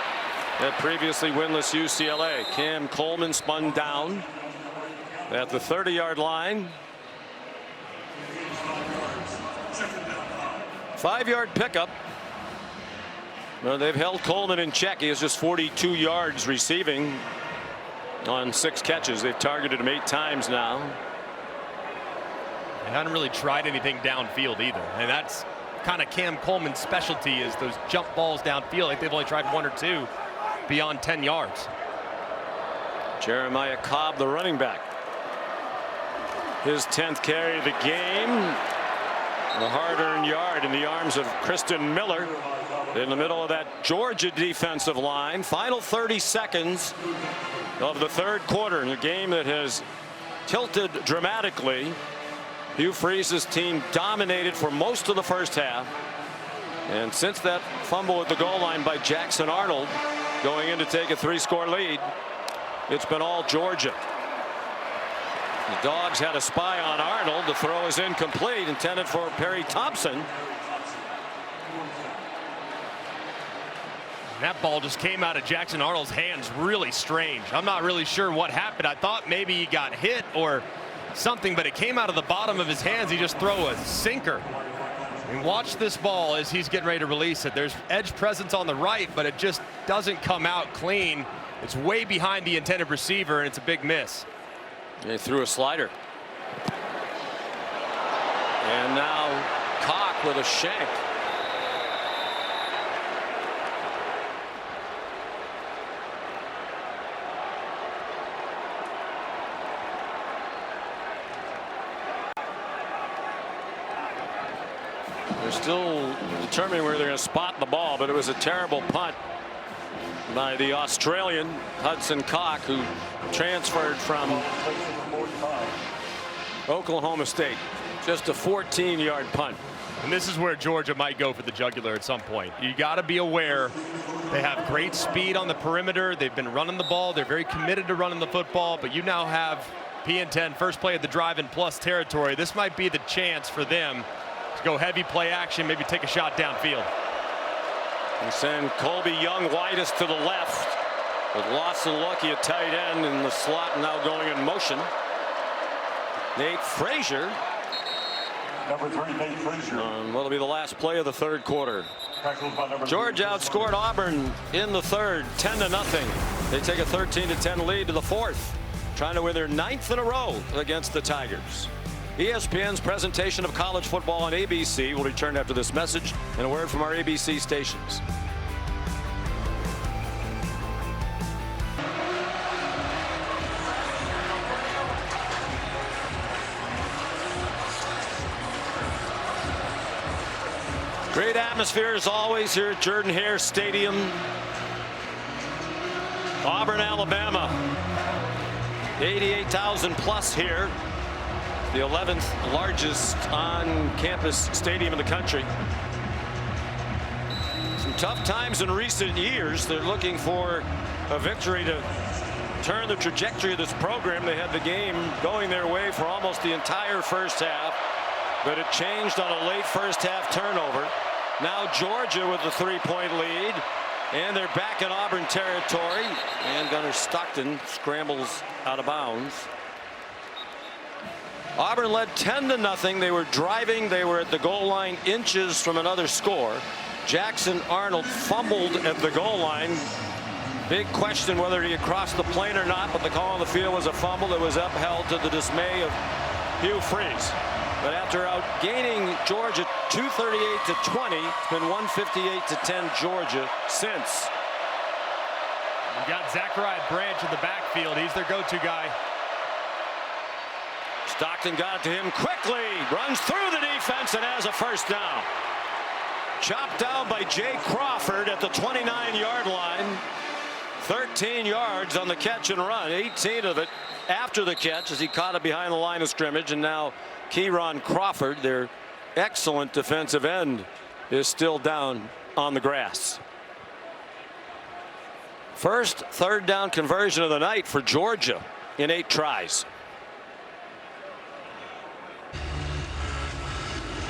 at previously winless UCLA. Cam Coleman spun down at the 30-yard line. 5-yard pickup. Well, they've held Coleman in check. He has just 42 yards receiving on 6 catches. They've targeted him 8 times now. They haven't really tried anything downfield either. And that's kind of Cam Coleman's specialty, is those jump balls downfield. I think they've only tried 1 or 2 beyond 10 yards. Jeremiah Cobb, the running back. His 10th carry of the game. A hard-earned yard in the arms of Kristen Miller in the middle of that Georgia defensive line. Final 30 seconds of the 3rd quarter in a game that has tilted dramatically. Hugh Freeze's team dominated for most of the first half. And since that fumble at the goal line by Jackson Arnold going in to take a 3-score lead, it's been all Georgia. The Dogs had a spy on Arnold. The throw is incomplete, intended for Perry Thompson. That ball just came out of Jackson Arnold's hands really strange. I'm not really sure what happened. I thought maybe he got hit or something, but it came out of the bottom of his hands. He just threw a sinker. And watch this ball as he's getting ready to release it. There's edge presence on the right, but it just doesn't come out clean. It's way behind the intended receiver, and it's a big miss. They threw a slider. And now Cock with a shank. They're still determining where they're going to spot the ball, but it was a terrible punt by the Australian Hudson Cock, who transferred from Oklahoma State. Just a 14-yard punt. And this is where Georgia might go for the jugular at some point. You got to be aware they have great speed on the perimeter. They've been running the ball. They're very committed to running the football, but you now have P10, first play of the drive in plus territory. This might be the chance for them to go heavy play action, maybe take a shot downfield. And send Colby Young widest to the left, with Lawson Lucky at tight end in the slot, now going in motion. Nate Frazier. Number 3, Nate Frazier. What'll be the last play of the 3rd quarter. Georgia outscored Auburn in the 3rd, 10-0. They take a 13-10 lead to the 4th, trying to win their 9th in a row against the Tigers. ESPN's presentation of college football on ABC will return after this message and a word from our ABC stations. Great atmosphere as always here at Jordan-Hare Stadium. Auburn, Alabama. 88,000 plus here. The 11th largest on-campus stadium in the country. Some tough times in recent years. They're looking for a victory to turn the trajectory of this program. They had the game going their way for almost the entire first half, but it changed on a late first half turnover. Now Georgia with the 3-point lead, and they're back in Auburn territory, and Gunnar Stockton scrambles out of bounds. Auburn led 10-0. They were driving. They were at the goal line inches from another score. Jackson Arnold fumbled at the goal line. Big question whether he had crossed the plane or not, but the call on the field was a fumble that was upheld to the dismay of Hugh Freeze. But after outgaining Georgia 238-20, it's been 158-10 Georgia since. You got Zachariah Branch in the backfield. He's their go-to guy. Stockton got it to him quickly, runs through the defense and has a first down. Chopped down by Jay Crawford at the 29-yard line. 13 yards on the catch and run, 18 of it after the catch as he caught it behind the line of scrimmage. And now Kieron Crawford, their excellent defensive end, is still down on the grass. First third down conversion of the night for Georgia in 8 tries.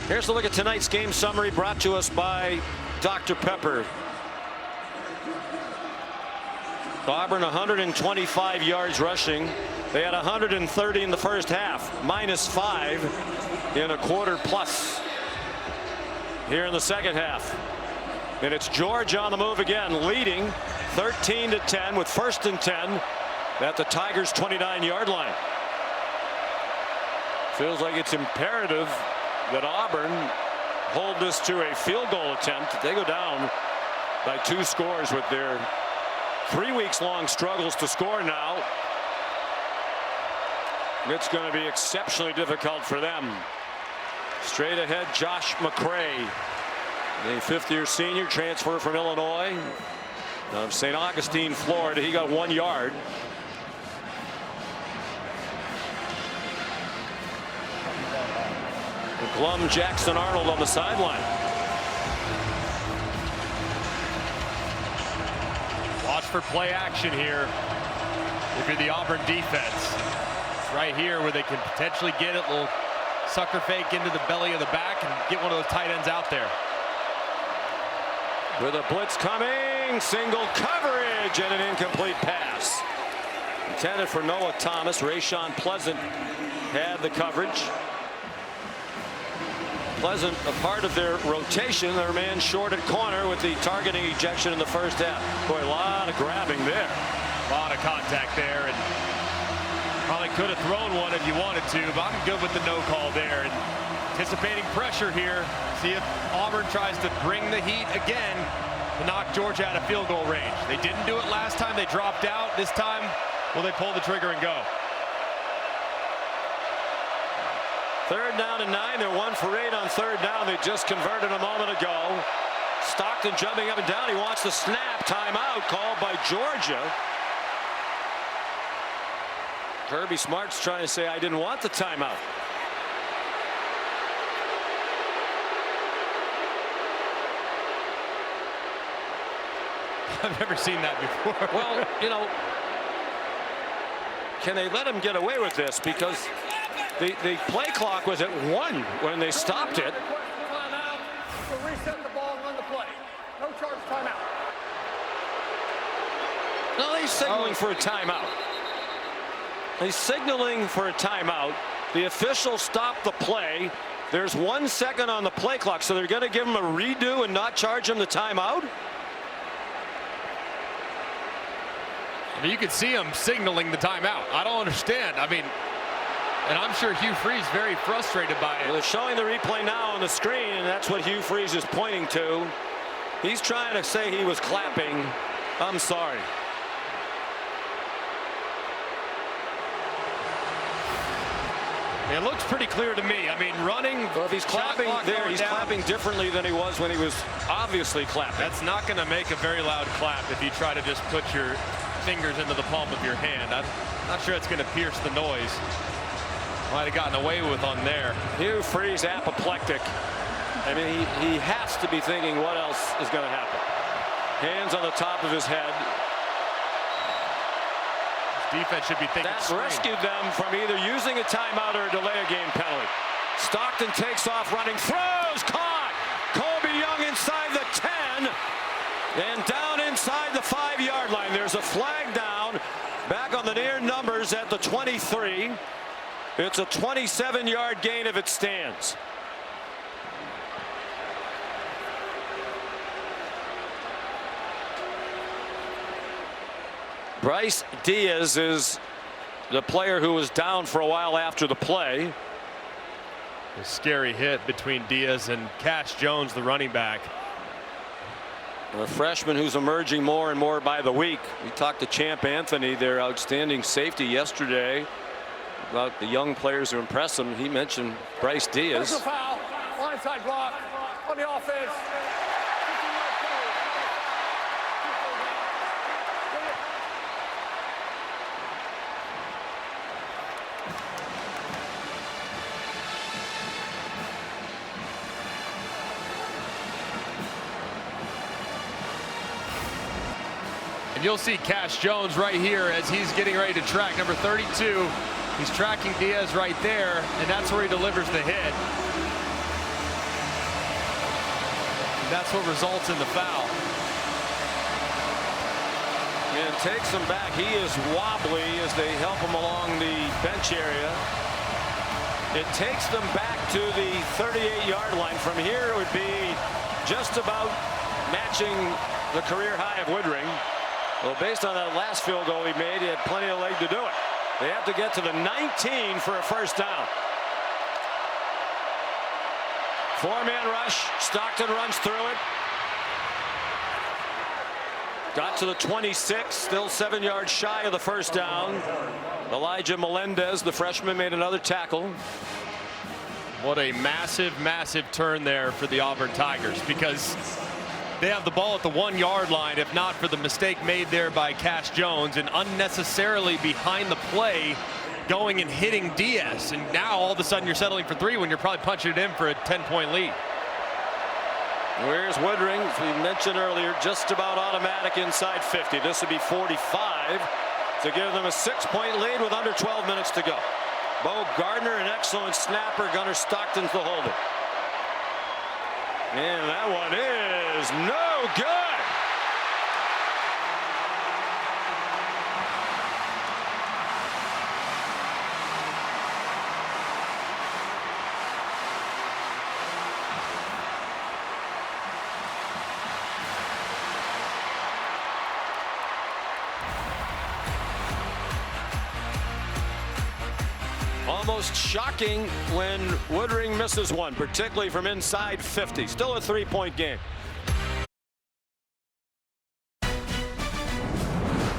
Here's a look at tonight's game summary brought to us by Dr. Pepper. Auburn 125 yards rushing. They had 130 in the first half, -5 in a quarter plus here in the second half. And it's Georgia on the move again, leading 13-10 with 1st and 10 at the Tigers' 29-yard line. Feels like it's imperative that Auburn hold this to a field goal attempt. They go down by 2 scores with their 3 weeks long struggles to score now. It's going to be exceptionally difficult for them. Straight ahead, Josh McCray, a 5th-year senior, transfer from Illinois, of St. Augustine, Florida. He got 1 yard. Glum Jackson Arnold on the sideline. Watch for play action here if you're the Auburn defense. It's right here where they can potentially get it, little sucker fake into the belly of the back and get one of those tight ends out there. With a blitz coming, single coverage and an incomplete pass. Intended for Noah Thomas. Rayshon Pleasant had the coverage. Pleasant a part of their rotation. Their man short at corner with the targeting ejection in the first half. Boy, a lot of grabbing there. A lot of contact there, and probably could have thrown one if you wanted to, but I'm good with the no call there. And anticipating pressure here. See if Auburn tries to bring the heat again to knock Georgia out of field goal range. They didn't do it last time. They dropped out. This time, will they pull the trigger and go? 3rd down and 9. They're 1 for 8 on 3rd down. They just converted a moment ago. Stockton jumping up and down. He wants the snap. Timeout called by Georgia. Kirby Smart's trying to say, I didn't want the timeout. I've never seen that before. Well, you know, can they let him get away with this? Because the play clock was at 1 when they stopped it. To reset the ball and run the play. No charge, timeout. No, he's signaling for a timeout. He's signaling for a timeout. The official stopped the play. There's 1 second on the play clock, so they're going to give him a redo and not charge him the timeout? I mean, you could see him signaling the timeout. I don't understand. I mean, and I'm sure Hugh Freeze very frustrated by it. Well, they're showing the replay now on the screen, and that's what Hugh Freeze is pointing to. He's trying to say he was clapping. I'm sorry. It looks pretty clear to me. I mean, running. Well, if he's clapping there, he's clapping differently than he was when he was obviously clapping. That's not going to make a very loud clap if you try to just put your fingers into the palm of your hand. I'm not sure it's going to pierce the noise. Might have gotten away with on there. Hugh Freeze apoplectic. I mean, he has to be thinking what else is going to happen. Hands on the top of his head. Defense should be thinking. That rescued them from either using a timeout or a delay a game penalty. Stockton takes off running, throws, caught. Kobe Young inside the 10 and down inside the 5-yard line. There's a flag down back on the near numbers at the 23. It's a 27-yard gain if it stands. Bryce Diaz is the player who was down for a while after the play. A scary hit between Diaz and Cash Jones, the running back. A freshman who's emerging more and more by the week. We talked to Champ Anthony, their outstanding safety, yesterday about the young players who impress him. He mentioned Bryce Diaz. Personal foul, blindside block on the offense. You'll see Cash Jones right here as he's getting ready to track number 32. He's tracking Diaz right there, and that's where he delivers the hit. And that's what results in the foul. And takes him back. He is wobbly as they help him along the bench area. It takes them back to the 38-yard line. From here, it would be just about matching the career high of Woodring. Well, based on that last field goal he made, he had plenty of leg to do it. They have to get to the 19 for a first down. 4-man rush. Stockton runs through it. Got to the 26, still 7 yards shy of the first down. Elijah Melendez, the freshman, made another tackle. What a massive, massive turn there for the Auburn Tigers, because they have the ball at the 1-yard line, if not for the mistake made there by Cash Jones and unnecessarily behind the play going and hitting Diaz. And now all of a sudden you're settling for 3 when you're probably punching it in for a 10-point lead. Where's Woodring? As we mentioned earlier, just about automatic inside 50. This would be 45 to give them a 6-point lead with under 12 minutes to go. Bo Gardner, an excellent snapper. Gunnar Stockton's the holder. And that one is no good. Almost shocking when Woodring misses one, particularly from inside 50. Still a 3-point game.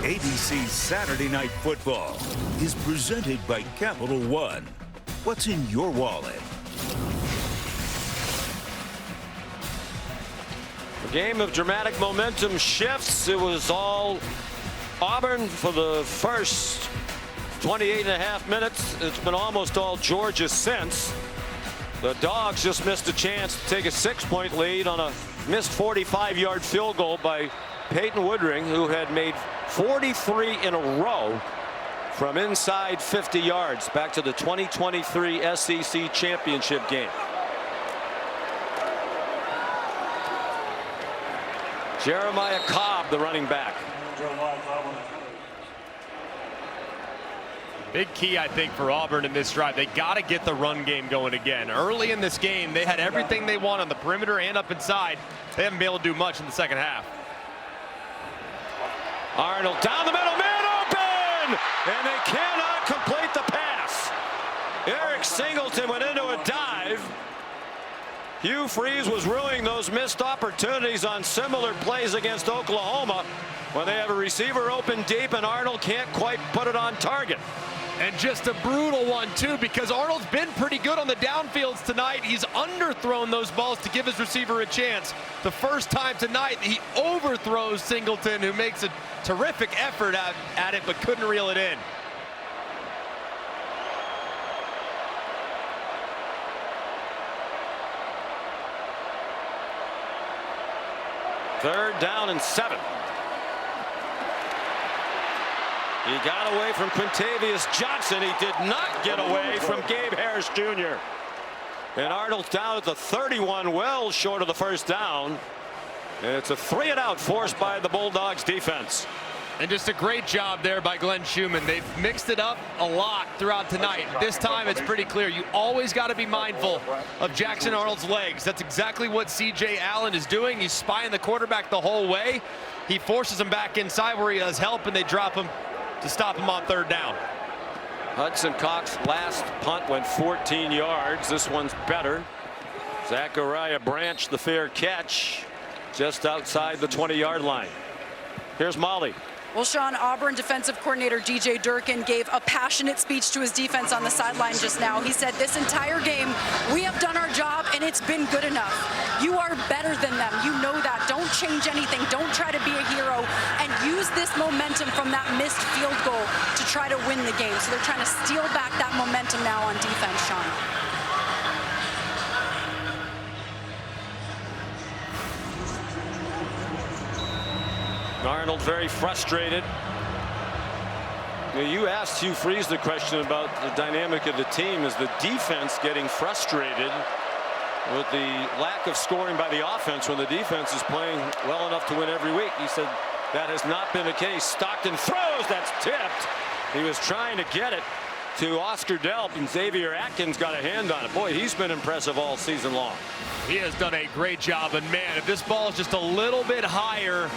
ABC's Saturday Night Football is presented by Capital One. What's in your wallet? A game of dramatic momentum shifts. It was all Auburn for the first 28.5 minutes. It's been almost all Georgia since. The Dogs just missed a chance to take a 6-point lead on a missed 45-yard field goal by Peyton Woodring, who had made 43 in a row from inside 50 yards back to the 2023 SEC championship game. Jeremiah Cobb, the running back. Big key, I think, for Auburn in this drive. They got to get the run game going again. Early in this game, they had everything they want on the perimeter and up inside. They haven't been able to do much in the second half. Arnold down the middle, man open! And they cannot complete the pass. Eric Singleton went into a dive. Hugh Freeze was ruining those missed opportunities on similar plays against Oklahoma when they have a receiver open deep and Arnold can't quite put it on target. And just a brutal one, too, because Arnold's been pretty good on the downfields tonight. He's underthrown those balls to give his receiver a chance. The first time tonight, he overthrows Singleton, who makes a terrific effort at it, but couldn't reel it in. Third down and 7. He got away from Quintavious Johnson. He did not get away from Gabe Harris Jr. And Arnold's down at the 31, well short of the first down. And it's a 3-and-out forced by the Bulldogs defense. And just a great job there by Glenn Schumann. They've mixed it up a lot throughout tonight. This time it's pretty clear. You always got to be mindful of Jackson Arnold's legs. That's exactly what C.J. Allen is doing. He's spying the quarterback the whole way. He forces him back inside where he has help, and they drop him to stop him on third down. Hudson Cox's last punt went 14 yards. This one's better. Zachariah Branch, the fair catch, just outside the 20-yard line. Here's Molly. Well, Sean, Auburn defensive coordinator DJ Durkin gave a passionate speech to his defense on the sideline just now. He said, this entire game, we have done our job and it's been good enough. You are better than them. You know that. Don't change anything. Don't try to be a hero, and use this momentum from that missed field goal to try to win the game. So they're trying to steal back that momentum now on defense, Sean. Arnold very frustrated. You asked Hugh Freeze the question about the dynamic of the team. Is the defense getting frustrated with the lack of scoring by the offense when the defense is playing well enough to win every week? He said that has not been the case. Stockton throws. That's tipped. He was trying to get it to Oscar Delp, and Xavier Atkins got a hand on it. Boy, he's been impressive all season long. He has done a great job, and man, if this ball is just a little bit higher,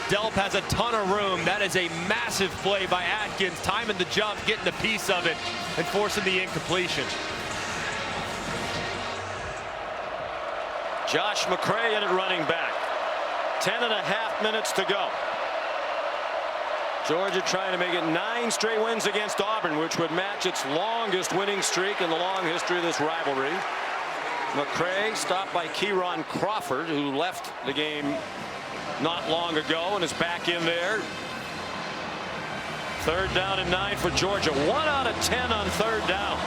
Delp has a ton of room. That is a massive play by Atkins, timing the jump, getting a piece of it, and forcing the incompletion. Josh McCray in at running back. 10.5 minutes to go. Georgia trying to make it 9 straight wins against Auburn, which would match its longest winning streak in the long history of this rivalry. McCray stopped by Kieron Crawford, who left the game not long ago and is back in there. Third down and 9 for Georgia. 1 out of 10 on third down.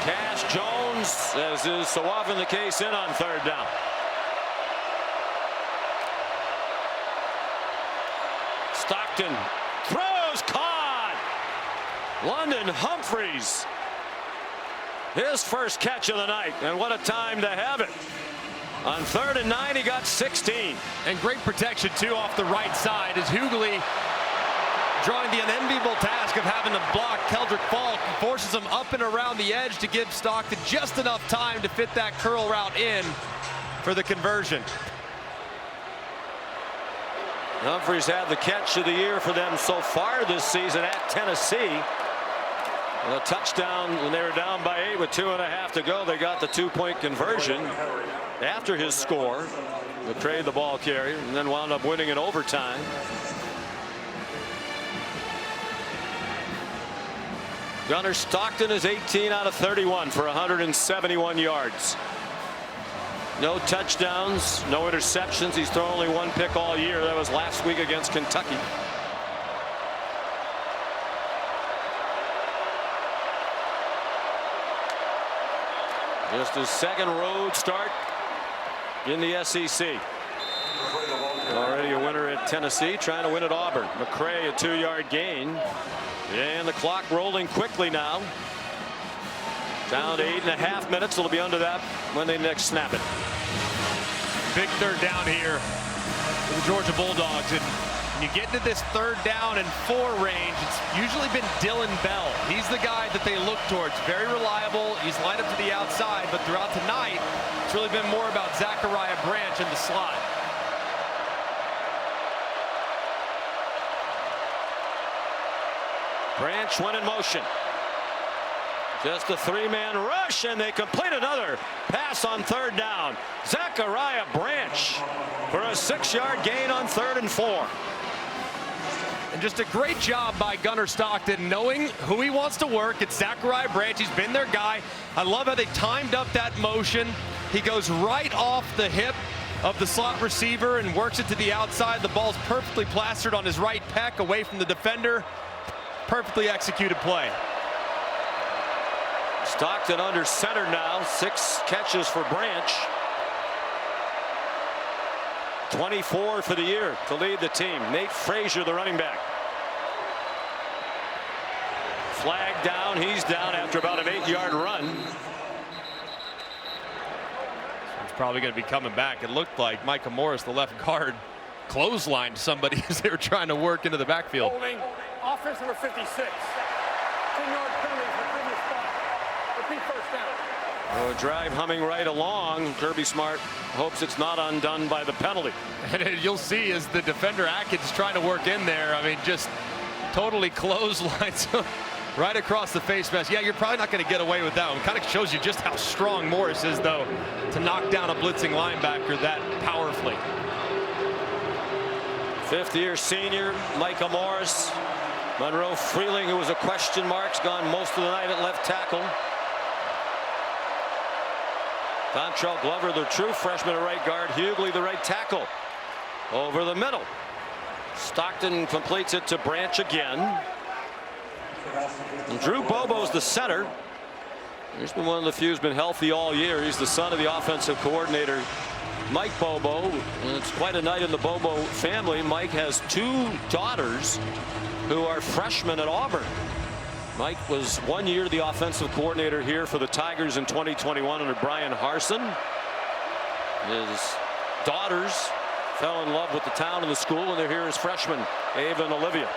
Cash Jones, as is so often the case, in on third down. Stockton throws, caught. London Humphreys, his first catch of the night, and what a time to have it. On 3rd and 9, he got 16. And great protection, too, off the right side as Hughley, drawing the unenviable task of having to block Keldrick Falk, forces him up and around the edge to give Stockton just enough time to fit that curl route in for the conversion. Humphreys had the catch of the year for them so far this season at Tennessee. A touchdown when they were down by 8 with 2.5 to go. They got the 2-point conversion after his score. McCray, the ball carrier, and then wound up winning in overtime. Gunnar Stockton is 18 out of 31 for 171 yards. No touchdowns, no interceptions. He's thrown only 1 pick all year. That was last week against Kentucky. Just his second road start in the SEC. Already a winner at Tennessee, trying to win at Auburn. McCray, a 2-yard gain. And the clock rolling quickly now. Down to 8.5 minutes. It'll be under that when they next snap it. Big third down here for the Georgia Bulldogs. And when you get into this 3rd down and 4 range, it's usually been Dylan Bell. He's the guy that they look towards. Very reliable. He's lined up to the outside, but throughout tonight, it's really been more about Zachariah Branch in the slot. Branch went in motion. Just a three-man rush, and they complete another pass on third down. Zachariah Branch for a 6-yard gain on 3rd and 4. And just a great job by Gunnar Stockton knowing who he wants to work. It's Zachariah Branch. He's been their guy. I love how they timed up that motion. He goes right off the hip of the slot receiver and works it to the outside. The ball's perfectly plastered on his right pec away from the defender. Perfectly executed play. Stockton under center now. 6 catches for Branch. 24 for the year to lead the team. Nate Frazier, the running back. Flag down. He's down after about an 8-yard run. He's probably going to be coming back. It looked like Micah Morris, the left guard, clotheslined somebody as they were trying to work into the backfield. Holding, offense number 56. 10-yard penalty for previous spot. Repeat first down. Oh, drive humming right along. Kirby Smart hopes it's not undone by the penalty. And you'll see as the defender Atkins trying to work in there. I mean, just totally clotheslines right across the face mask. Yeah, you're probably not going to get away with that one. Kind of shows you just how strong Morris is, though, to knock down a blitzing linebacker that powerfully. 5th-year senior Micah Morris. Monroe Freeling, who was a question mark, has gone most of the night at left tackle. Dontrell Glover, the true freshman at right guard. Hughley, the right tackle. Over the middle. Stockton completes it to Branch again. And Drew Bobo's the center. He's been one of the few who's been healthy all year. He's the son of the offensive coordinator, Mike Bobo. And it's quite a night in the Bobo family. Mike has 2 daughters who are freshmen at Auburn. Mike was 1 year the offensive coordinator here for the Tigers in 2021 under Brian Harsin. His daughters fell in love with the town and the school, and they're here as freshmen, Ava and Olivia.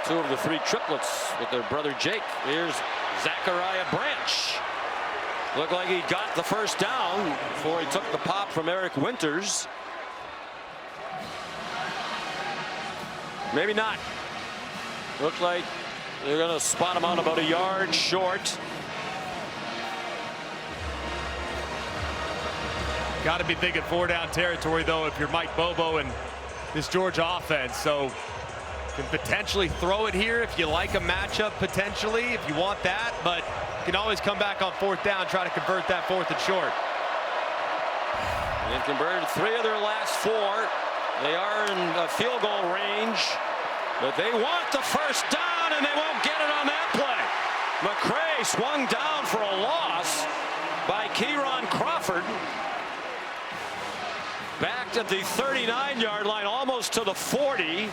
2 of the 3 triplets with their brother Jake. Here's Zachariah Branch. Looked like he got the first down before he took the pop from Eric Winters. Maybe not. Looked like they're going to spot him out about a yard short. Got to be thinking 4-down territory, though, if you're Mike Bobo and this Georgia offense. So can potentially throw it here if you like a matchup, potentially, if you want that. But you can always come back on 4th down, try to convert that 4th and short. They've converted 3 of their last 4. They are in field goal range, but they want the first down, and they won't get it on that play. McCray swung down for a loss by Kieron Crawford. Back at the 39-yard line, almost to the 40.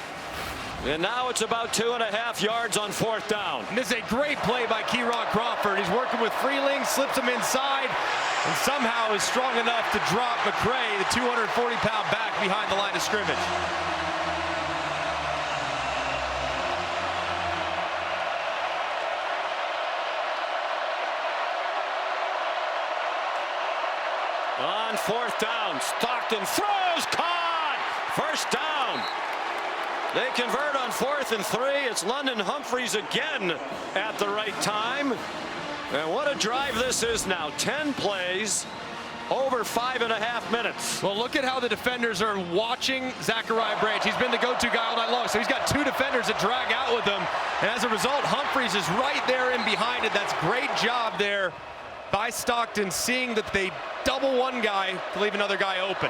And now it's about 2.5 yards on 4th down. And this is a great play by Kieron Crawford. He's working with Freeling, slips him inside, and somehow is strong enough to drop McCray, the 240-pound back, behind the line of scrimmage. On 4th down, Stockton throws, caught! First down. They convert on 4th and 3. It's London Humphreys again at the right time. And what a drive this is now. 10 plays, over 5.5 minutes. Well, look at how the defenders are watching Zachariah Branch. He's been the go-to guy all night long, so he's got 2 defenders that drag out with him. And as a result, Humphreys is right there in behind it. That's great job there by Stockton, seeing that they double one guy to leave another guy open.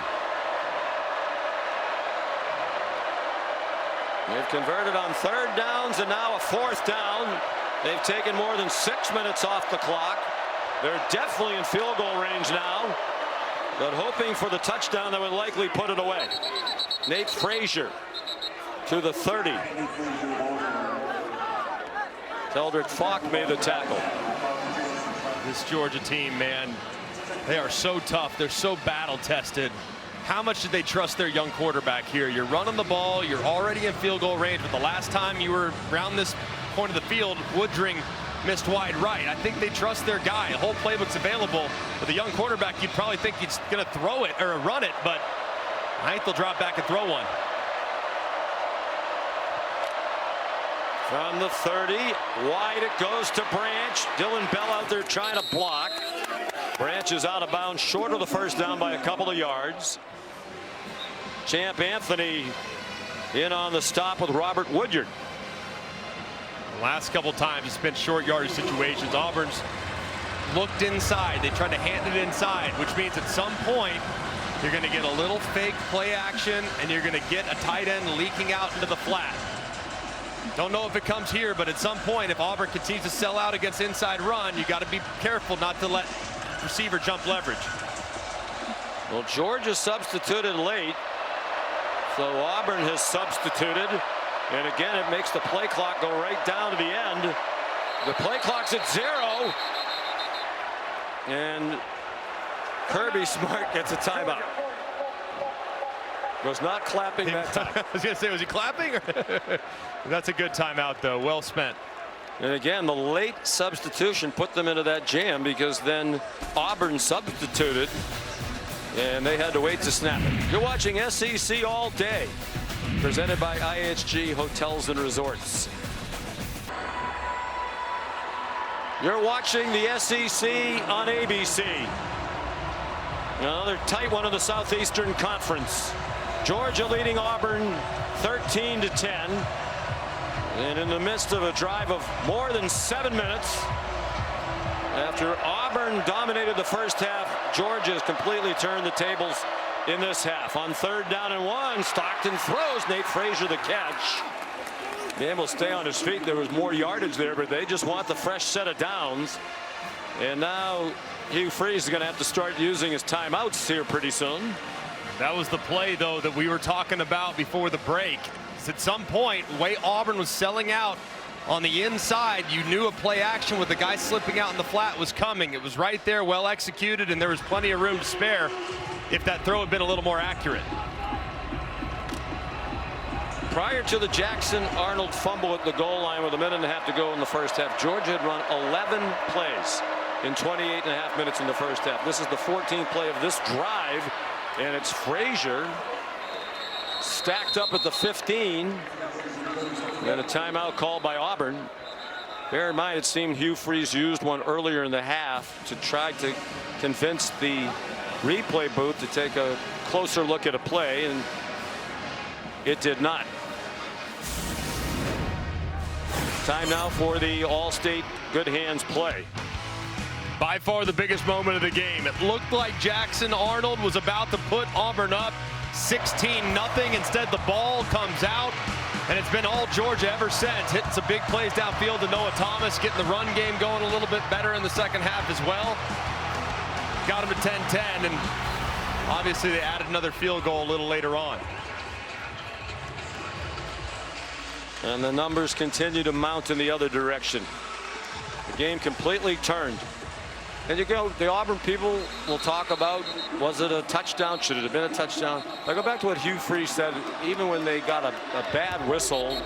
They've converted on 3rd downs and now a 4th down. They've taken more than 6 minutes off the clock. They're definitely in field goal range now, but hoping for the touchdown that would likely put it away. Nate Frazier to the 30. Eldrick Falk made the tackle. This Georgia team, man, they are so tough. They're so battle tested. How much did they trust their young quarterback here? You're running the ball, you're already in field goal range, but the last time you were around this point of the field, Woodring missed wide right. I think they trust their guy. The whole playbook's available. With a young quarterback, you'd probably think he's going to throw it or run it, but I think they'll drop back and throw one. From the 30, wide it goes to Branch. Dylan Bell out there trying to block. Branch is out of bounds, short of the first down by a couple of yards. Champ Anthony in on the stop with Robert Woodyard. The last couple times it's been short yardage situations. Auburn's looked inside. They tried to hand it inside, which means at some point you're going to get a little fake play action and you're going to get a tight end leaking out into the flat. Don't know if it comes here, but at some point, if Auburn continues to sell out against inside run, you got to be careful not to let receiver jump leverage. Well, Georgia substituted late, so Auburn has substituted, and again it makes the play clock go right down to the end. The play clock's at 0, and Kirby Smart gets a timeout. Was not clapping that time. I was going to say, was he clapping? That's a good timeout, though. Well spent. And again, the late substitution put them into that jam because then Auburn substituted and they had to wait to snap it. You're watching SEC All Day, presented by IHG Hotels and Resorts. You're watching the SEC on ABC. Another tight one in the Southeastern Conference. Georgia leading Auburn 13-10. And in the midst of a drive of more than 7 minutes, after Auburn dominated the first half, Georgia has completely turned the tables in this half. On 3rd down and 1, Stockton throws. Nate Frazier the catch. Man will stay on his feet. There was more yardage there, but they just want the fresh set of downs. And now Hugh Freeze is going to have to start using his timeouts here pretty soon. That was the play, though, that we were talking about before the break. At some point, the way Auburn was selling out on the inside, you knew a play action with the guy slipping out in the flat was coming. It was right there, well executed, and there was plenty of room to spare if that throw had been a little more accurate. Prior to the Jackson-Arnold fumble at the goal line with 1.5 minutes to go in the first half, Georgia had run 11 plays in 28.5 minutes in the first half. This is the 14th play of this drive, and it's Frazier stacked up at the 15, and a timeout called by Auburn. Bear in mind, it seemed Hugh Freeze used one earlier in the half to try to convince the replay booth to take a closer look at a play, and it did not. Time now for the All-State Good Hands play. By far the biggest moment of the game. It looked like Jackson-Arnold was about to put Auburn up 16-0. Instead, the ball comes out, and it's been all Georgia ever since. Hitting some big plays downfield to Noah Thomas, getting the run game going a little bit better in the second half as well. Got him to 10-10, and obviously they added another field goal a little later on. And the numbers continue to mount in the other direction. The game completely turned. And you go, the Auburn people will talk about, was it a touchdown? Should it have been a touchdown? I go back to what Hugh Freeze said, even when they got a bad whistle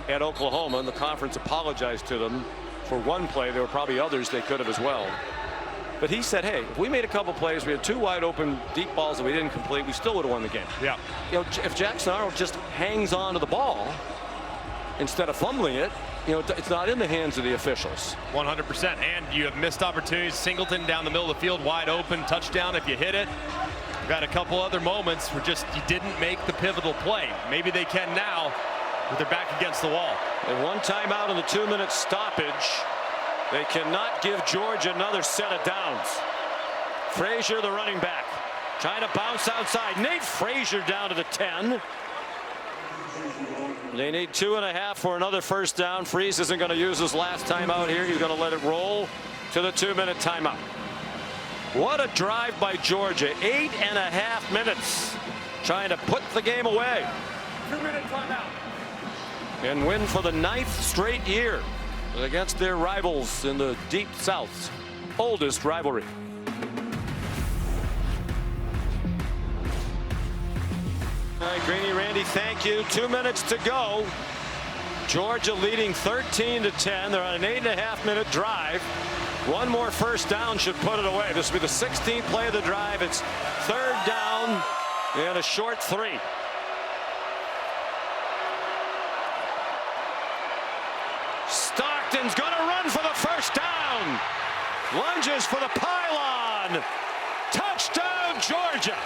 at Oklahoma, and the conference apologized to them for one play. There were probably others they could have as well. But he said, hey, if we made a couple plays, we had 2 wide open deep balls that we didn't complete, we still would have won the game. Yeah. You know, if Jackson-Arnold just hangs on to the ball instead of fumbling it, you know, it's not in the hands of the officials. 100%. And you have missed opportunities. Singleton down the middle of the field, wide open, touchdown if you hit it. You've got a couple other moments where just you didn't make the pivotal play. Maybe they can now with their back against the wall. And one timeout in the 2-minute stoppage. They cannot give Georgia another set of downs. Frazier, the running back, trying to bounce outside. Nate Frazier down to the 10. They need 2.5 for another first down. Freeze isn't going to use his last timeout here. He's going to let it roll to the 2-minute timeout. What a drive by Georgia. 8.5 minutes trying to put the game away. 2-minute timeout. And win for the 9th straight year against their rivals in the Deep South's oldest rivalry. All right, Greeny, Randy, thank you. 2 minutes to go. Georgia leading 13-10. They're on an 8.5-minute drive. One more first down should put it away. This will be the 16th play of the drive. It's 3rd down and a short 3. Lunges for the pylon. Touchdown, Georgia.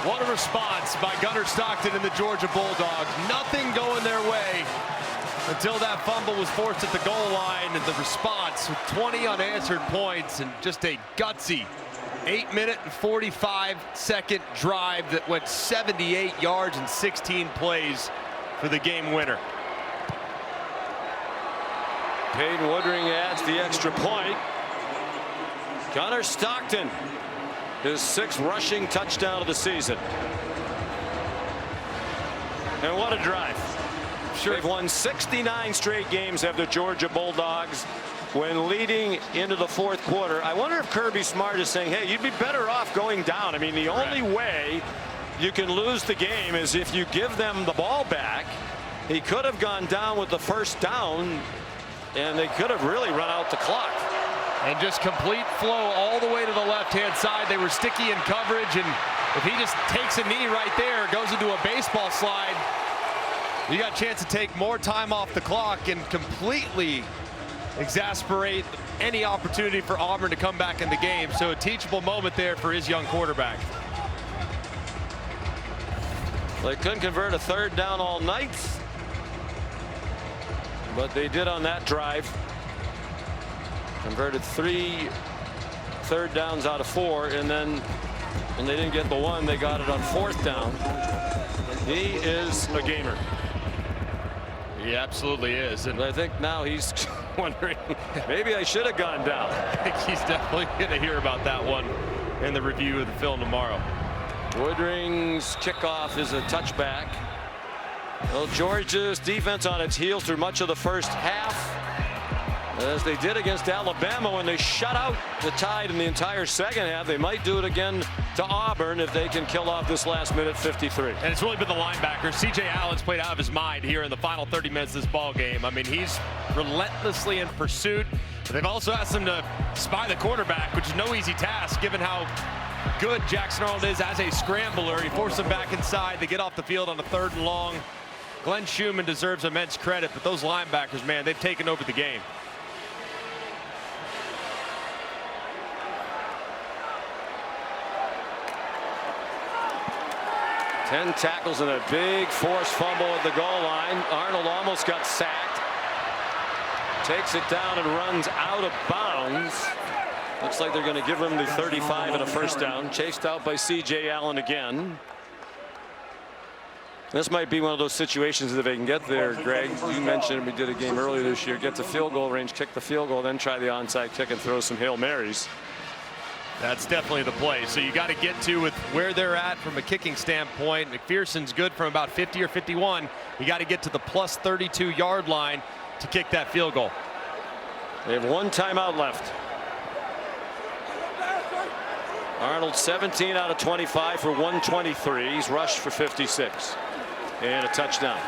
What a response by Gunnar Stockton and the Georgia Bulldogs. Nothing going their way until that fumble was forced at the goal line, and the response with 20 unanswered points and just a gutsy 8-minute and 45-second drive that went 78 yards and 16 plays for the game winner. Peyton Woodring adds the extra point. Gunnar Stockton, his 6th rushing touchdown of the season. And what a drive. Sure. They've won 69 straight games of the Georgia Bulldogs when leading into the 4th quarter. I wonder if Kirby Smart is saying, hey, you'd be better off going down. I mean, the only way you can lose the game is if you give them the ball back. He could have gone down with the 1st down, and they could have really run out the clock. And just complete flow all the way to the left-hand side. They were sticky in coverage, and if he just takes a knee right there, goes into a baseball slide, you got a chance to take more time off the clock and completely exasperate any opportunity for Auburn to come back in the game. So a teachable moment there for his young quarterback. They couldn't convert a 3rd down all night, but they did on that drive. Converted 3 3rd downs out of 4, and then when they didn't get the 1, they got it on 4th down. He is a gamer. He absolutely is. And I think now he's wondering, maybe I should have gone down. I think he's definitely going to hear about that one in the review of the film tomorrow. Woodring's kickoff is a touchback. Well, Georgia's defense on its heels through much of the first half, as they did against Alabama when they shut out the Tide in the entire second half. They might do it again to Auburn if they can kill off this last minute 53. And it's really been the linebackers. C.J. Allen's played out of his mind here in the final 30 minutes of this ball game. I mean, he's relentlessly in pursuit. But they've also asked him to spy the quarterback, which is no easy task given how good Jackson Arnold is as a scrambler. He forced him back inside. They get off the field on a 3rd and long. Glenn Schumann deserves immense credit, but those linebackers, man, they've taken over the game. Ten tackles and a big forced fumble at the goal line. Arnold almost got sacked. Takes it down and runs out of bounds. Looks like they're going to give him the 35 and a 1st down. Chased out by C.J. Allen again. This might be one of those situations that they can get there, Greg. You mentioned we did a game earlier this year. Get to field goal range, kick the field goal, then try the onside kick and throw some Hail Marys. That's definitely the play. So you got to get to with where they're at from a kicking standpoint. McPherson's good from about 50 or 51. You got to get to the plus 32-yard line to kick that field goal. They have 1 timeout left. Arnold 17 out of 25 for 123. He's rushed for 56 and a touchdown.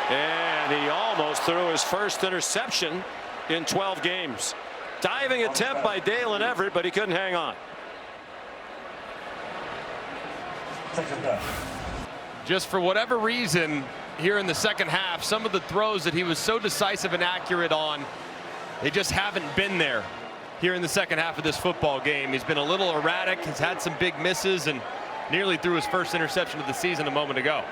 And he almost threw his 1st interception in 12 games. Diving attempt by Dalen Everett, but he couldn't hang on. Just for whatever reason, here in the second half, some of the throws that he was so decisive and accurate on, they just haven't been there here in the second half of this football game. He's been a little erratic. He's had some big misses and nearly threw his 1st interception of the season a moment ago.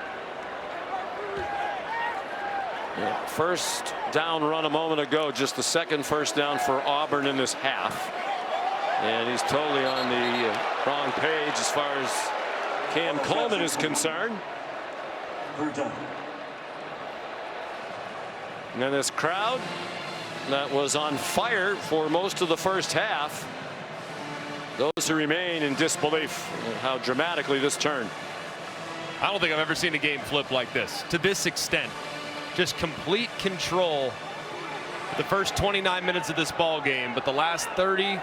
Yeah, 1st down run a moment ago, just the 2nd 1st down for Auburn in this half. And he's totally on the wrong page as far as Cam Coleman is concerned. And then this crowd that was on fire for most of the first half, those who remain in disbelief at how dramatically this turned. I don't think I've ever seen a game flip like this to this extent. Just complete control the first 29 minutes of this ball game, but the last 31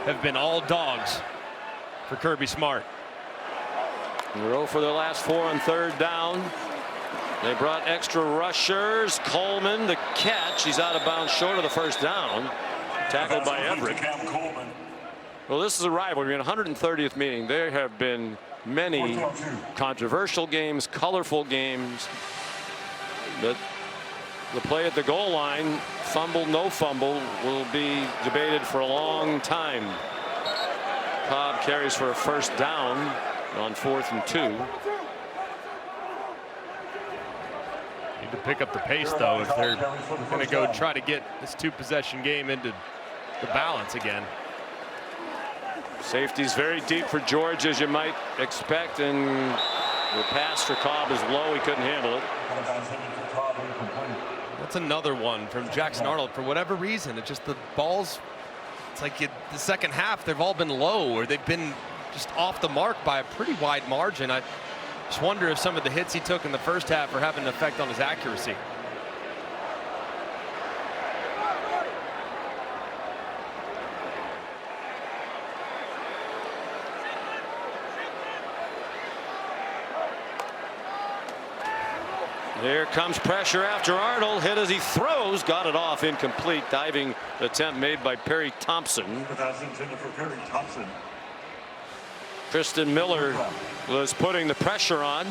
have been all dogs for Kirby Smart. They roll for their last 4 on 3rd down. They brought extra rushers. Coleman, the catch. He's out of bounds short of the first down. Tackled by Everett. Well, this is a rivalry. In 130th meeting, there have been many controversial games, colorful games. But the play at the goal line, fumble, no fumble, will be debated for a long time. Cobb carries for a first down on 4th and 2. Need to pick up the pace, though, if they're going to go try to get this 2-possession game into the balance again. Safety's very deep for George, as you might expect, and the pass for Cobb is low. He couldn't handle it. That's another one from Jackson Arnold. For whatever reason, it's just the balls, it's like the second half, they've all been low, or they've been just off the mark by a pretty wide margin. I just wonder if some of the hits he took in the first half are having an effect on his accuracy. Here comes pressure after Arnold. Hit as he throws. Got it off. Incomplete. Diving attempt made by Perry Thompson. Kristen Miller was putting the pressure on.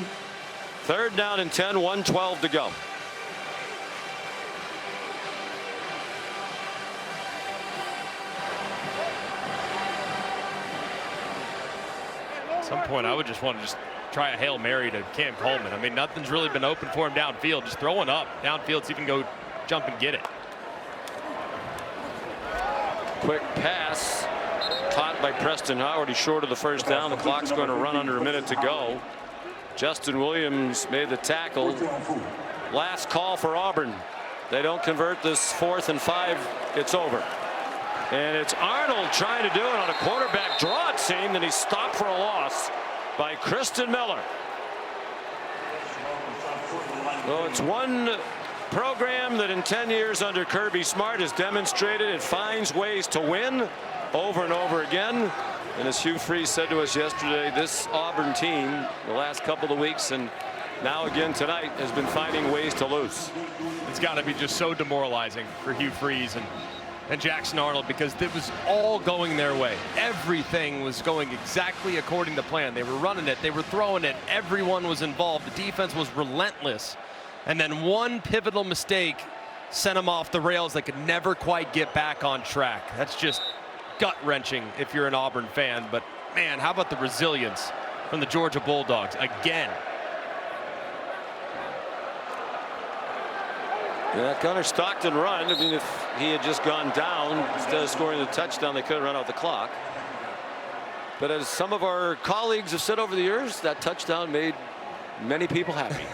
3rd down and 10. 1:12 to go. At some point, I would just want to try a Hail Mary to Cam Coleman. I mean, nothing's really been open for him downfield. Just throwing up downfield so he can go jump and get it. Quick pass caught by Preston Howard. He's short of the first down. The clock's going to run under a minute to go. Justin Williams made the tackle. Last call for Auburn. They don't convert this 4th and 5. It's over. And it's Arnold trying to do it on a quarterback draw, it seemed, and he's stopped for a loss by Kristen Miller. Well, it's one program that in 10 years under Kirby Smart has demonstrated it finds ways to win over and over again. And as Hugh Freeze said to us yesterday, this Auburn team the last couple of weeks and now again tonight has been finding ways to lose. It's got to be just so demoralizing for Hugh Freeze and Jackson Arnold, because it was all going their way. Everything was going exactly according to plan. They were running it, they were throwing it, everyone was involved. The defense was relentless. And then one pivotal mistake sent them off the rails. They could never quite get back on track. That's just gut-wrenching if you're an Auburn fan. But man, how about the resilience from the Georgia Bulldogs again? Yeah, Connor Stockton run. I mean, if he had just gone down instead of scoring the touchdown, they could have run out the clock. But as some of our colleagues have said over the years, that touchdown made many people happy.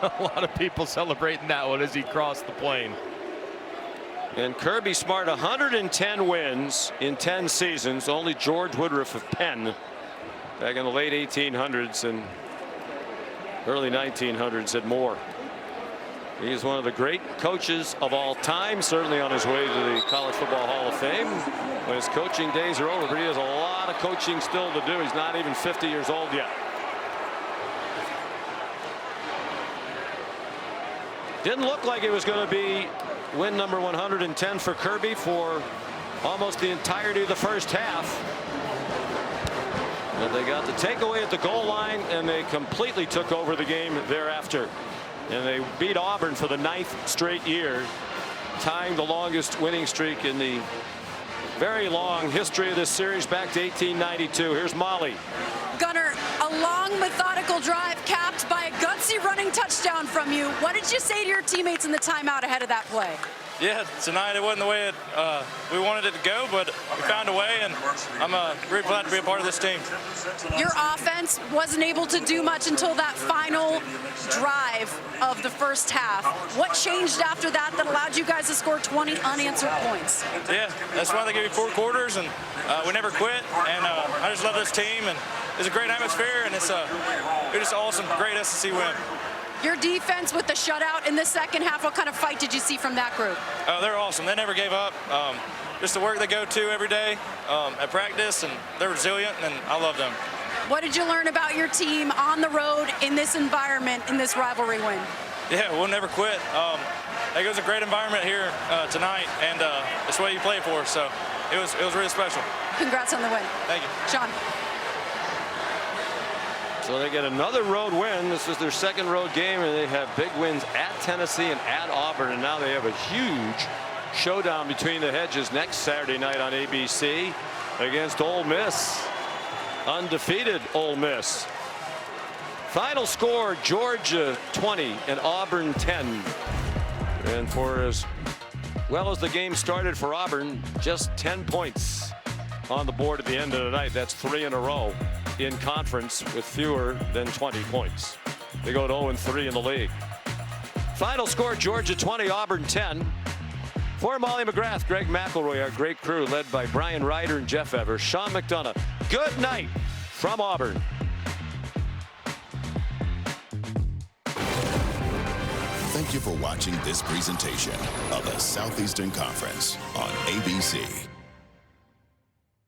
A lot of people celebrating that one as he crossed the plane. And Kirby Smart, 110 wins in 10 seasons. Only George Woodruff of Penn back in the late 1800s and early 1900s had more. He is one of the great coaches of all time, certainly on his way to the College Football Hall of Fame when his coaching days are over, but he has a lot of coaching still to do. He's not even 50 years old yet. Didn't look like it was going to be win number 110 for Kirby for almost the entirety of the first half. But they got the takeaway at the goal line, and they completely took over the game thereafter. And they beat Auburn for the 9th straight year, tying the longest winning streak in the very long history of this series back to 1892. Here's Molly. Gunner, a long methodical drive capped by a gutsy running touchdown from you. What did you say to your teammates in the timeout ahead of that play? Yeah, tonight it wasn't the way we wanted it to go, but we found a way, and I'm really glad to be a part of this team. Your offense wasn't able to do much until that final drive of the first half. What changed after that allowed you guys to score 20 unanswered points? Yeah, that's why they gave you 4 quarters, and we never quit, and I just love this team, and it's a great atmosphere, and it's just awesome, great SEC win. Your defense with the shutout in the second half, what kind of fight did you see from that group? Oh, they're awesome. They never gave up. Just the work they go to every day at practice, and they're resilient, and I love them. What did you learn about your team on the road in this environment, in this rivalry win? Yeah, we'll never quit. I think it was a great environment here tonight, and it's what you play for. So it was really special. Congrats on the win. Thank you. Sean. So they get another road win. This is their second road game, and they have big wins at Tennessee and at Auburn, and now they have a huge showdown between the hedges next Saturday night on ABC against Ole Miss. Undefeated Ole Miss. Final score, Georgia 20 and Auburn 10. And for as well as the game started for Auburn, just 10 points on the board at the end of the night. That's 3 in a row in conference with fewer than 20 points. They go to 0-3 in the league. Final score, Georgia 20, Auburn 10. For Molly McGrath, Greg McElroy, our great crew led by Brian Ryder and Jeff Evers, Sean McDonough. Good night from Auburn. Thank you for watching this presentation of the Southeastern Conference on ABC.